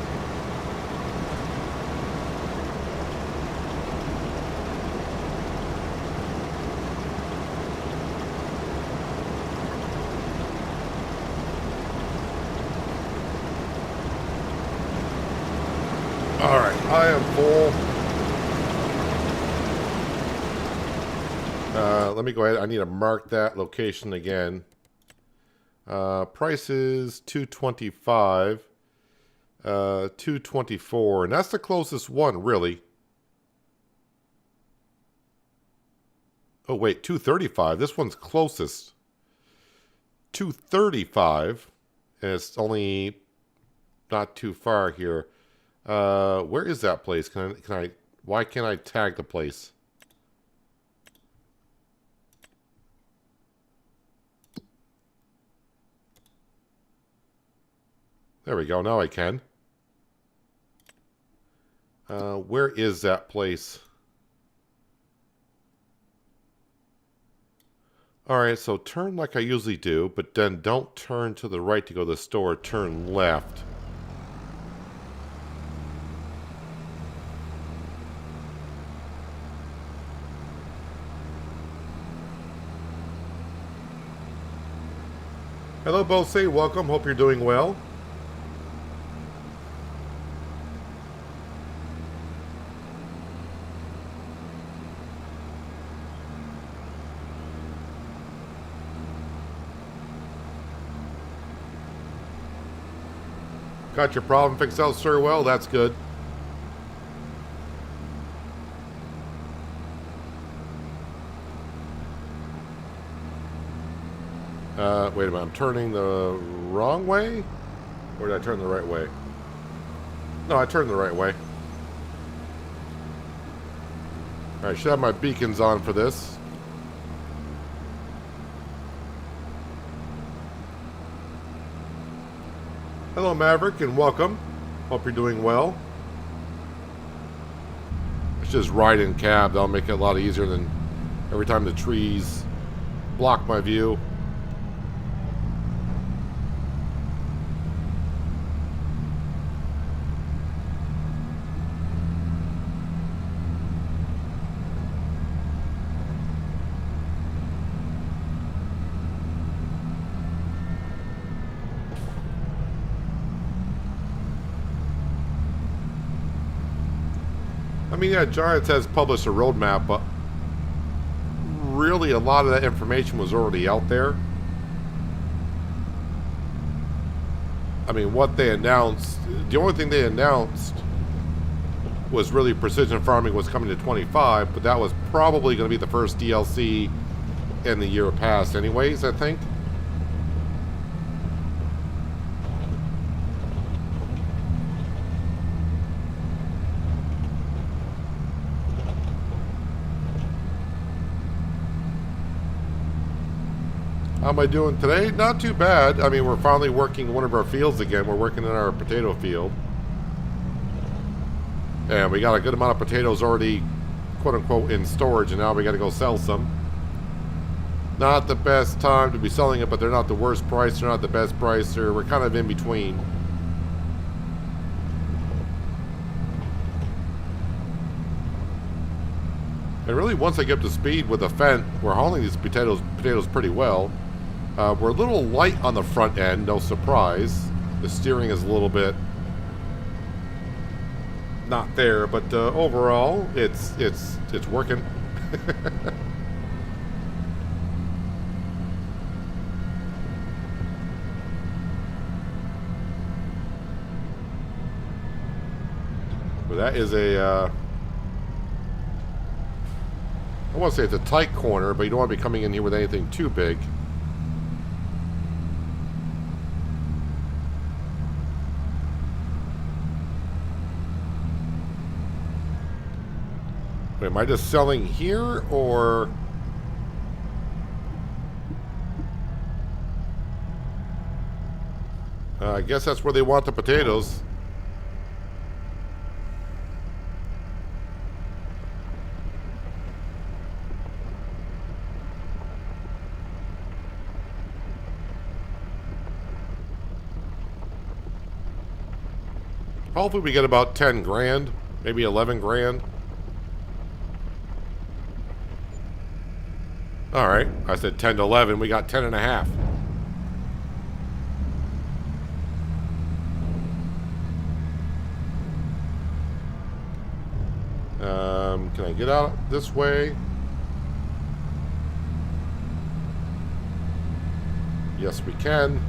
All right, I am full. Let me go ahead. I need to mark that location again. Price is $225, $224, and that's the closest one, really. Oh wait, $235. This one's closest. $235, and it's only not too far here. Where is that place? Can I? Why can't I tag the place? There we go. Now I can. Where is that place? Alright, so turn like I usually do, but then don't turn to the right to go to the store. Turn left. Hello, Bose. Welcome. Hope you're doing well. Got your problem fixed out, sir? Well, that's good. Wait a minute. I'm turning the wrong way? Or did I turn the right way? No, I turned the right way. Alright, should have my beacons on for this. Hello, Maverick, and welcome. Hope you're doing well. It's just ride in cab. That'll make it a lot easier than every time the trees block my view. I mean, yeah, Giants has published a roadmap, but really a lot of that information was already out there. I mean, what they announced, the only thing they announced was really precision farming was coming to 25, but that was probably going to be the first DLC in the year past anyways, I think. How am I doing today? Not too bad. I mean, we're finally working one of our fields again. We're working in our potato field. And we got a good amount of potatoes already, quote-unquote, in storage, and now we got to go sell some. Not the best time to be selling it, but they're not the worst price. They're not the best price. We're kind of in between. And really, once I get up to speed with the Fendt, we're hauling these potatoes pretty well. We're a little light on the front end, no surprise. The steering is a little bit not there, but overall, it's working. But that is a, I want to say it's a tight corner, but you don't want to be coming in here with anything too big. Wait, am I just selling here, or I guess that's where they want the potatoes. Hopefully we get about 10 grand, maybe 11 grand. All right, I said 10 to 11. We got 10 and a half. Can I get out this way? Yes, we can.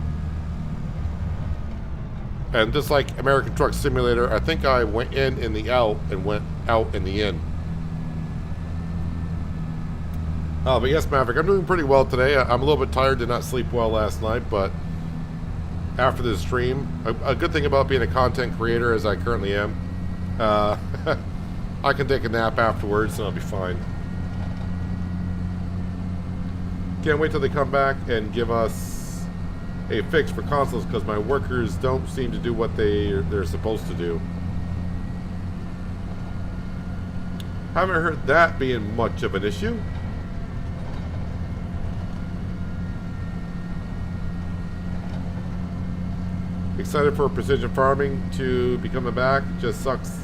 And just like American Truck Simulator, I think I went in the out and went out in the in. But yes, Maverick, I'm doing pretty well today. I'm a little bit tired, did not sleep well last night, but after this stream, a good thing about being a content creator, as I currently am, I can take a nap afterwards and I'll be fine. Can't wait till they come back and give us a fix for consoles, because my workers don't seem to do what they're supposed to do. Haven't heard that being much of an issue. Excited for precision farming to be coming back. Just sucks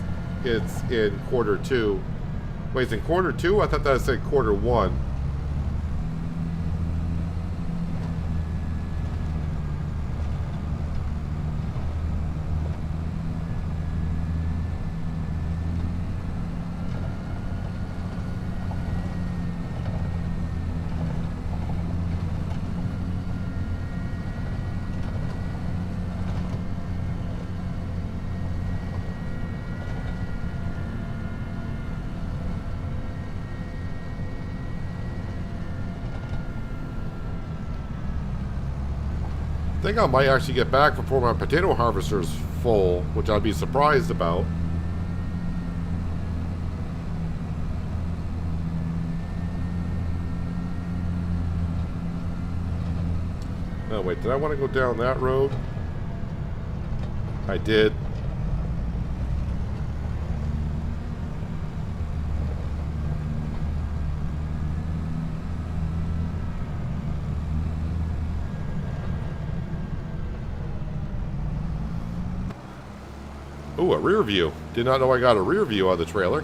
it's in Q2. Wait, it's in Q2? I thought that said Q1. I think I might actually get back before my potato harvester's full, which I'd be surprised about. Oh wait, did I want to go down that road? I did. Ooh, a rear view. Did not know I got a rear view of the trailer.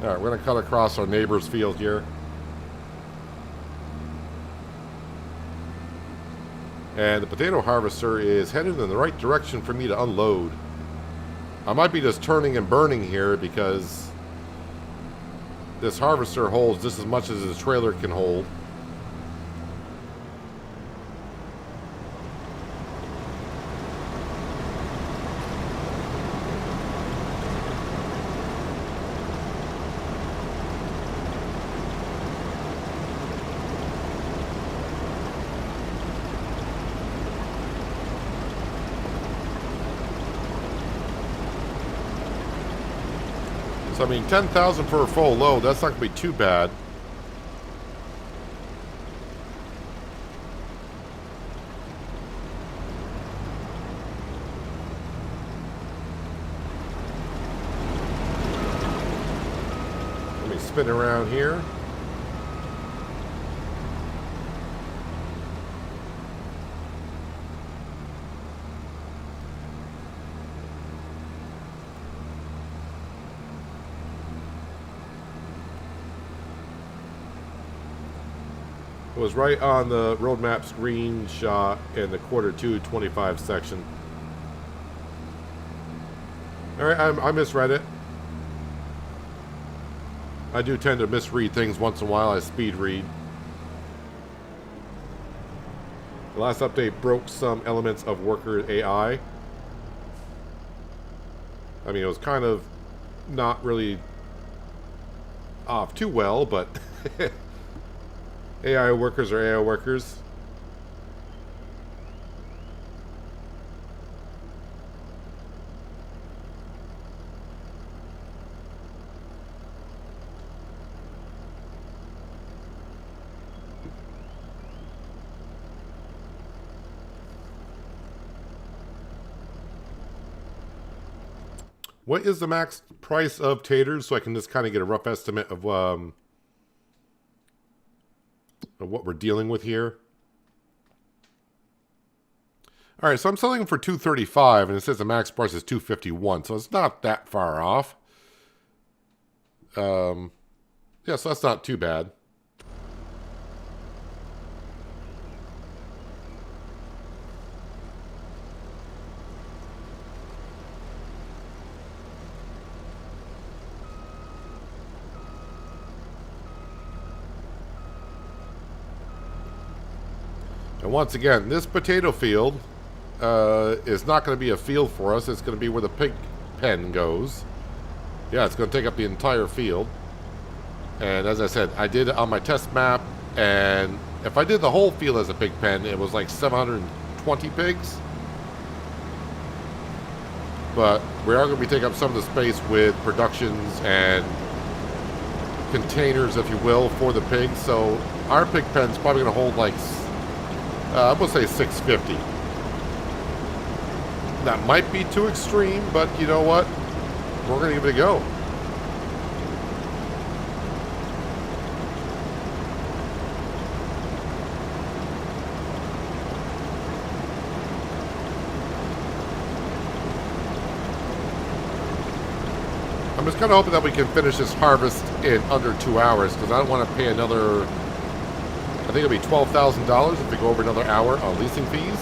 Alright, we're going to cut across our neighbor's field here. And the potato harvester is headed in the right direction for me to unload. I might be just turning and burning here because this harvester holds just as much as the trailer can hold. So I mean, 10,000 for a full load, that's not going to be too bad. Let me spin around here. It was right on the roadmap screenshot in the Q2 25 section. Alright, I misread it. I do tend to misread things once in a while. I speed read. The last update broke some elements of worker AI. I mean, it was kind of not really off too well, but AI workers are AI workers. What is the max price of taters so I can just kind of get a rough estimate of what we're dealing with here? All right, so I'm selling them for $235, and it says the max price is $251, so it's not that far off. Yeah, so that's not too bad. And once again, this potato field is not going to be a field for us. It's going to be where the pig pen goes. Yeah, it's going to take up the entire field. And as I said, I did it on my test map. And if I did the whole field as a pig pen, it was like 720 pigs. But we are going to be taking up some of the space with productions and containers, if you will, for the pigs. So our pig pen's probably going to hold like, I'm going to say 650. That might be too extreme, but you know what? We're going to give it a go. I'm just kind of hoping that we can finish this harvest in under 2 hours, because I don't want to pay another, I think it'll be $12,000 if we go over another hour on leasing fees.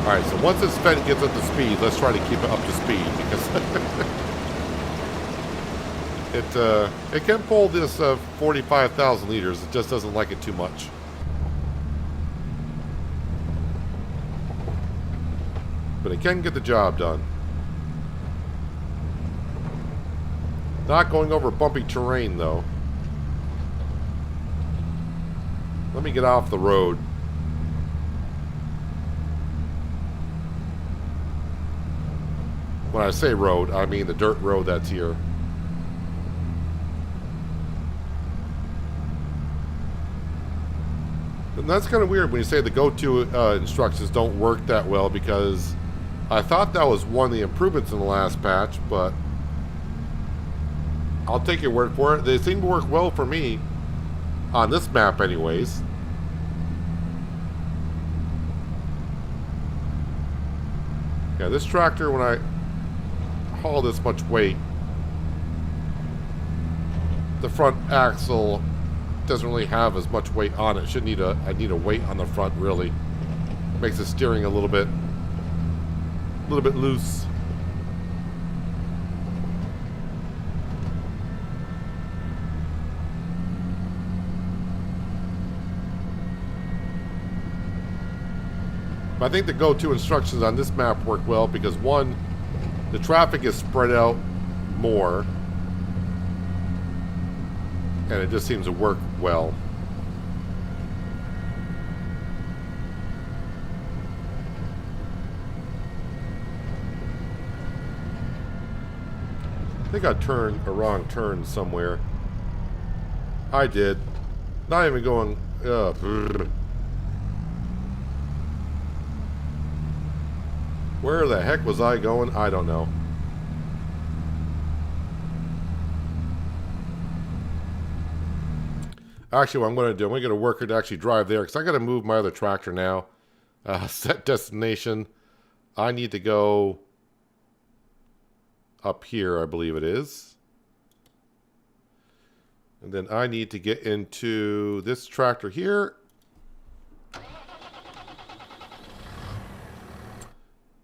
Alright, so once this fence gets up to speed, let's try to keep it up to speed, because it can pull this 45,000 liters. It just doesn't like it too much. But it can get the job done. Not going over bumpy terrain, though. Let me get off the road. When I say road, I mean the dirt road that's here. And that's kind of weird when you say the go-to instructions don't work that well, because I thought that was one of the improvements in the last patch, but I'll take your word for it. They seem to work well for me on this map anyways. Yeah, this tractor, when I haul this much weight, the front axle doesn't really have as much weight on it. I need a weight on the front, really. Makes the steering a little bit loose. But I think the go-to instructions on this map work well because, one, the traffic is spread out more, and it just seems to work well. I think I turned a wrong turn somewhere. I did. Not even going... Where the heck was I going? I don't know. Actually, what I'm going to do, I'm going to get a worker to actually drive there, because I got to move my other tractor now. Set destination. I need to go up here, I believe it is. And then I need to get into this tractor here.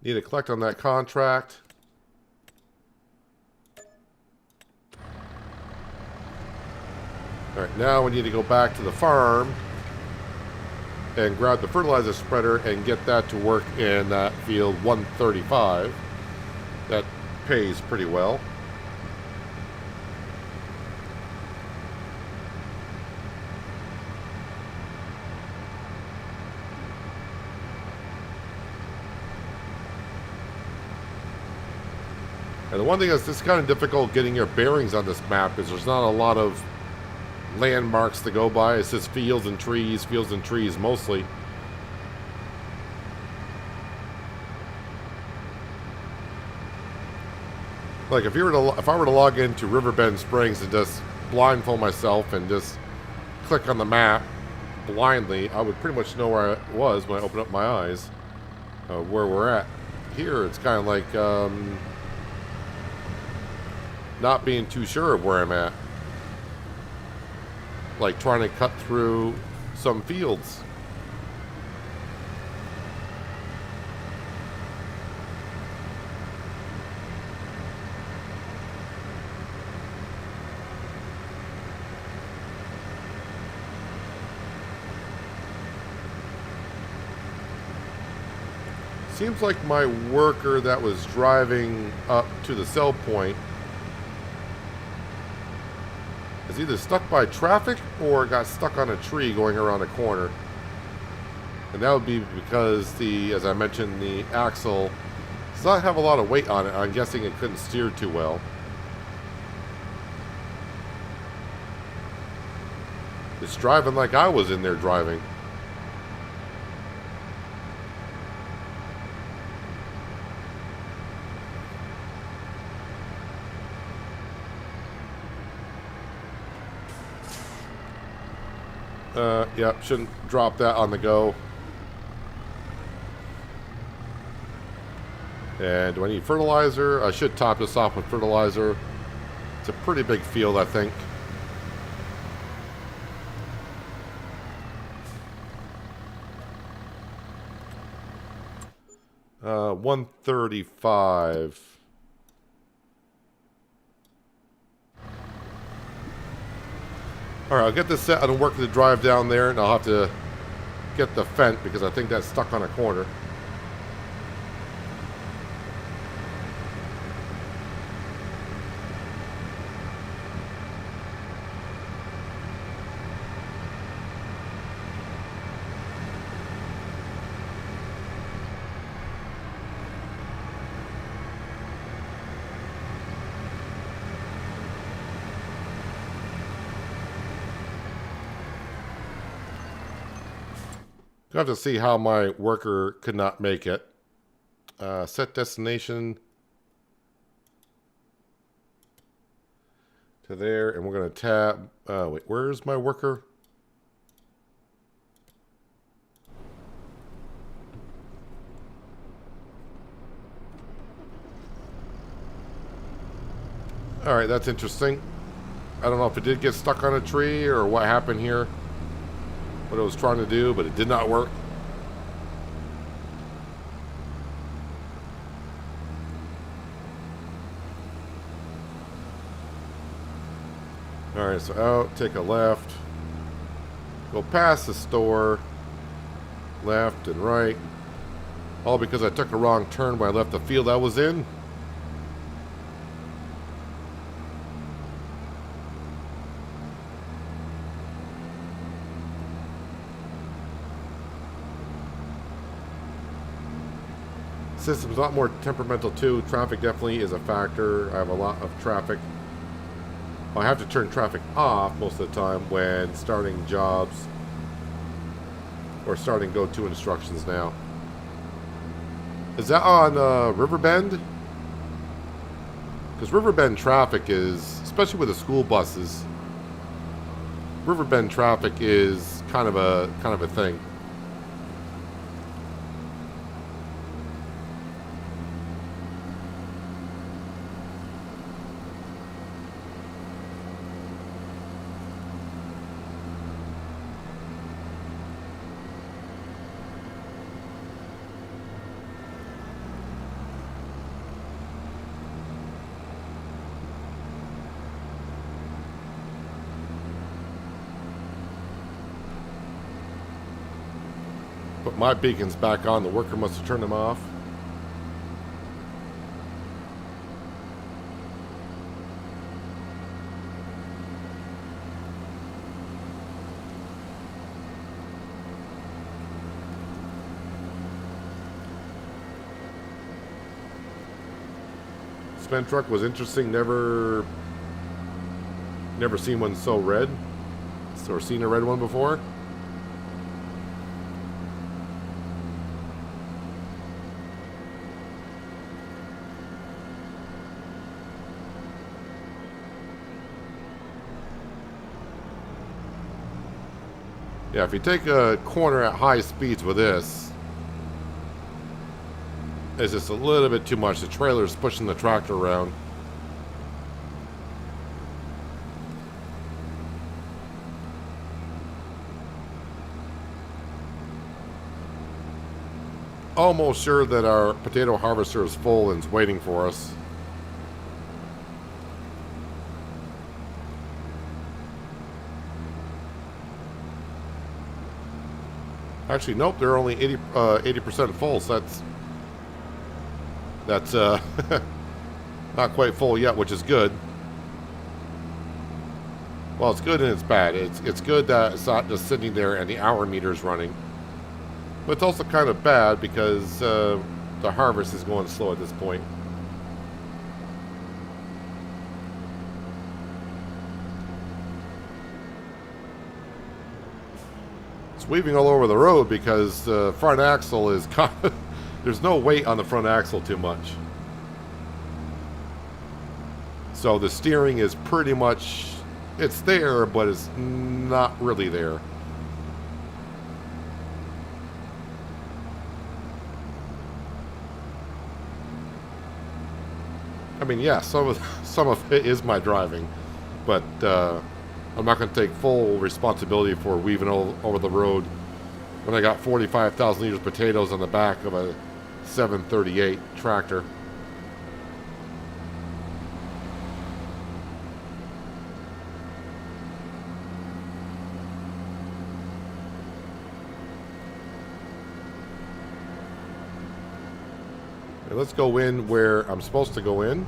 Need to collect on that contract. Alright, now we need to go back to the farm and grab the fertilizer spreader and get that to work in that field 135. That pays pretty well. And the one thing that's kind of difficult getting your bearings on this map is there's not a lot of landmarks to go by. It's just fields and trees mostly. Like if I were to log into Riverbend Springs and just blindfold myself and just click on the map blindly, I would pretty much know where I was when I open up my eyes, where we're at. Here, it's kind of like not being too sure of where I'm at. Like trying to cut through some fields. Seems like my worker that was driving up to the sell point is either stuck by traffic or got stuck on a tree going around a corner. And that would be because as I mentioned, the axle does not have a lot of weight on it. I'm guessing it couldn't steer too well. It's driving like I was in there driving. Yep, shouldn't drop that on the go. And do I need fertilizer? I should top this off with fertilizer. It's a pretty big field, I think. Uh, 135. Alright, I'll get this set on work to drive down there, and I'll have to get the fence because I think that's stuck on a corner. I have to see how my worker could not make it. Set destination to there, and we're going to tab. Wait, where's my worker? All right, that's interesting. I don't know if it did get stuck on a tree or what happened here. What I was trying to do, but it did not work. Alright, so out, take a left, go past the store, left and right, all because I took a wrong turn when I left the field I was in. System's a lot more temperamental too. Traffic definitely is a factor. I have a lot of traffic. I have to turn traffic off most of the time when starting jobs or starting go-to instructions now. Is that on Riverbend? Because Riverbend traffic is, especially with the school buses, Riverbend traffic is kind of a thing. Put my beacons back on. The worker must have turned them off. Cement truck was interesting. Never seen one so red. this or seen a red one before. Yeah, if you take a corner at high speeds with this, it's just a little bit too much. The trailer's pushing the tractor around. Almost sure that our potato harvester is full and is waiting for us. Actually, nope, they're only 80% full, so that's not quite full yet, which is good. Well, it's good and it's bad. It's good that it's not just sitting there and the hour meter's running. But it's also kind of bad because the harvest is going slow at this point. It's weaving all over the road because the front axle is kind of, there's no weight on the front axle too much. So the steering is pretty much, it's there, but it's not really there. I mean, yeah, some of it is my driving, but I'm not going to take full responsibility for weaving over the road when I got 45,000 liters of potatoes on the back of a 738 tractor. And let's go in where I'm supposed to go in.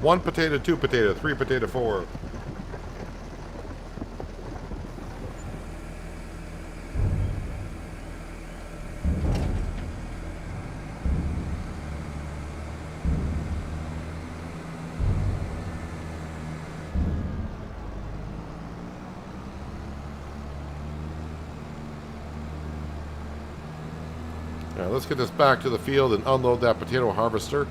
One potato, two potato, three potato, four. Now let's get this back to the field and unload that potato harvester.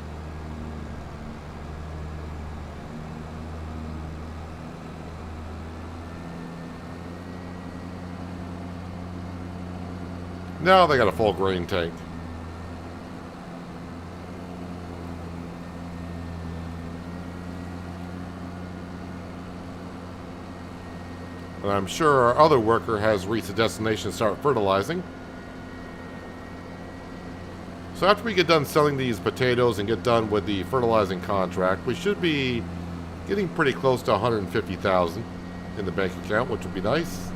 Now they got a full grain tank. And I'm sure our other worker has reached the destination to start fertilizing. So after we get done selling these potatoes and get done with the fertilizing contract, we should be getting pretty close to 150,000 in the bank account, which would be nice.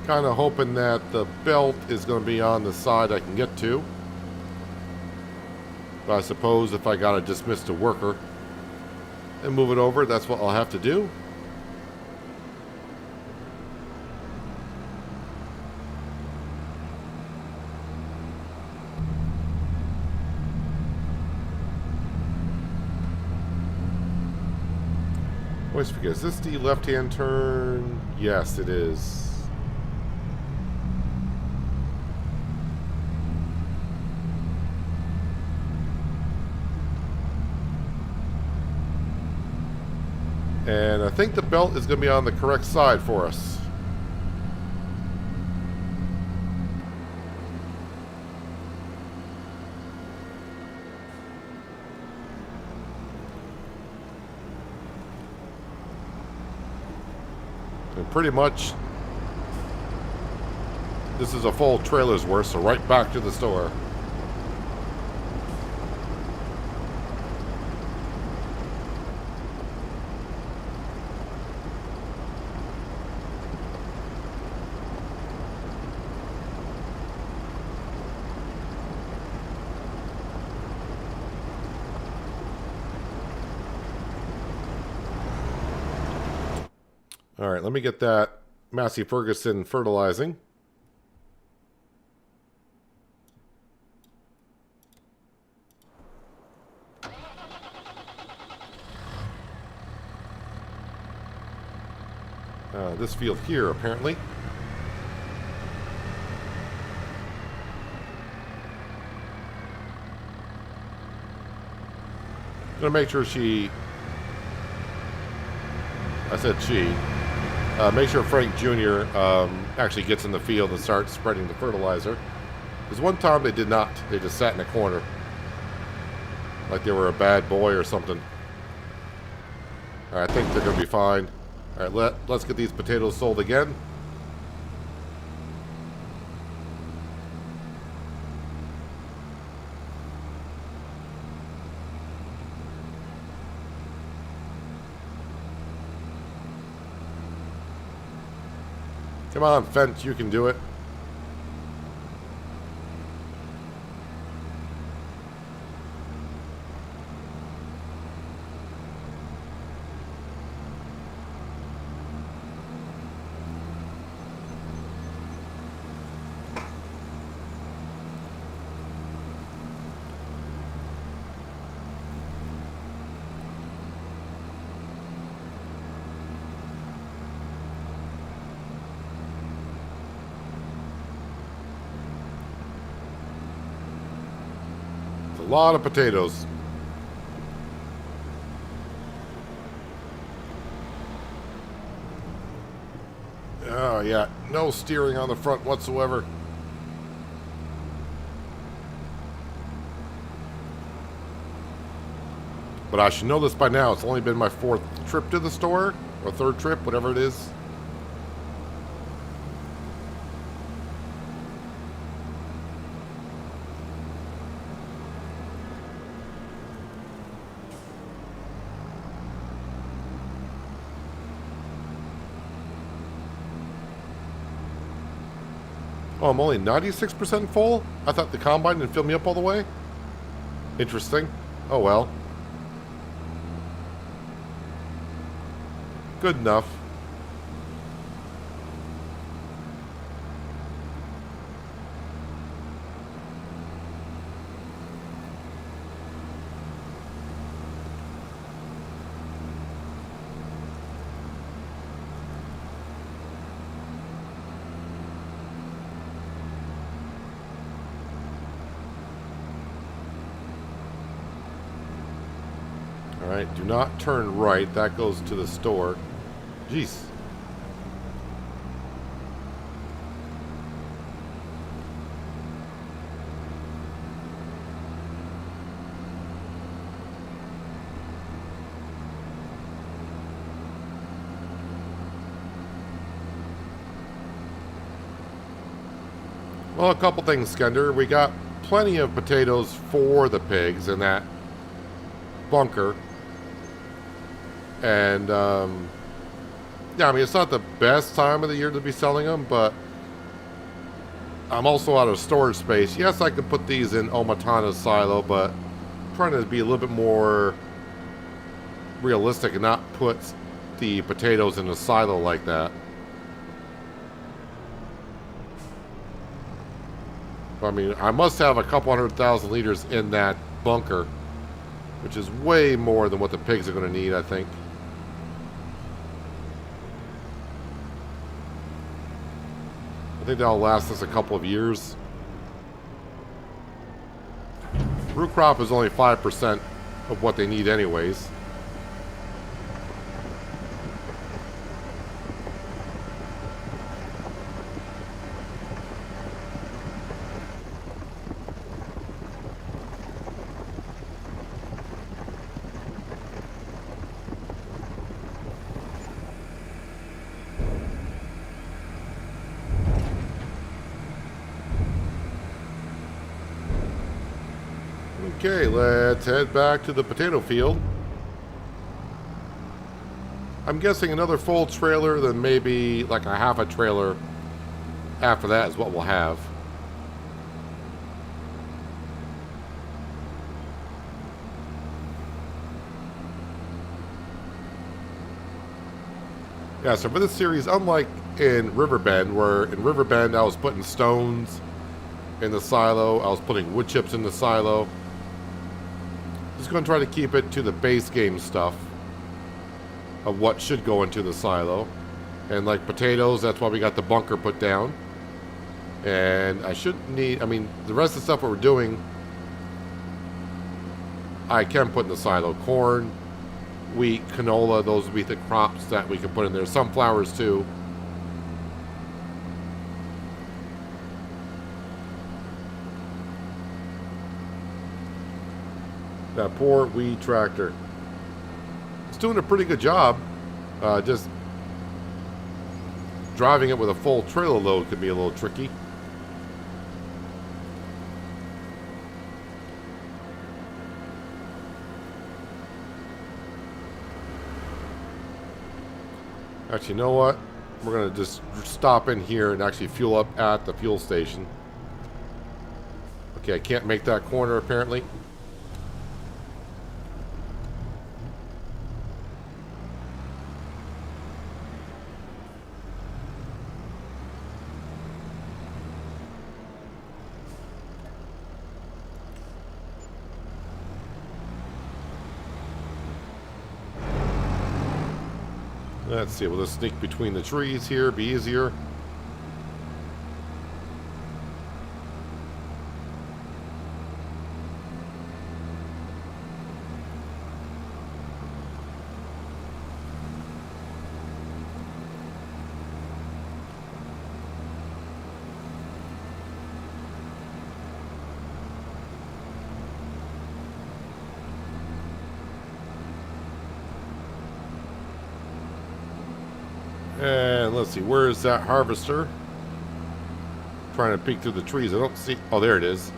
Kind of hoping that the belt is going to be on the side I can get to. But I suppose if I got to dismiss the worker and move it over, that's what I'll have to do. Always forget, is this the left-hand turn? Yes, it is. And I think the belt is going to be on the correct side for us. pretty much, this is a full trailer's worth, so right back to the store. All right, let me get that Massey Ferguson fertilizing. This field here, apparently. Gonna make sure she... I said she. Make sure Frank Jr. Actually gets in the field and starts spreading the fertilizer. Because one time they did not. They just sat in a corner. Like they were a bad boy or something. Alright, I think they're going to be fine. Alright, let's get these potatoes sold again. Come on, Fent, you can do it. A lot of potatoes. Oh yeah, no steering on the front whatsoever. But I should know this by now. It's only been my 4th trip to the store, or 3rd trip, whatever it is. Oh, I'm only 96% full? I thought the combine didn't fill me up all the way? Interesting. Oh well. Good enough. Alright, do not turn right. That goes to the store. Jeez. Well, a couple things, Skender. We got plenty of potatoes for the pigs in that bunker. And, yeah, I mean, it's not the best time of the year to be selling them, but I'm also out of storage space. Yes, I could put these in Omatana's silo, but I'm trying to be a little bit more realistic and not put the potatoes in a silo like that. I mean, I must have a couple 100,000 liters in that bunker, which is way more than what the pigs are going to need, I think. I think that'll last us a couple of years. Root crop is only 5% of what they need anyways. Okay, let's head back to the potato field. I'm guessing another full trailer, then maybe like a half a trailer after that is what we'll have. Yeah, so for this series, unlike in Riverbend, where in Riverbend I was putting stones in the silo, I was putting wood chips in the silo. Just going to try to keep it to the base game stuff of what should go into the silo. And like potatoes, that's why we got the bunker put down. And I shouldn't need, I mean, the rest of the stuff that we're doing, I can put in the silo. Corn, wheat, canola, those would be the crops that we can put in there. Sunflowers too. That poor weed tractor. It's doing a pretty good job. Just driving it with a full trailer load could be a little tricky. Actually, you know what? We're going to just stop in here and actually fuel up at the fuel station. Okay, I can't make that corner apparently. Let's see, will this sneak between the trees here be easier? And let's see, where is that harvester? Trying to peek through the trees. I don't see. Oh, there it is.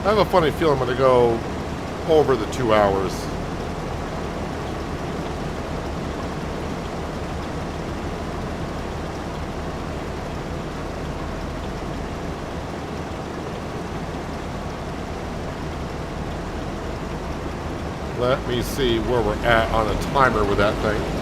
I have a funny feeling I'm going to go over the 2 hours. Let me see where we're at on a timer with that thing.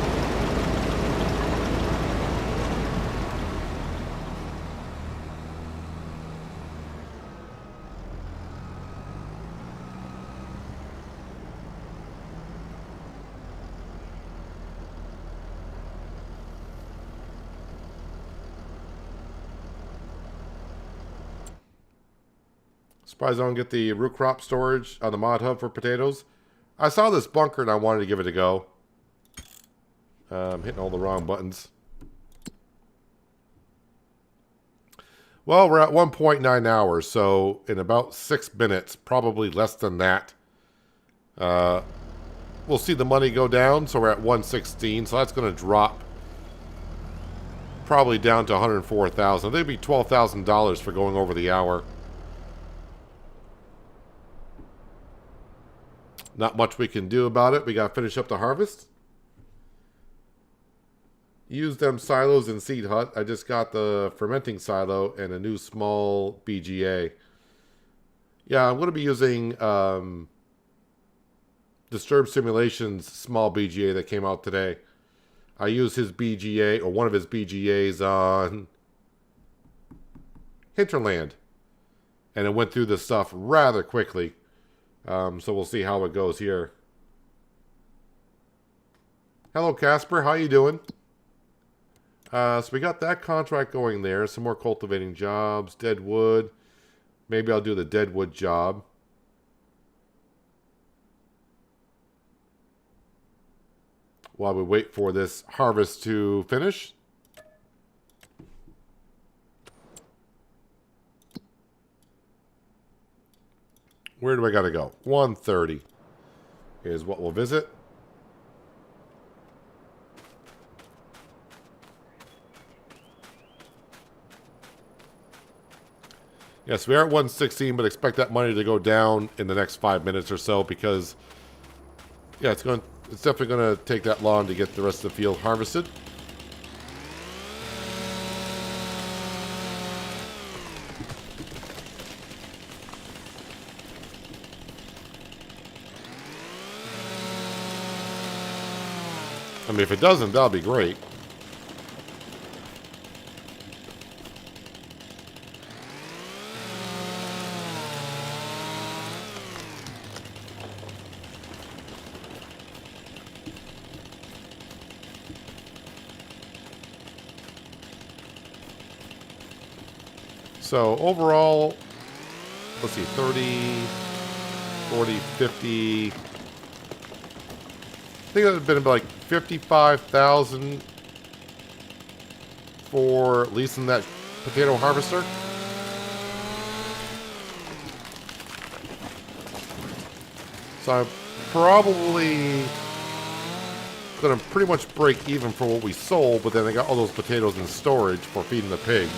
Surprised I don't get the root crop storage on the mod hub for potatoes. I saw this bunker and I wanted to give it a go. I'm hitting all the wrong buttons. Well, we're at 1.9 hours, so in about 6 minutes, probably less than that, we'll see the money go down. So we're at 116, so that's going to drop probably down to 104,000. That'd be $12,000 for going over the hour. Not much we can do about it. We got to finish up the harvest. Use them silos in Seed Hut. I just got the fermenting silo and a new small BGA. Yeah, I'm going to be using Disturbed Simulations small BGA that came out today. I used his BGA, or one of his BGAs on Hinterland. And it went through the stuff rather quickly. So we'll see how it goes here. Hello, Casper. How you doing? So we got that contract going there. Some more cultivating jobs. Deadwood. Maybe I'll do the Deadwood job. while we wait for this harvest to finish. Where do I got to go? 130 is what we'll visit. Yes, we are at 116, but expect that money to go down in the next 5 minutes or so because, yeah, it's definitely going to take that long to get the rest of the field harvested. I mean, if it doesn't, that'll be great. So overall, let's see, 30, 40, 50. I think it would have been like 55,000 for leasing that potato harvester. So I'm probably going to pretty much break even for what we sold, but then I got all those potatoes in storage for feeding the pigs.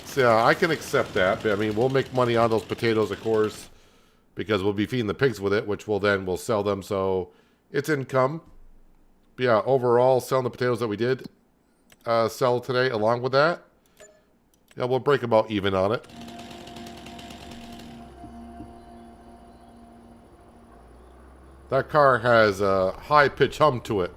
So yeah, I can accept that. I mean, we'll make money on those potatoes, of course, because we'll be feeding the pigs with it, which we'll sell them, so it's income. But yeah, overall, selling the potatoes that we did sell today along with that, yeah, we'll break about even on it. That car has a high-pitch hum to it.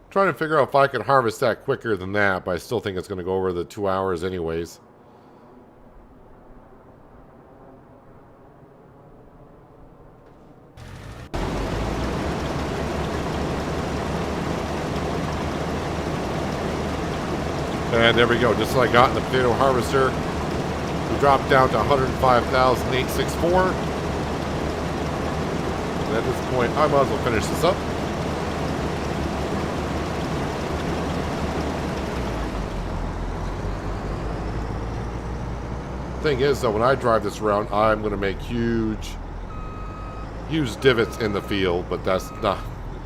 Trying to figure out if I can harvest that quicker than that, but I still think it's going to go over the 2 hours anyways. And there we go. Just like I got in the potato harvester, we dropped down to 105,864. And at this point, I might as well finish this up. Thing is, though, when I drive this around, I'm going to make huge divots in the field, but that's not,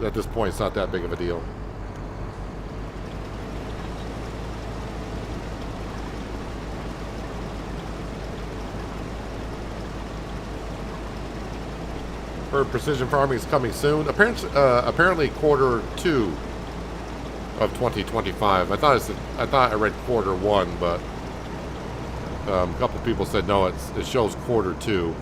at this point, it's not that big of a deal. Precision farming is coming soon. Apparently quarter 2 of 2025. I thought I read quarter 1, but a couple people said no. It shows quarter 2.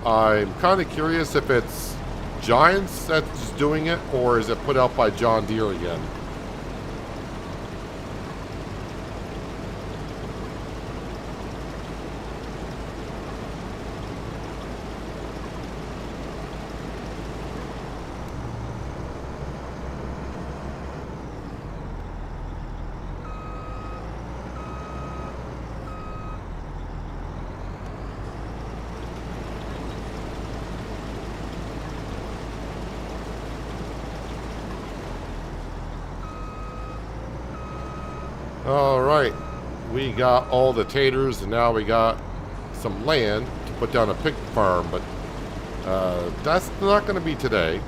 I'm kind of curious if it's Giants that's doing it, or is it put out by John Deere again? Alright, we got all the taters, and now we got some land to put down a pig farm, but that's not going to be today.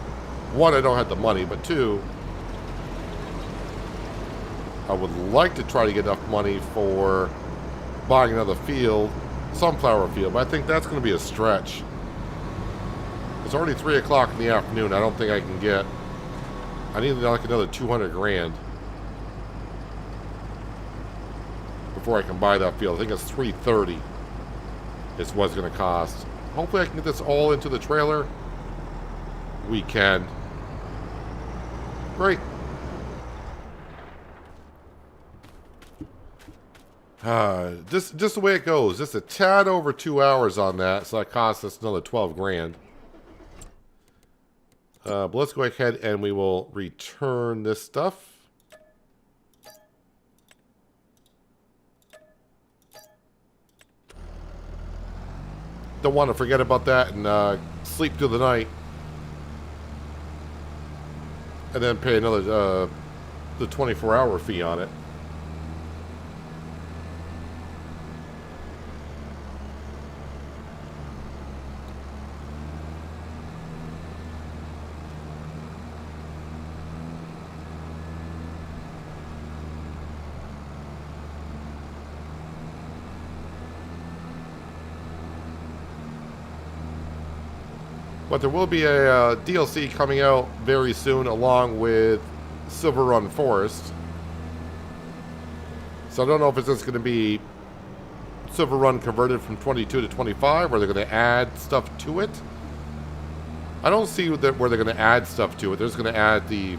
One, I don't have the money, but two, I would like to try to get enough money for buying another field, sunflower field, but I think that's going to be a stretch. It's already 3 o'clock in the afternoon. I don't think I can get, I need like another 200 grand. Before I can buy that field. I think it's 330 is what it's going to cost. Hopefully I can get this all into the trailer. We can. Great. Just the way it goes. Just a tad over 2 hours on that, so that costs us another 12 grand. But let's go ahead and we will return this stuff. Don't want to forget about that and sleep through the night. And then pay another, the 24-hour fee on it. But there will be a DLC coming out very soon along with Silver Run Forest. So I don't know if it's just going to be Silver Run converted from 22 to 25, or they're going to add stuff to it. I don't see where they're going to add stuff to it. They're just going to add the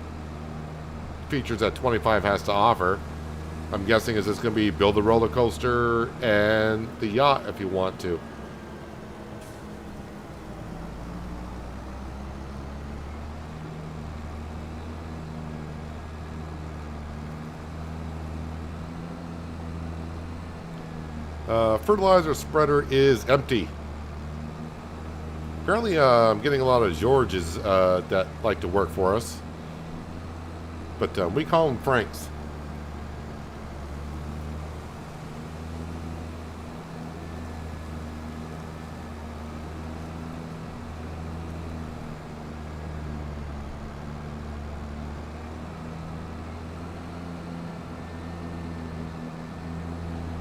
features that 25 has to offer. I'm guessing is it's going to be build a roller coaster and the yacht if you want to. Fertilizer spreader is empty. Apparently, I'm getting a lot of Georges that like to work for us. But we call them Franks.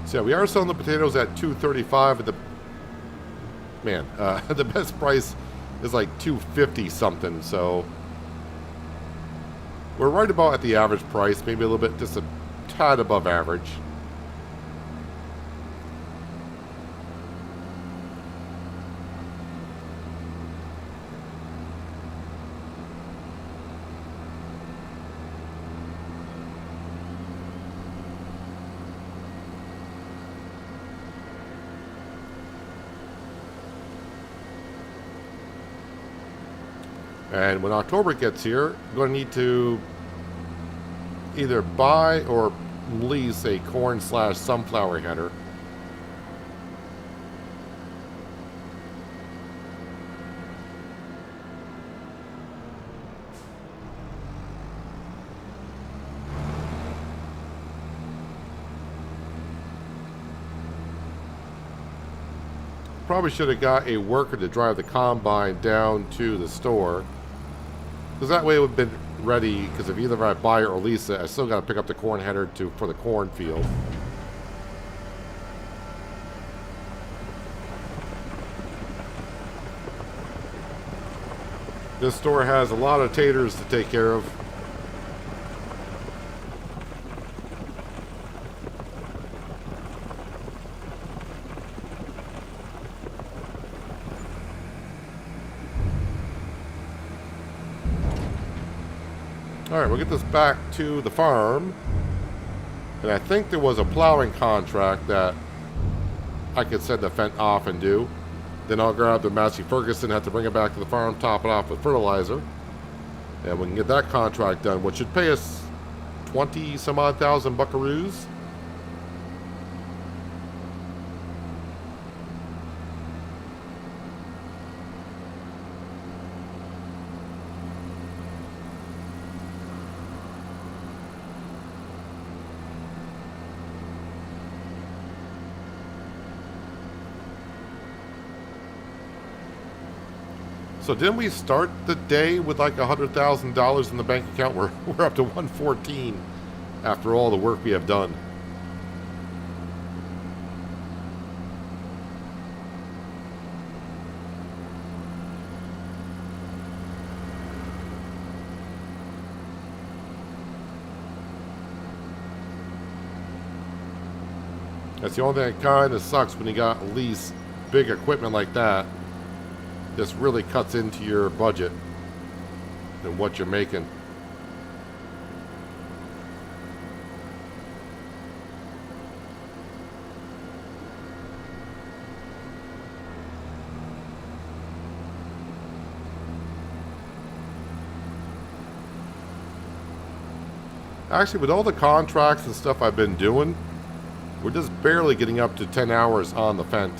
So yeah, we are selling the potatoes at $2.35. At the man, the best price is like $2.50 something. So we're right about at the average price, maybe a little bit, just a tad above average. And when October gets here, I'm going to need to either buy or lease a corn/sunflower header. Probably should have got a worker to drive the combine down to the store. Because that way it would have been ready, because if either I buy it or lease it, I still got to pick up the corn header for the cornfield. This store has a lot of taters to take care of. Alright, we'll get this back to the farm. And I think there was a plowing contract that I could send the Fent off and do. Then I'll grab the Massey Ferguson, have to bring it back to the farm, top it off with fertilizer. And we can get that contract done, which should pay us 20 some odd thousand buckaroos. So didn't we start the day with like $100,000 in the bank account? We're up to 114 after all the work we have done. That's the only thing that kind of sucks when you got at least big equipment like that. This really cuts into your budget and what you're making. Actually, with all the contracts and stuff I've been doing, we're just barely getting up to 10 hours on the Fent.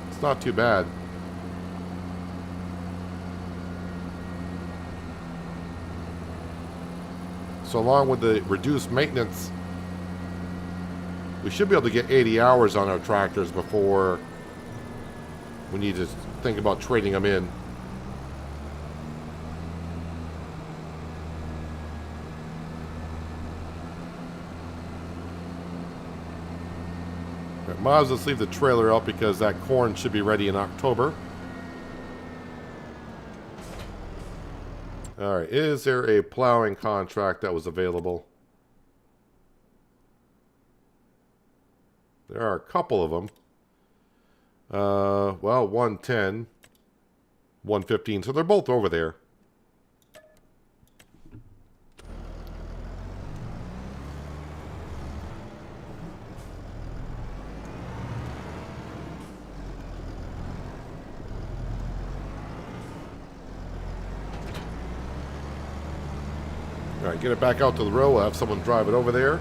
It's not too bad. So along with the reduced maintenance, we should be able to get 80 hours on our tractors before we need to think about trading them in. Right, might as well leave the trailer out because that corn should be ready in October. Alright, is there a plowing contract that was available? There are a couple of them. Well, 110, 115, so they're both over there. Alright, get it back out to the road. We'll have someone drive it over there.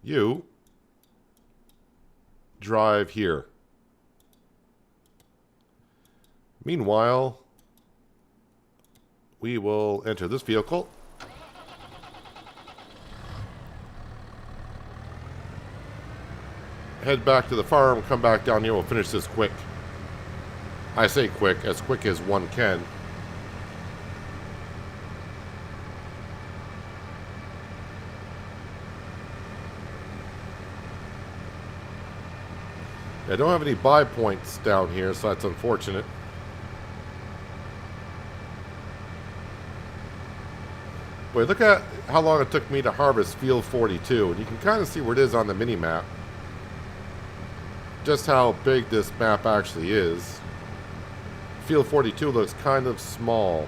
You drive here. Meanwhile, we will enter this vehicle. Head back to the farm, come back down here, we'll finish this quick. I say quick as one can. I don't have any buy points down here, so that's unfortunate. Wait, look at how long it took me to harvest Field 42, and you can kind of see where it is on the mini-map. Just how big this map actually is. Field 42 looks kind of small.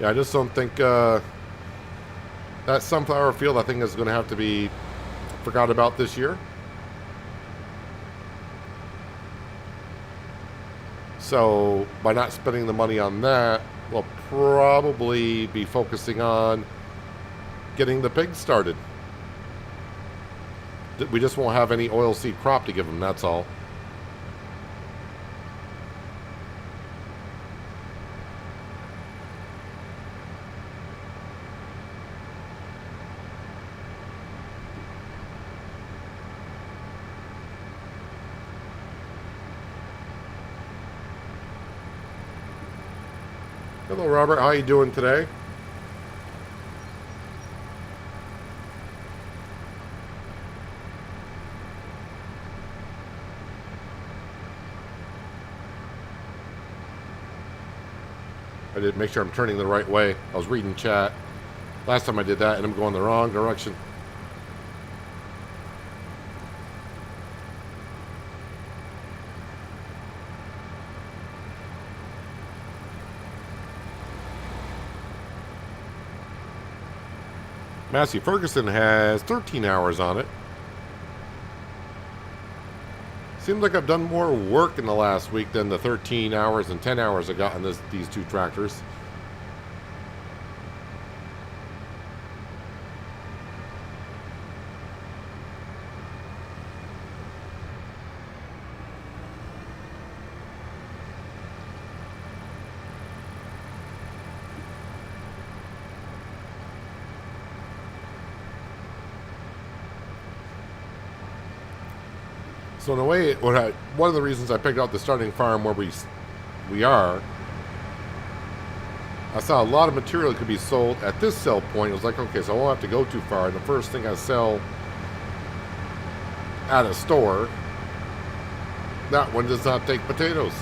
Yeah, I just don't think that sunflower field, I think, is going to have to be forgot about this year. So by not spending the money on that, we'll probably be focusing on getting the pigs started. We just won't have any oilseed crop to give them, that's all. Hello, Robert. How you doing today? I did make sure I'm turning the right way. I was reading chat. Last time I did that, and I'm going the wrong direction. Massey Ferguson has 13 hours on it. Seems like I've done more work in the last week than the 13 hours and 10 hours I got on these two tractors. So in a way, one of the reasons I picked out the starting farm where we are, I saw a lot of material that could be sold at this sell point. It was like, okay, so I won't have to go too far. And the first thing I sell at a store, that one does not take potatoes.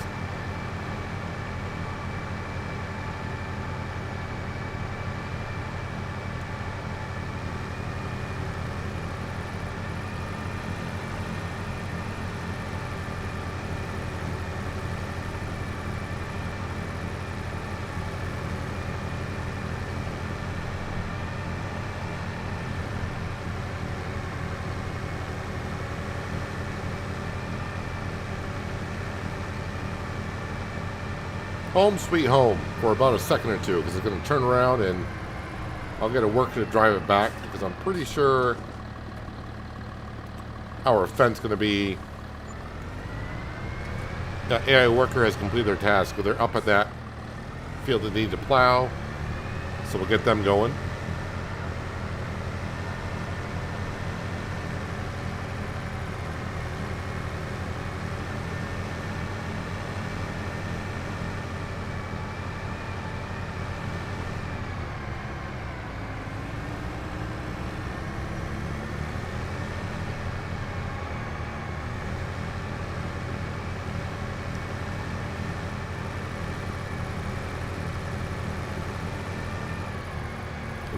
Home sweet home for about a second or two, because it's going to turn around and I'll get a worker to drive it back, because I'm pretty sure our fence going to be the AI worker has completed their task, but they're up at that field that need to plow, so we'll get them going.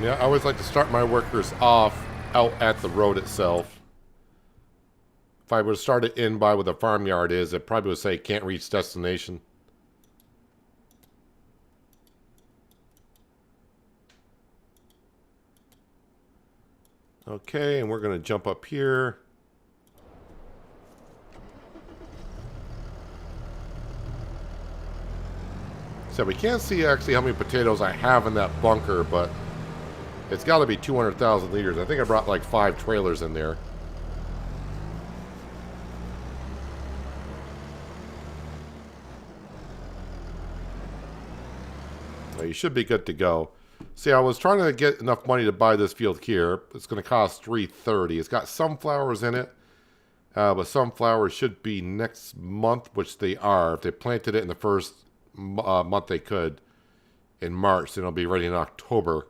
Yeah, I always like to start my workers off out at the road itself. If I were to start it in by where the farmyard is, it probably would say can't reach destination. Okay, and we're going to jump up here. So we can't see actually how many potatoes I have in that bunker, but it's got to be 200,000 liters. I think I brought like 5 trailers in there. Well, you should be good to go. See, I was trying to get enough money to buy this field here. It's going to cost $330. It's got sunflowers in it, but sunflowers should be next month, which they are. If they planted it in the first month they could, in March, then it'll be ready in October.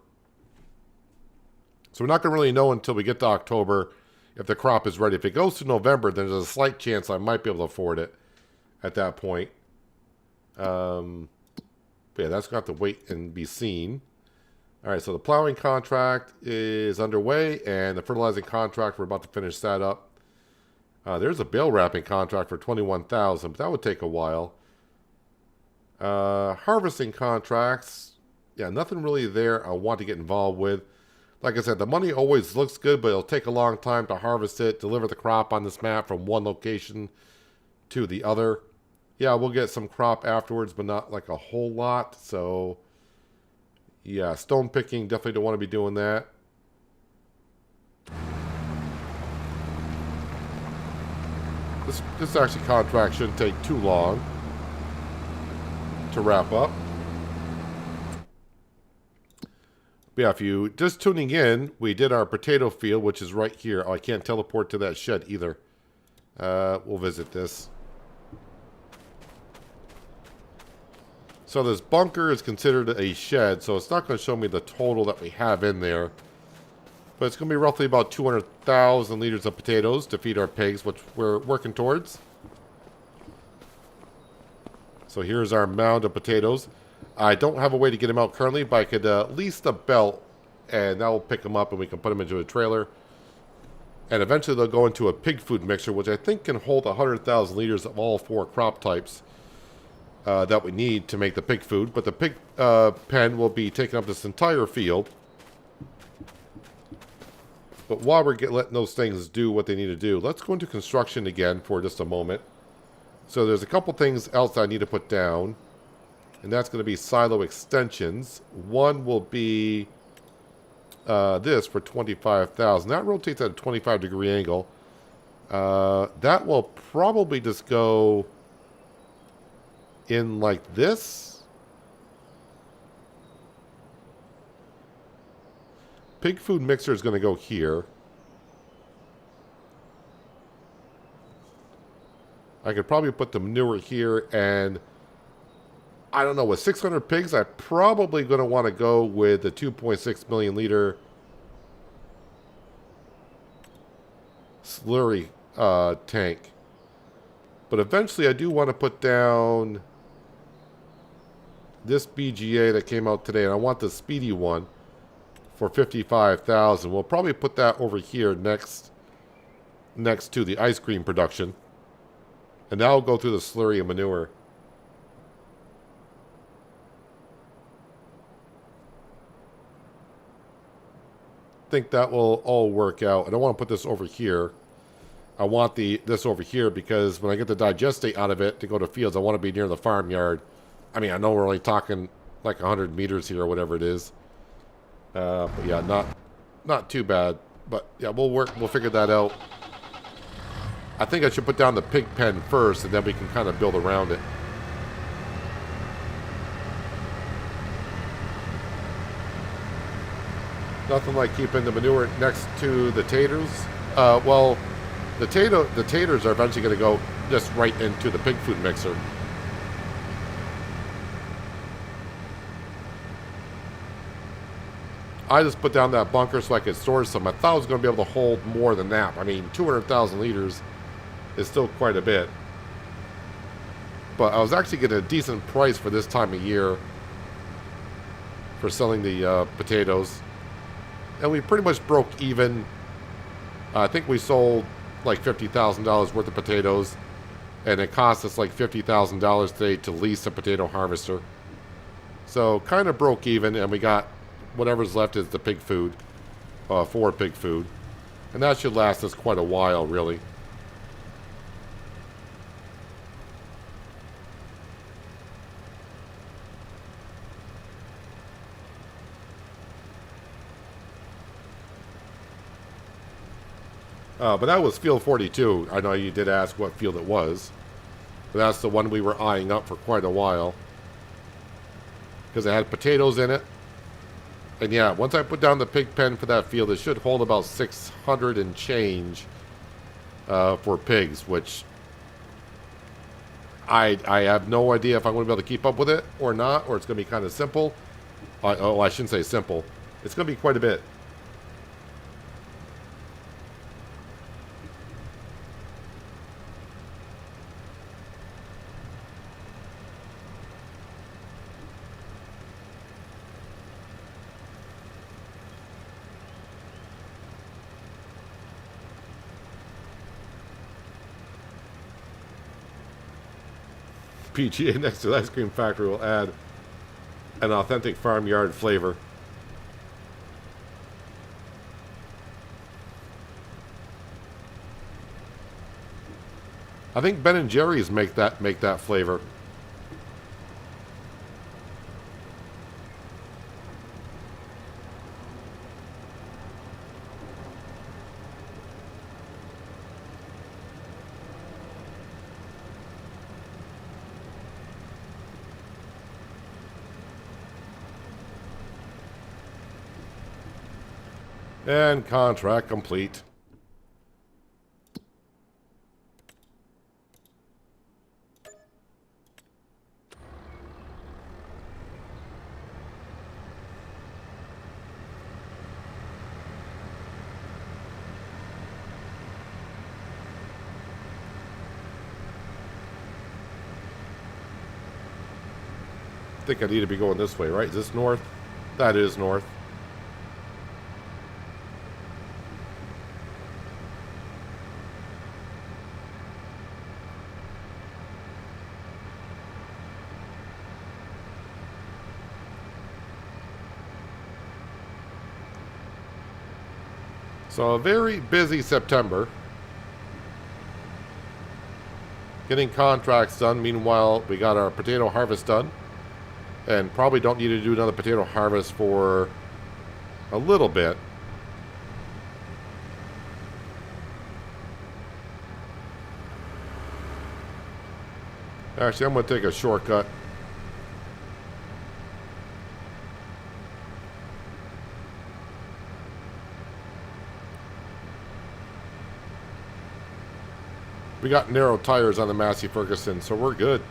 So we're not going to really know until we get to October if the crop is ready. If it goes to November, then there's a slight chance I might be able to afford it at that point. But yeah, that's going to have to wait and be seen. All right, so the plowing contract is underway, and the fertilizing contract, we're about to finish that up. There's a bale wrapping contract for $21,000, but that would take a while. Harvesting contracts, yeah, nothing really there I want to get involved with. Like I said, the money always looks good, but it'll take a long time to harvest it, deliver the crop on this map from one location to the other. Yeah, we'll get some crop afterwards, but not like a whole lot. So, yeah, stone picking, definitely don't want to be doing that. This actually contract shouldn't take too long to wrap up. But yeah, if you just tuning in, we did our potato field, which is right here. Oh, I can't teleport to that shed either. We'll visit this. So this bunker is considered a shed, so it's not going to show me the total that we have in there. But it's going to be roughly about 200,000 liters of potatoes to feed our pigs, which we're working towards. So here's our mound of potatoes. I don't have a way to get them out currently, but I could lease the belt, and that will pick them up, and we can put them into a trailer. And eventually they'll go into a pig food mixer, which I think can hold 100,000 liters of all 4 crop types that we need to make the pig food. But the pig pen will be taking up this entire field. But while we're letting those things do what they need to do, let's go into construction again for just a moment. So there's a couple things else I need to put down. And that's going to be silo extensions. One will be this for 25,000. That rotates at a 25-degree angle. That will probably just go in like this. Pig food mixer is going to go here. I could probably put the manure here, and I don't know, with 600 pigs, I'm probably going to want to go with the 2.6 million liter slurry tank. But eventually I do want to put down this BGA that came out today, and I want the speedy one for 55,000. We'll probably put that over here next to the ice cream production. And that'll go through the slurry and manure. I think that will all work out. I don't want to put this over here. I want this over here because when I get the digestate out of it to go to fields, I want to be near the farmyard. I mean, I know we're only talking like 100 meters here or whatever it is. But yeah, not too bad. But yeah, we'll figure that out. I think I should put down the pig pen first, and then we can kind of build around it. Nothing like keeping the manure next to the taters. Well, the taters are eventually going to go just right into the pig food mixer. I just put down that bunker so I could store some. I thought I was going to be able to hold more than that. I mean, 200,000 liters is still quite a bit. But I was actually getting a decent price for this time of year for selling the potatoes. And we pretty much broke even. I think we sold like $50,000 worth of potatoes. And it cost us like $50,000 today to lease a potato harvester. So kind of broke even, and we got whatever's left is the pig food, for pig food. And that should last us quite a while, really. But that was field 42. I know you did ask what field it was. But that's the one we were eyeing up for quite a while. Because it had potatoes in it. And yeah, once I put down the pig pen for that field, it should hold about 600 and change for pigs, which I have no idea if I'm going to be able to keep up with it or not, or it's going to be kind of simple. I shouldn't say simple. It's going to be quite a bit. PGA next to the ice cream factory will add an authentic farmyard flavor. I think Ben and Jerry's make that flavor. And contract complete. I think I need to be going this way, right? Is this north? That is north. So a very busy September. Getting contracts done. Meanwhile, we got our potato harvest done. And probably don't need to do another potato harvest for a little bit. Actually, I'm going to take a shortcut. We got narrow tires on the Massey Ferguson, so we're good.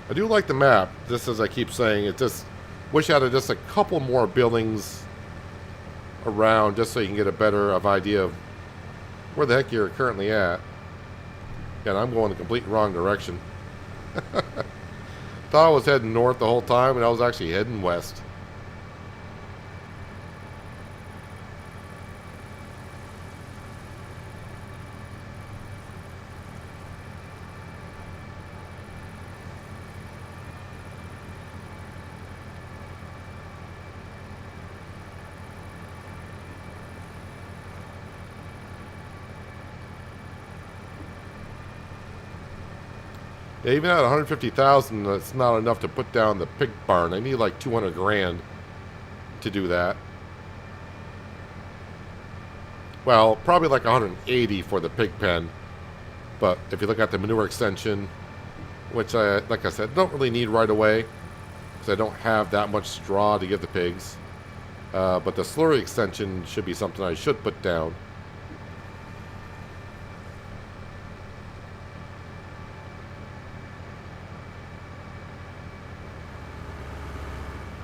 I do like the map, just as I keep saying. It just wish I had just a couple more buildings around, just so you can get a better idea of where the heck you're currently at. And I'm going the complete wrong direction. Thought I was heading north the whole time, and I was actually heading west. Yeah, even at 150,000, that's not enough to put down the pig barn. I need like 200 grand to do that. Well, probably like 180 for the pig pen. But if you look at the manure extension, which I, like I said, don't really need right away, because I don't have that much straw to give the pigs. But the slurry extension should be something I should put down.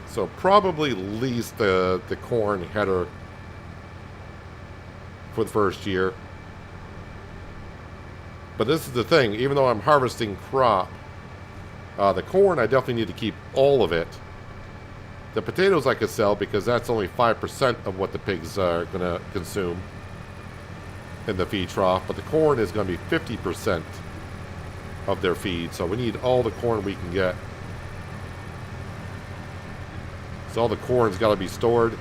So probably lease the corn header for the first year. But this is the thing, even though I'm harvesting crop, the corn I definitely need to keep all of it. The potatoes I could sell because that's only 5% of what the pigs are going to consume in the feed trough. But the corn is going to be 50% of their feed. So we need all the corn we can get. So all the corn's got to be stored.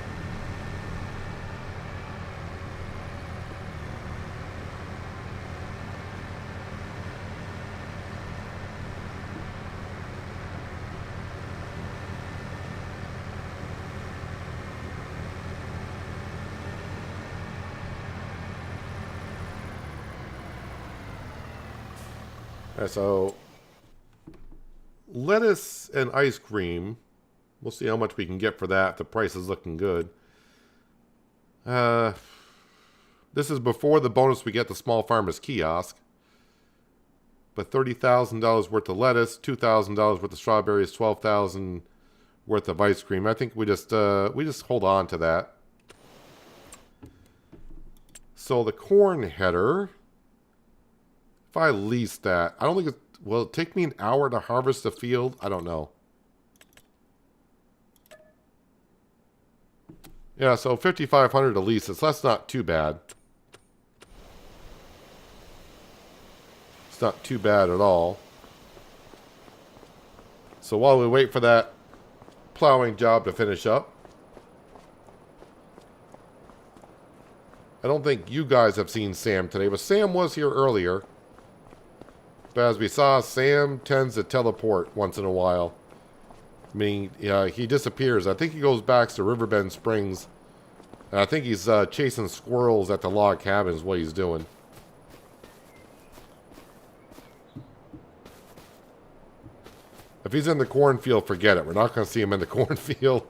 So lettuce and ice cream. We'll see how much we can get for that. The price is looking good. This is before the bonus we get the small farmers kiosk. But $30,000 worth of lettuce, $2,000 worth of strawberries, $12,000 worth of ice cream. I think we just hold on to that. So the corn header, if I lease that, I don't think will it take me an hour to harvest the field? I don't know. Yeah, so $5,500 to lease it, so that's not too bad. It's not too bad at all. So while we wait for that plowing job to finish up, I don't think you guys have seen Sam today, but Sam was here earlier. But as we saw, Sam tends to teleport once in a while. I mean, he disappears. I think he goes back to Riverbend Springs. And I think he's chasing squirrels at the log cabin is what he's doing. If he's in the cornfield, forget it. We're not going to see him in the cornfield.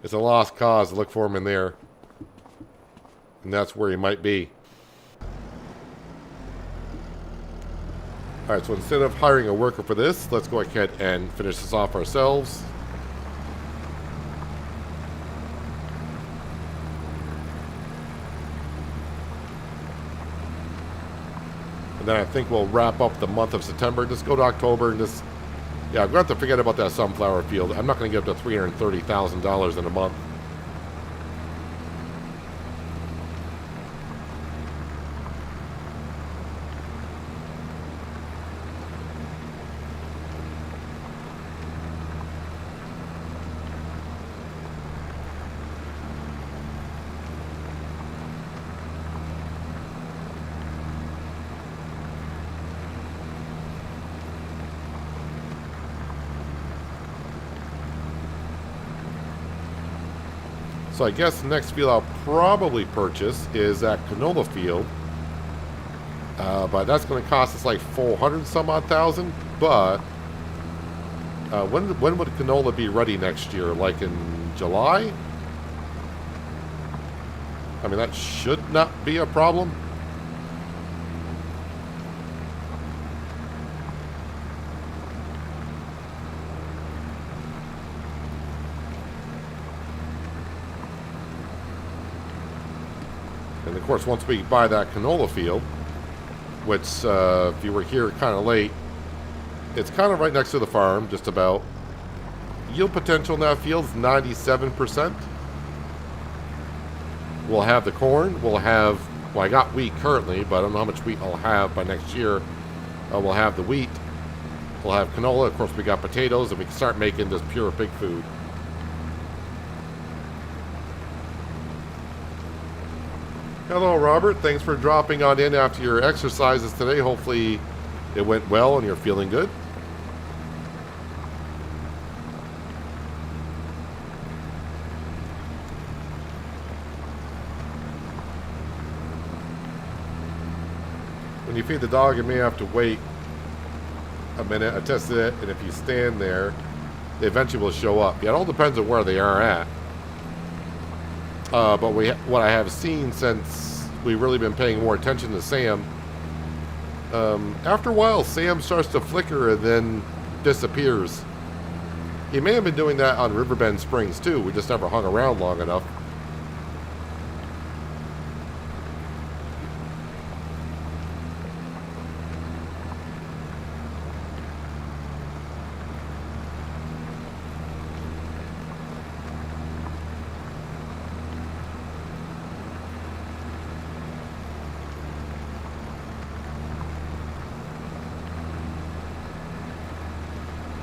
It's a lost cause to look for him in there. And that's where he might be. Alright, so instead of hiring a worker for this, let's go ahead and finish this off ourselves. And then I think we'll wrap up the month of September. Just go to October and just... Yeah, I'm going to have to forget about that sunflower field. I'm not going to get up to $330,000 in a month. So I guess the next field I'll probably purchase is that canola field. But that's going to cost us like 400 some odd thousand. But when would canola be ready next year? Like in July? I mean, that should not be a problem. And of course, once we buy that canola field, which if you were here kind of late, it's kind of right next to the farm, just about. Yield potential in that field is 97%. We'll have the corn. We'll have, well, I got wheat currently, but I don't know how much wheat I'll have by next year. We'll have the wheat. We'll have canola. Of course, we got potatoes, and we can start making this pure pig food. Hello, Robert. Thanks for dropping on in after your exercises today. Hopefully it went well and you're feeling good. When you feed the dog, you may have to wait a minute. I tested it, and if you stand there, they eventually will show up. Yeah, it all depends on where they are at. But what I have seen since we've really been paying more attention to Sam, after a while, Sam starts to flicker and then disappears. He may have been doing that on Riverbend Springs too. We just never hung around long enough.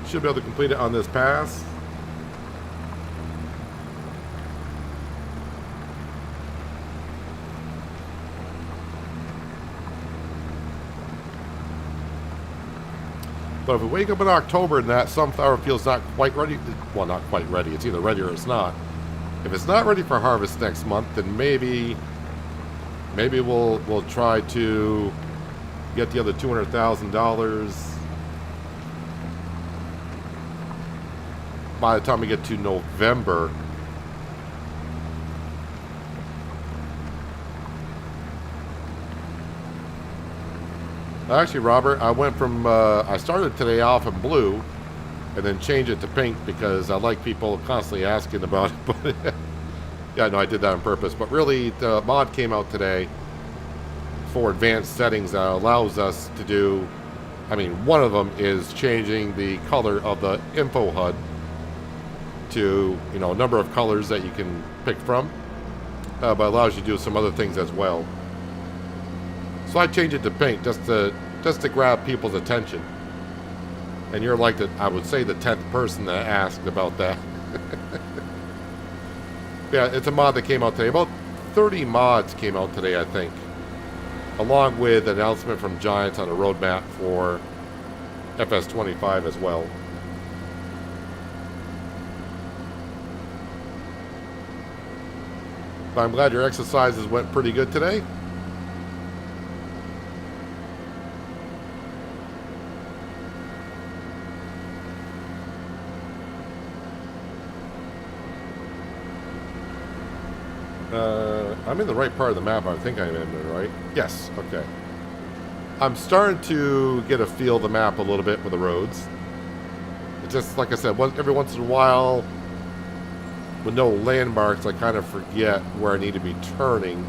Should be able to complete it on this pass. But if we wake up in October and that sunflower field's not quite ready, well, not quite ready, it's either ready or it's not. If it's not ready for harvest next month, then maybe we'll try to get the other $200,000 by the time we get to November. Actually, Robert, I went from, I started today off in blue and then changed it to pink because I like people constantly asking about it. But yeah, no, I did that on purpose. But really, the mod came out today for advanced settings that allows us to do, I mean, one of them is changing the color of the info HUD to, you know, a number of colors that you can pick from, but allows you to do some other things as well. So I changed it to pink just to grab people's attention. And you're like I would say the 10th person that asked about that. Yeah, it's a mod that came out today. About 30 mods came out today, I think, along with an announcement from Giants on a roadmap for FS25 as well. But I'm glad your exercises went pretty good today. I'm in the right part of the map. I think I'm in, right? Yes, okay. I'm starting to get a feel of the map a little bit with the roads. It's just, like I said, every once in a while, with no landmarks, I kind of forget where I need to be turning.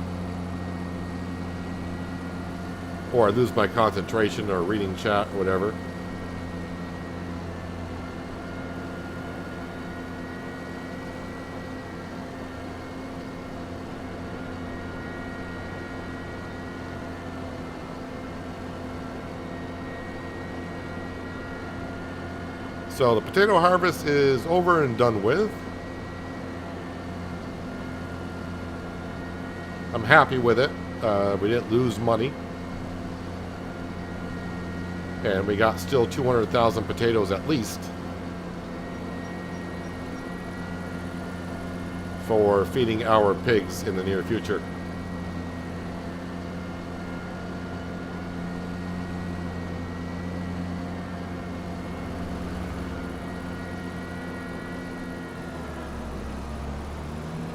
Or I lose my concentration or reading chat or whatever. So the potato harvest is over and done with. I'm happy with it. We didn't lose money. And we got still 200,000 potatoes at least for feeding our pigs in the near future.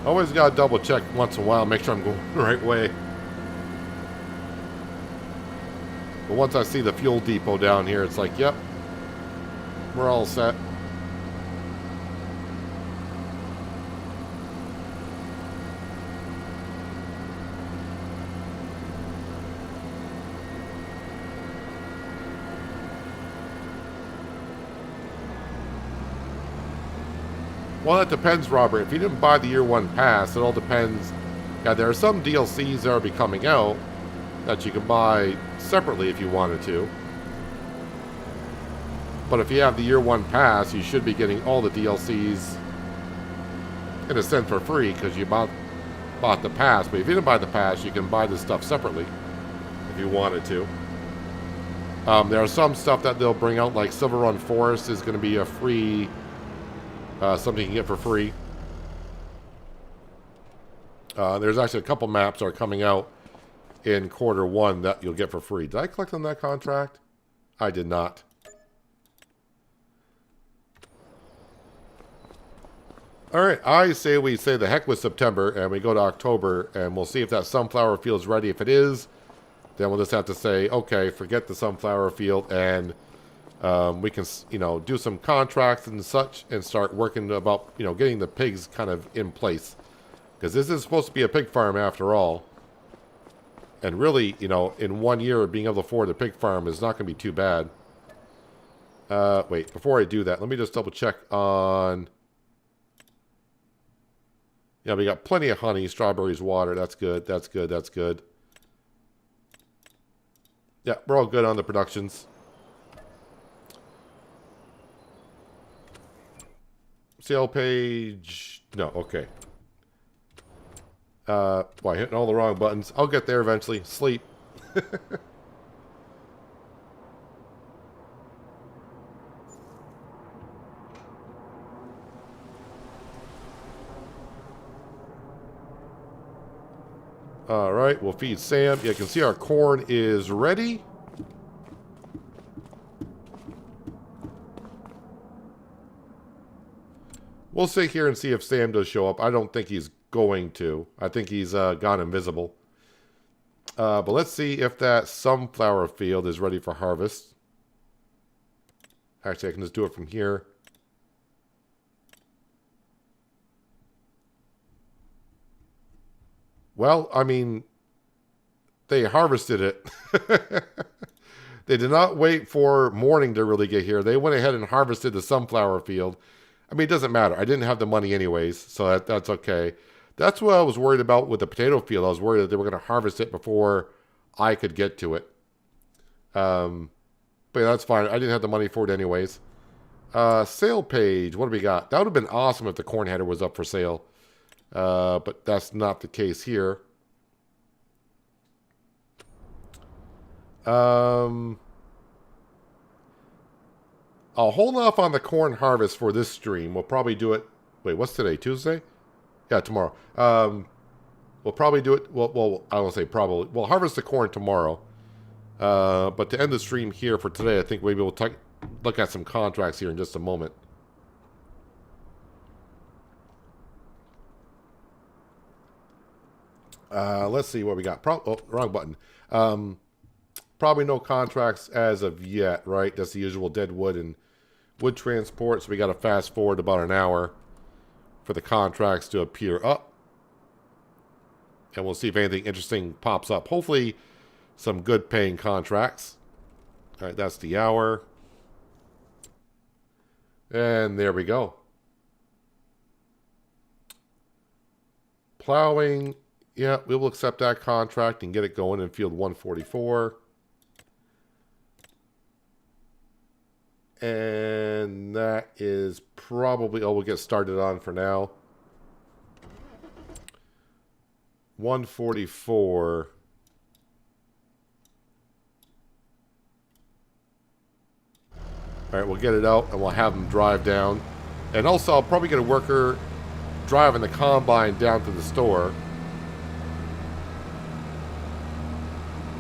Always got to double check once in a while, make sure I'm going the right way. But once I see the fuel depot down here, it's like, yep, we're all set. Well, that depends, Robert. If you didn't buy the year one pass, it all depends. Yeah, there are some DLCs that will be coming out that you can buy separately if you wanted to. But if you have the year one pass, you should be getting all the DLCs in a sense for free because you bought the pass. But if you didn't buy the pass, you can buy the stuff separately if you wanted to. There are some stuff that they'll bring out, like Silver Run Forest is going to be a free, something you can get for free. There's actually a couple maps that are coming out in Q1 that you'll get for free. Did I collect on that contract? I did not. All right, I say we say the heck with September and we go to October and we'll see if that sunflower field is ready. If it is, then we'll just have to say, okay, forget the sunflower field and we can, do some contracts and such and start working about, getting the pigs kind of in place. Because this is supposed to be a pig farm after all. And really, in 1 year, being able to afford a pig farm is not going to be too bad. Wait, before I do that, let me just double check on... Yeah, we got plenty of honey, strawberries, water. That's good, that's good, that's good. Yeah, we're all good on the productions. Sale page... No, okay. Boy, hitting all the wrong buttons. I'll get there eventually. Sleep. All right, we'll feed Sam. You can see our corn is ready. We'll sit here and see if Sam does show up. I don't think he's going to. I think he's gone invisible. But let's see if that sunflower field is ready for harvest. Actually, I can just do it from here. Well, I mean, they harvested it. They did not wait for morning to really get here. They went ahead and harvested the sunflower field. I mean, it doesn't matter. I didn't have the money anyways, so that's okay. That's what I was worried about with the potato field. I was worried that they were going to harvest it before I could get to it. But yeah, that's fine. I didn't have the money for it anyways. Sale page. What do we got? That would have been awesome if the corn header was up for sale. But that's not the case here. I'll hold off on the corn harvest for this stream. We'll probably do it... Wait, what's today? Tuesday? Yeah, tomorrow. We'll probably do it... Well, I won't say probably. We'll harvest the corn tomorrow. But to end the stream here for today, I think maybe we'll look at some contracts here in just a moment. Let's see what we got. Wrong button. Probably no contracts as of yet, right? That's the usual Deadwood and wood transport. So we got to fast forward about an hour for the contracts to appear up. And we'll see if anything interesting pops up. Hopefully some good paying contracts. All right, that's the hour. And there we go. Plowing. Yeah, we will accept that contract and get it going in field 144. And that is probably all we'll get started on for now. 144. All right, we'll get it out and we'll have them drive down. And also, I'll probably get a worker driving the combine down to the store.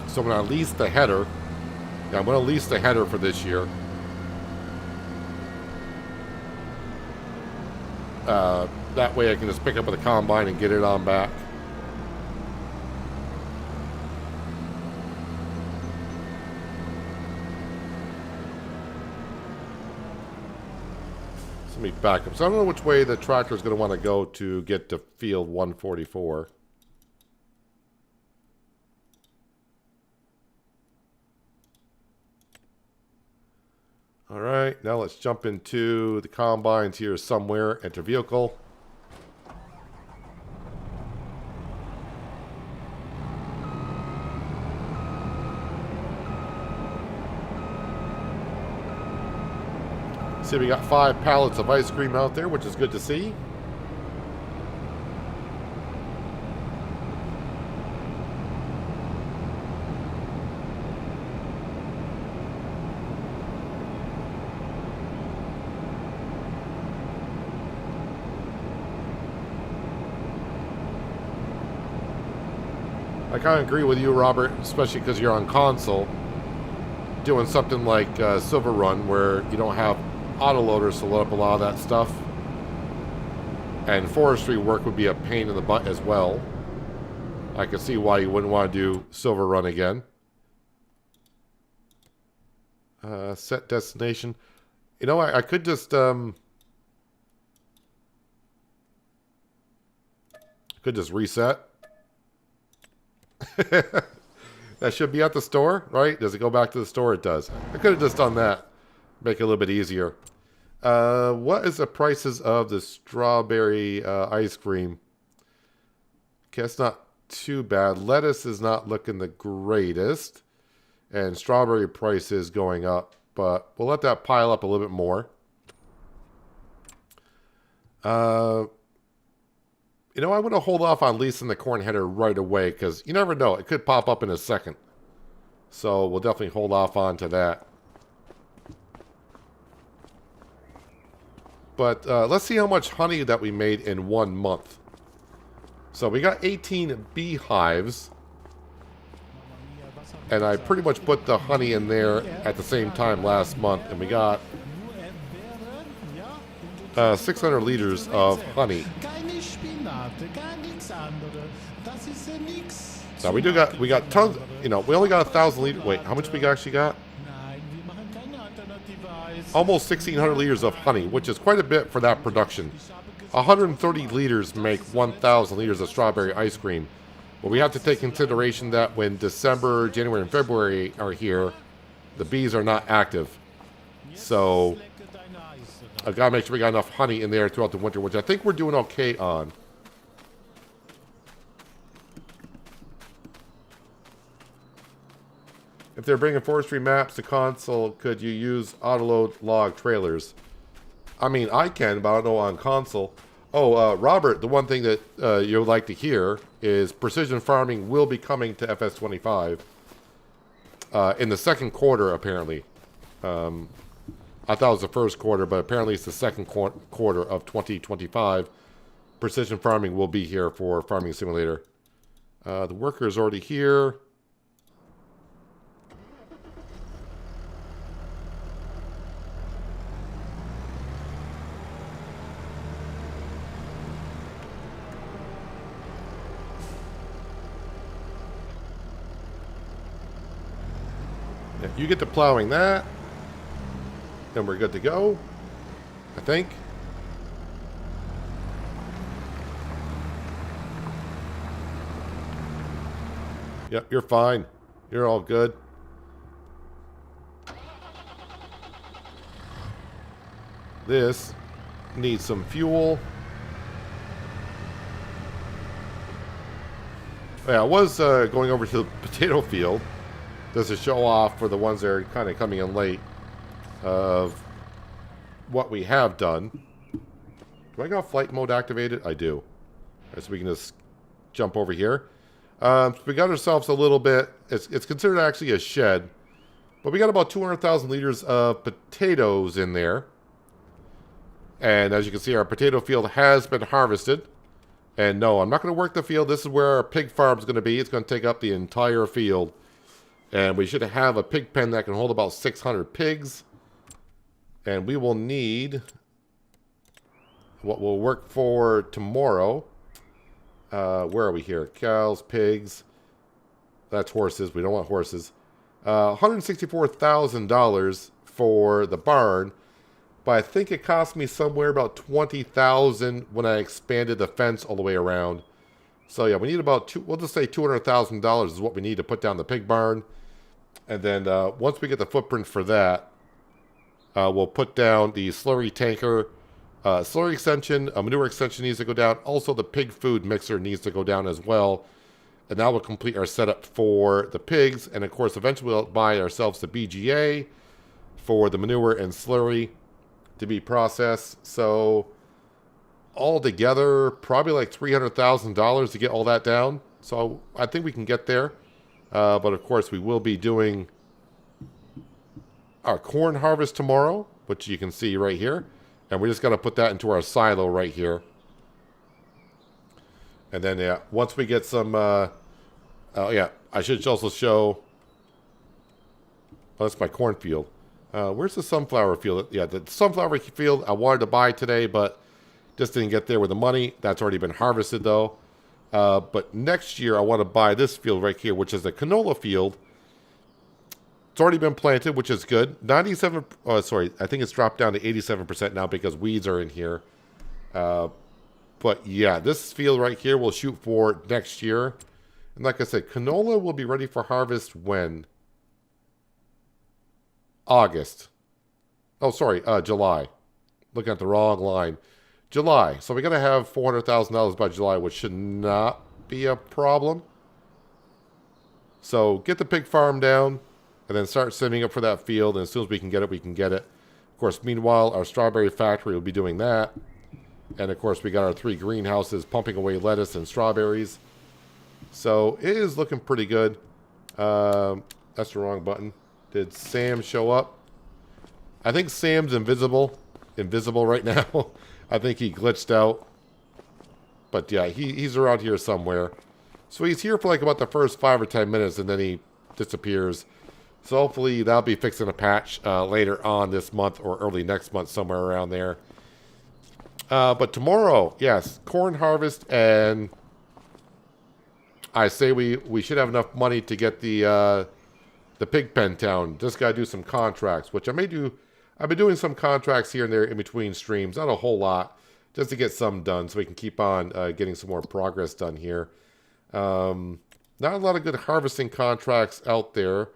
So I'm going to lease the header. Yeah, I'm going to lease the header for this year. That way I can just pick up with a combine and get it on back. So let me back up. So I don't know which way the tractor is going to want to go to get to field 144. All right, now let's jump into the combines here somewhere. Enter vehicle. See, we got 5 pallets of ice cream out there, which is good to see. I kind of agree with you, Robert, especially because you're on console. Doing something like Silver Run, where you don't have autoloaders to load up a lot of that stuff. And forestry work would be a pain in the butt as well. I can see why you wouldn't want to do Silver Run again. Set destination. You know, I could just... could just reset. That should be at the store, right? Does it go back to the store? It does. I could have just done that. Make it a little bit easier. What is the prices of the strawberry ice cream? Okay, it's not too bad. Lettuce is not looking the greatest. And strawberry price is going up. But we'll let that pile up a little bit more. You know, I want to hold off on leasing the corn header right away, because you never know. It could pop up in a second. So we'll definitely hold off on to that. But let's see how much honey that we made in 1 month. So we got 18 beehives. And I pretty much put the honey in there at the same time last month. And we got 600 liters of honey. Now we got tons, you know, we only got 1,000 liters. Wait, how much we actually got? Almost 1,600 liters of honey, which is quite a bit for that production. 130 liters make 1,000 liters of strawberry ice cream. But we have to take consideration that when December, January, and February are here, the bees are not active. So I've got to make sure we got enough honey in there throughout the winter, which I think we're doing okay on. If they're bringing forestry maps to console, could you use autoload log trailers? I mean, I can, but I don't know on console. Oh, Robert, the one thing that you would like to hear is precision farming will be coming to FS25 in the second quarter, apparently. I thought it was the first quarter, but apparently it's the second quarter of 2025. Precision farming will be here for Farming Simulator. The worker is already here. You get to plowing that, and we're good to go, I think. Yep, you're fine. You're all good. This needs some fuel. Yeah, I was going over to the potato field. Does a show off for the ones that are kind of coming in late of what we have done. Do I got flight mode activated? I do. Right, so we can just jump over here. So we got ourselves a little bit. It's considered actually a shed, but we got about 200,000 liters of potatoes in there. And as you can see, our potato field has been harvested. And no, I'm not going to work the field. This is where our pig farm is going to be. It's going to take up the entire field. And we should have a pig pen that can hold about 600 pigs. And we will need what will work for tomorrow. Where are we here? Cows, pigs. That's horses. We don't want horses. $164,000 for the barn, but I think it cost me somewhere about $20,000 when I expanded the fence all the way around. So yeah, we need about we'll just say $200,000 is what we need to put down the pig barn. And then once we get the footprint for that, we'll put down the slurry tanker, slurry extension, a manure extension needs to go down. Also, the pig food mixer needs to go down as well. And that will complete our setup for the pigs. And of course, eventually we'll buy ourselves the BGA for the manure and slurry to be processed. So altogether, probably like $300,000 to get all that down. So I think we can get there. But of course, we will be doing our corn harvest tomorrow, which you can see right here. And we just got to put that into our silo right here. And then, yeah, once we get some, yeah, I should also show, oh, that's my cornfield. Where's the sunflower field? Yeah, the sunflower field I wanted to buy today, but just didn't get there with the money. That's already been harvested, though. But next year, I want to buy this field right here, which is the canola field. It's already been planted, which is good. 97, sorry, I think it's dropped down to 87% now because weeds are in here. But yeah, this field right here we'll shoot for next year. And like I said, canola will be ready for harvest when? August. Oh, sorry, July. Looking at the wrong line. July. So we got to have $400,000 by July, which should not be a problem. So get the pig farm down and then start setting up for that field. And as soon as we can get it, we can get it. Of course, meanwhile, our strawberry factory will be doing that. And of course, we got our 3 greenhouses pumping away lettuce and strawberries. So it is looking pretty good. That's the wrong button. Did Sam show up? I think Sam's invisible right now. I think he glitched out. But yeah, he's around here somewhere. So he's here for like about the first 5 or 10 minutes and then he disappears. So hopefully that'll be fixing a patch later on this month or early next month, somewhere around there. But tomorrow, yes, corn harvest, and I say we should have enough money to get the pig pen down. Just got to do some contracts, which I may do. I've been doing some contracts here and there in between streams, not a whole lot, just to get some done so we can keep on getting some more progress done here. Not a lot of good harvesting contracts out there.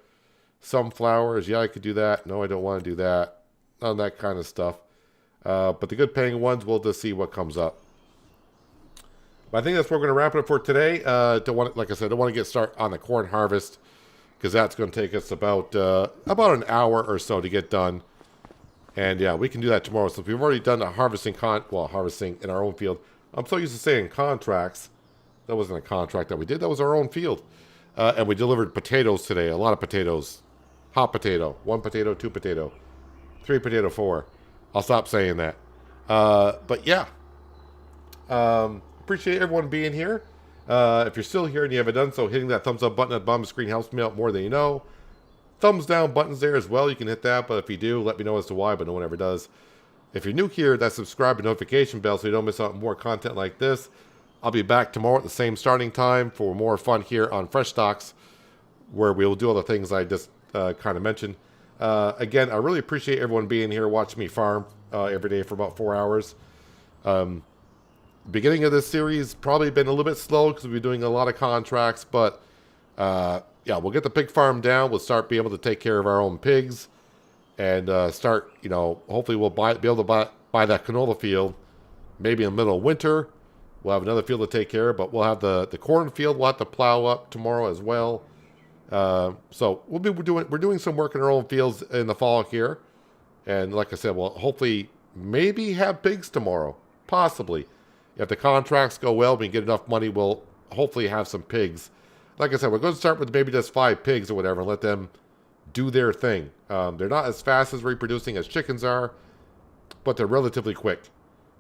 Sunflowers, yeah, I could do that. No, I don't want to do that. None of that kind of stuff. But the good paying ones, we'll just see what comes up. But I think that's where we're going to wrap it up for today. Like I said, I don't want to get started on the corn harvest because that's going to take us about an hour or so to get done. And yeah, we can do that tomorrow. So if we've already done the harvesting in our own field. I'm so used to saying contracts. That wasn't a contract that we did. That was our own field. And we delivered potatoes today. A lot of potatoes. Hot potato. 1 potato, 2 potato. 3 potato, 4. I'll stop saying that. But yeah. Appreciate everyone being here. If you're still here and you haven't done so, hitting that thumbs up button at the bottom of the screen helps me out more than you know. Thumbs down buttons there as well. You can hit that, but if you do, let me know as to why, but no one ever does. If you're new here, that subscribe and notification bell so you don't miss out on more content like this. I'll be back tomorrow at the same starting time for more fun here on Frechdachs, where we'll do all the things I just kind of mentioned. Again, I really appreciate everyone being here, watching me farm every day for about 4 hours. Beginning of this series probably been a little bit slow because we've been doing a lot of contracts, but yeah, we'll get the pig farm down. We'll start being able to take care of our own pigs and start, hopefully we'll be able to buy that canola field maybe in the middle of winter. We'll have another field to take care of, but we'll have the corn field we'll have to plow up tomorrow as well. So we're doing some work in our own fields in the fall here. And like I said, we'll hopefully maybe have pigs tomorrow. Possibly. If the contracts go well, we can get enough money, we'll hopefully have some pigs. Like I said, we're going to start with maybe just 5 pigs or whatever and let them do their thing. They're not as fast as reproducing as chickens are, but they're relatively quick.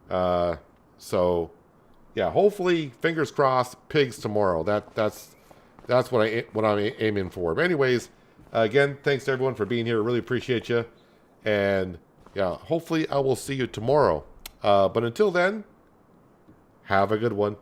So, yeah, hopefully, fingers crossed, pigs tomorrow. That's what I'm aiming for. But anyways, again, thanks to everyone for being here. Really appreciate you. And, yeah, hopefully I will see you tomorrow But until then, have a good one.